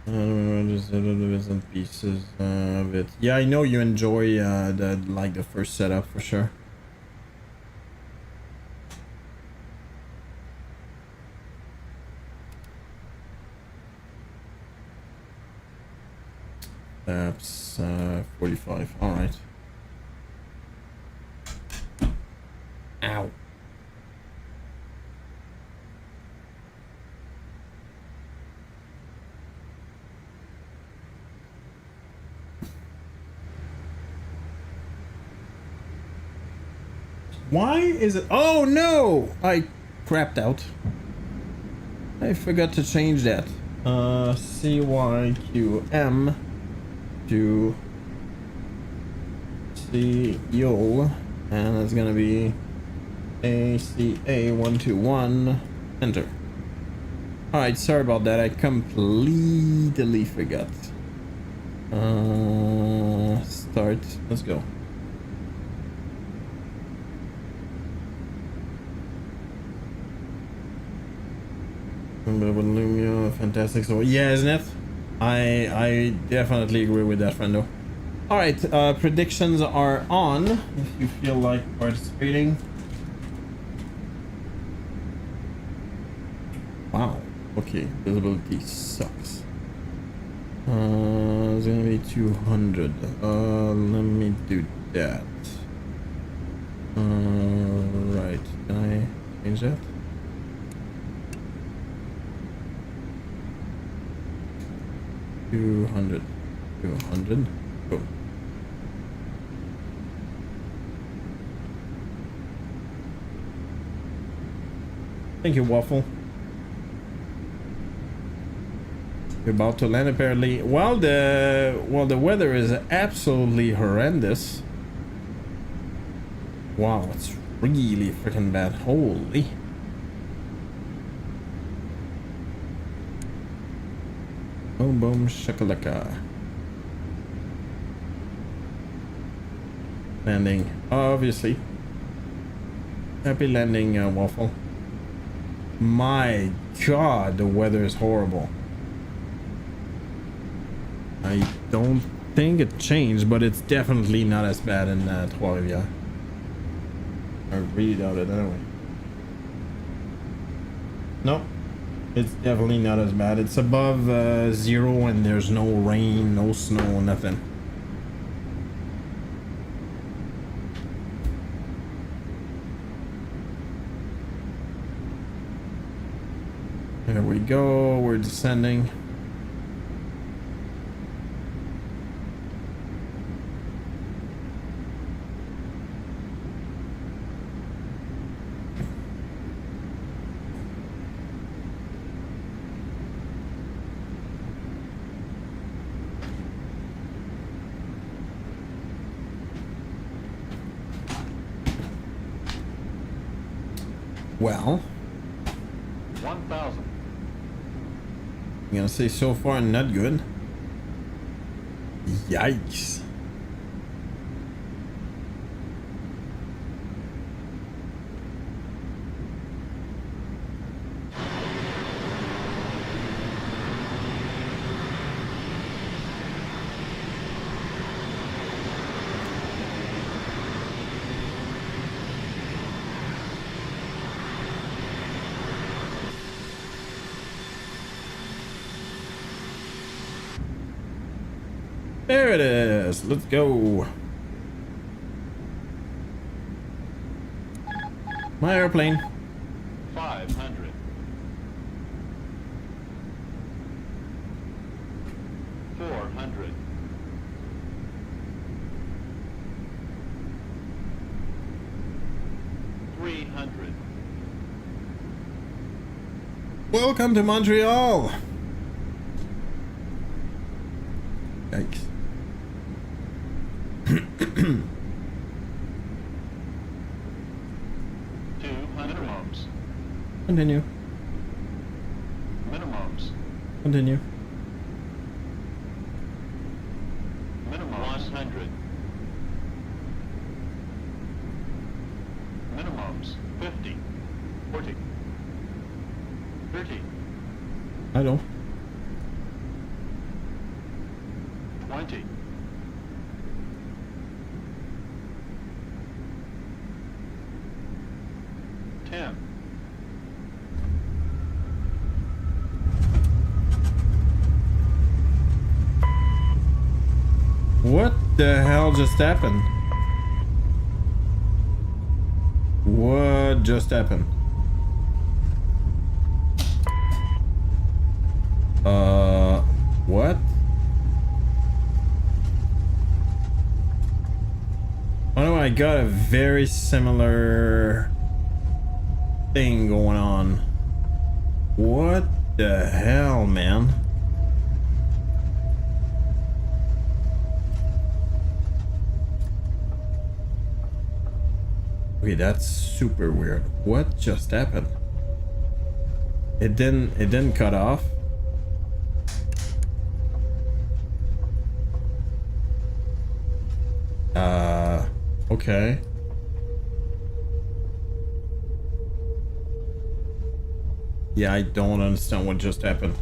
Just the bits and pieces of it. Yeah, I know you enjoy the first setup for sure. That's 45. All right. Ow. Why is it? Oh no! I crapped out. I forgot to change that. CYQM to CYOL, and it's gonna be ACA121. Enter. Alright, sorry about that. I completely forgot. Start. Let's go. Lumia, fantastic. So yeah, isn't it? I definitely agree with that, friendo. All right, predictions are on. If you feel like participating. Wow. Okay, visibility sucks. It's gonna be 200. Let me do that. Right. Can I change that? $200. Go. Thank you, Waffle. You're about to land apparently. Well, the weather is absolutely horrendous. Wow, it's really freaking bad. Holy. Boom, boom, shakalaka. Landing, obviously. Happy landing, Waffle. My God, the weather is horrible. I don't think it changed, but it's definitely not as bad in 12, yeah. I really doubt it anyway. No, it's definitely not as bad. It's above 0 and there's no rain, no snow, nothing. There we go, we're descending. Well, 1,000. I'm gonna say so far not good. Yikes. There it is. Let's go. My airplane. 500. 400. 300. Welcome to Montreal. Yikes. 200. Minimums. Continue. Minimums. Continue. Minimum 100. Minimums 50. 40. 30. I don't. 20. 10. What the hell just happened? What just happened? What? Oh, I got a very similar thing going on. What the hell, man? Okay, that's super weird. What just happened? It didn't cut off. Okay. Yeah, I don't understand what just happened.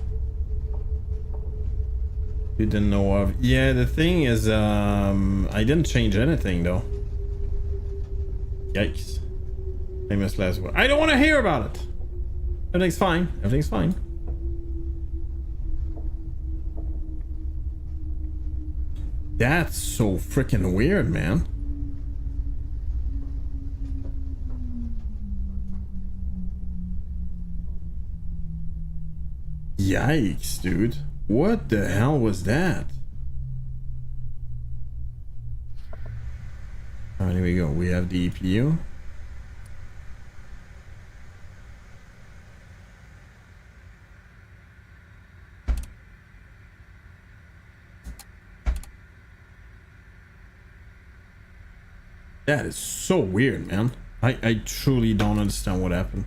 You didn't know of. Yeah, the thing is, I didn't change anything though. Yikes. Famous last word. I don't want to hear about it. Everything's fine. Everything's fine. That's so freaking weird, man. Yikes, dude. What the hell was that? Alright, here we go. We have the EPU. That is so weird, man. I truly don't understand what happened.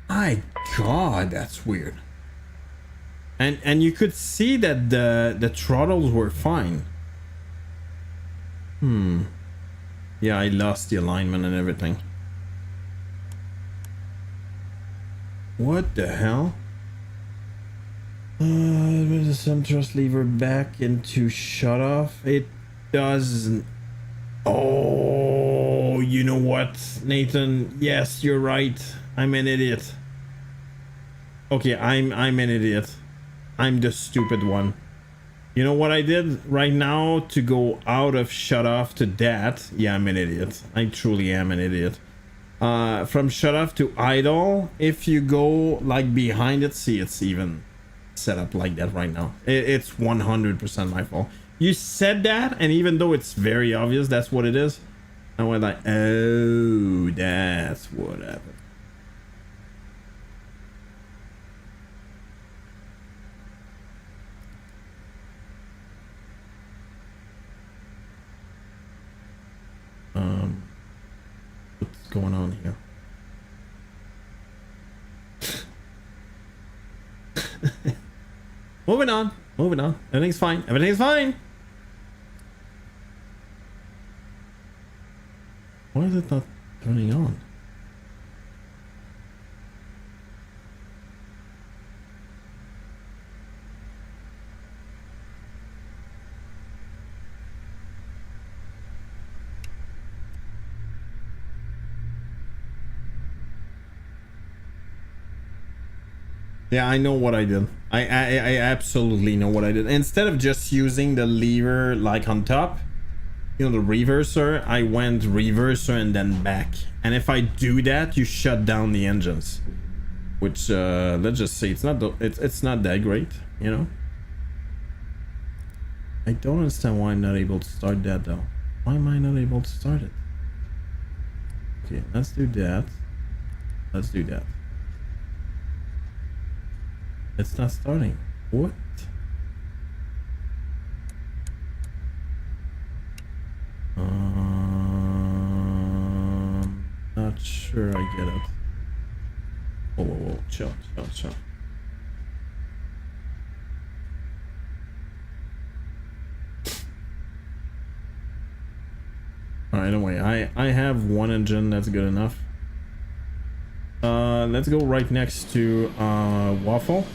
My God, that's weird. And you could see that the throttles were fine. Yeah, I lost the alignment and everything. What the hell? the stem thrust lever back into shut off. It doesn't. Oh, you know what, Nathan? Yes, you're right. I'm an idiot. Okay, I'm an idiot. I'm the stupid one. You know what I did right now to go out of shut off to that? Yeah, I'm an idiot. I truly am an idiot. From shut off to idle, if you go like behind it, see, it's even set up like that right now. It's 100% my fault. You said that, and even though it's very obvious that's what it is, I went like, oh, that's what happened. What's going on here? Moving on. Everything's fine. Why is it not turning on? Yeah, I know what I did. I absolutely know what I did. Instead of just using the lever like on top, you know, the reverser, I went reverser and then back. And if I do that, you shut down the engines, which let's just say it's not that great, you know. I don't understand why I'm not able to start that though. Why am I not able to start it? Okay, let's do that. It's not starting. What? Not sure I get it. Whoa, chill. Alright, anyway, I have one engine, that's good enough. Let's go right next to Waffle.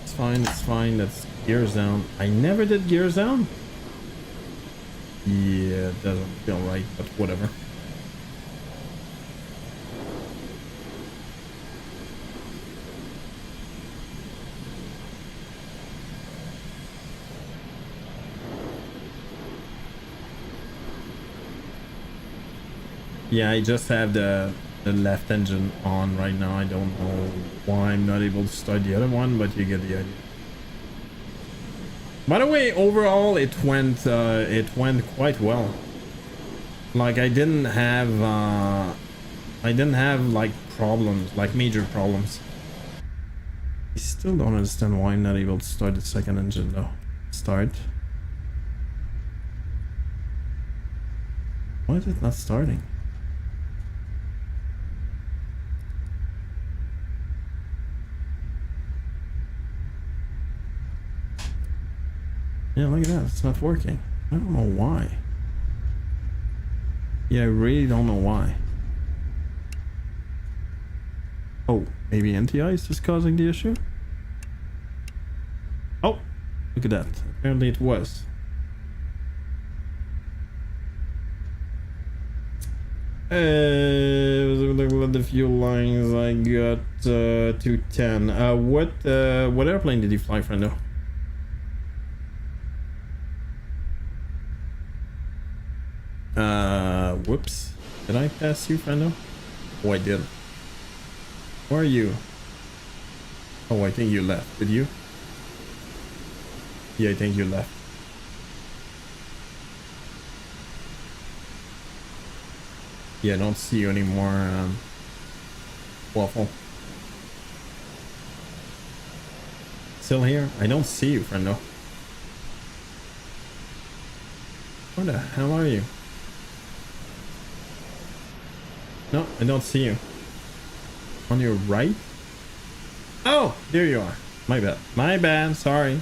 It's fine, that's gears down. I never did gears down. Yeah, it doesn't feel right, but whatever. Yeah, I just have the left engine on right now. I don't know why I'm not able to start the other one, but you get the idea. By the way, overall it went quite well. Like I didn't have like problems, like major problems. I still don't understand why I'm not able to start the second engine though. Start. Why is it not starting? Yeah, look at that. It's not working. I don't know why. Yeah, I really don't know why. Oh, maybe NTI is just causing the issue? Oh, look at that. Apparently it was. The fuel lines I got 210. What airplane did you fly, friendo? Whoops. Did I pass you, friendo? Oh, I did. Where are you? Oh, I think you left. Did you? Yeah, I think you left. Yeah, I don't see you anymore, Waffle. Still here? I don't see you, friendo. Where the hell are you? No, I don't see you. On your right? Oh, there you are. My bad. My bad. Sorry.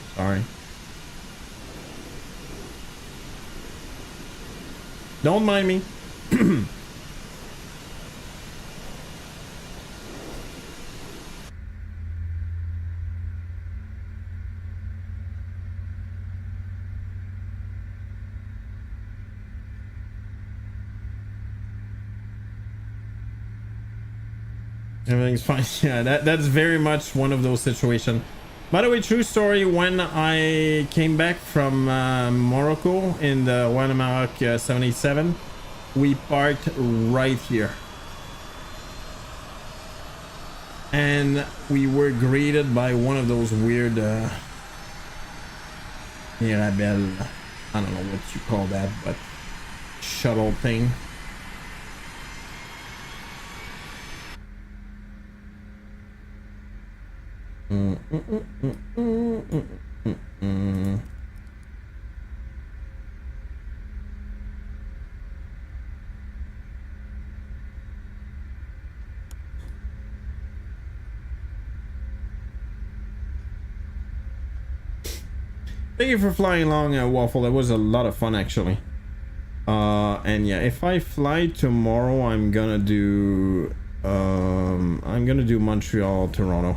Don't mind me. Everything's fine. Yeah, that's very much one of those situations. By the way, true story, when I came back from Morocco in the Wanamac 77, we parked right here. And we were greeted by one of those weird Mirabelle, I don't know what you call that, but shuttle thing. Thank you for flying along, Waffle. That was a lot of fun, actually. And yeah, if I fly tomorrow, I'm gonna do Montreal, Toronto.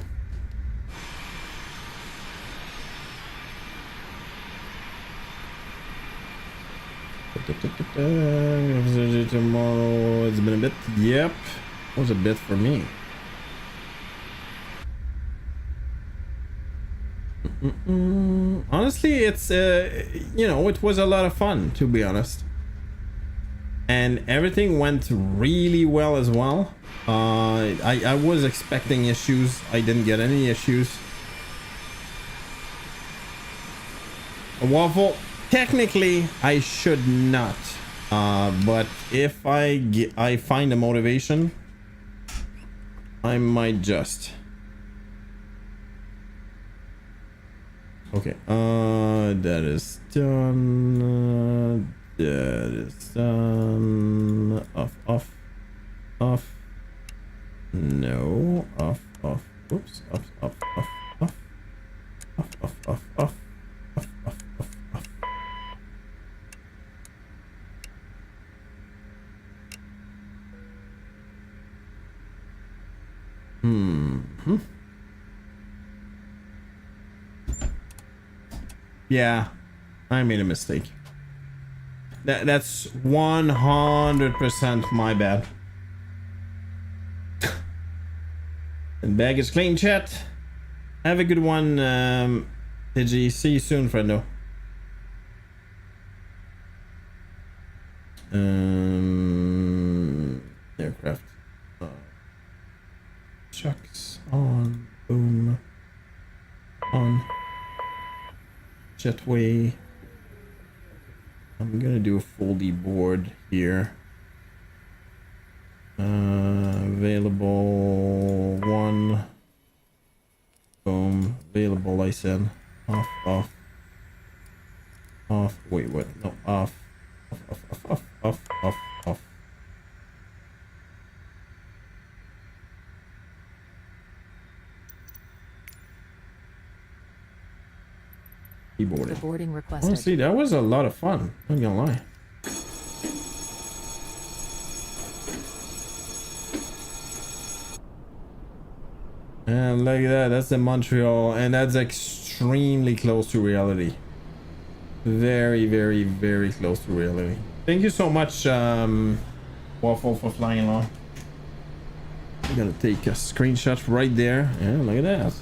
Tomorrow, it's been a bit. Yep, it was a bit for me. Honestly, it's you know, it was a lot of fun, to be honest, and everything went really well as well. I was expecting issues. I didn't get any issues. A Waffle, technically I should not, but if I find the motivation, I might just. Okay, that is done. That is done. Off. No, off. Oops, off. Yeah, I made a mistake. That's 100% my bad. And baggage claim, chat. Have a good one, Digi. See you soon, friendo. Aircraft. Chucks on. Boom. On. Jetway. I'm gonna do a full deboard here. Available 1. Boom. Available, I said. Off. Wait, what? No, off. Off. Deboarding. Boarding requested. Honestly, that was a lot of fun. I'm not gonna lie. And look at that. That's the Montreal, and that's extremely close to reality. Very, very, very close to reality. Thank you so much, Waffle, for flying along. I'm gonna take a screenshot right there. Yeah, look at that.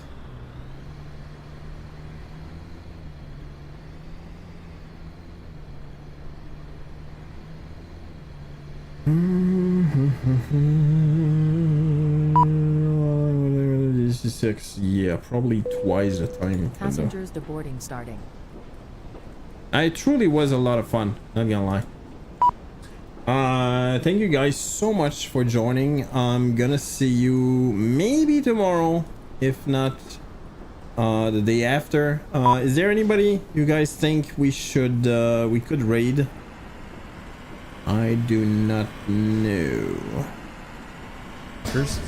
This is 6. Yeah, probably twice the time. Passengers deboarding starting. It truly was a lot of fun, not gonna lie. Thank you guys so much for joining. I'm gonna see you maybe tomorrow, if not the day after. Is there anybody you guys think we could raid? I do not know.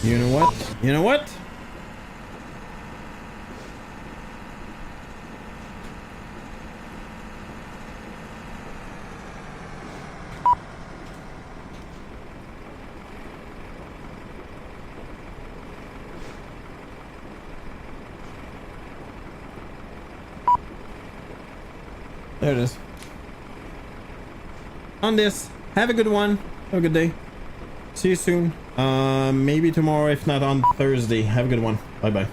You know what? You know what? There it is. On this. Have a good one. Have a good day. See you soon. Maybe tomorrow, if not on Thursday. Have a good one. Bye bye.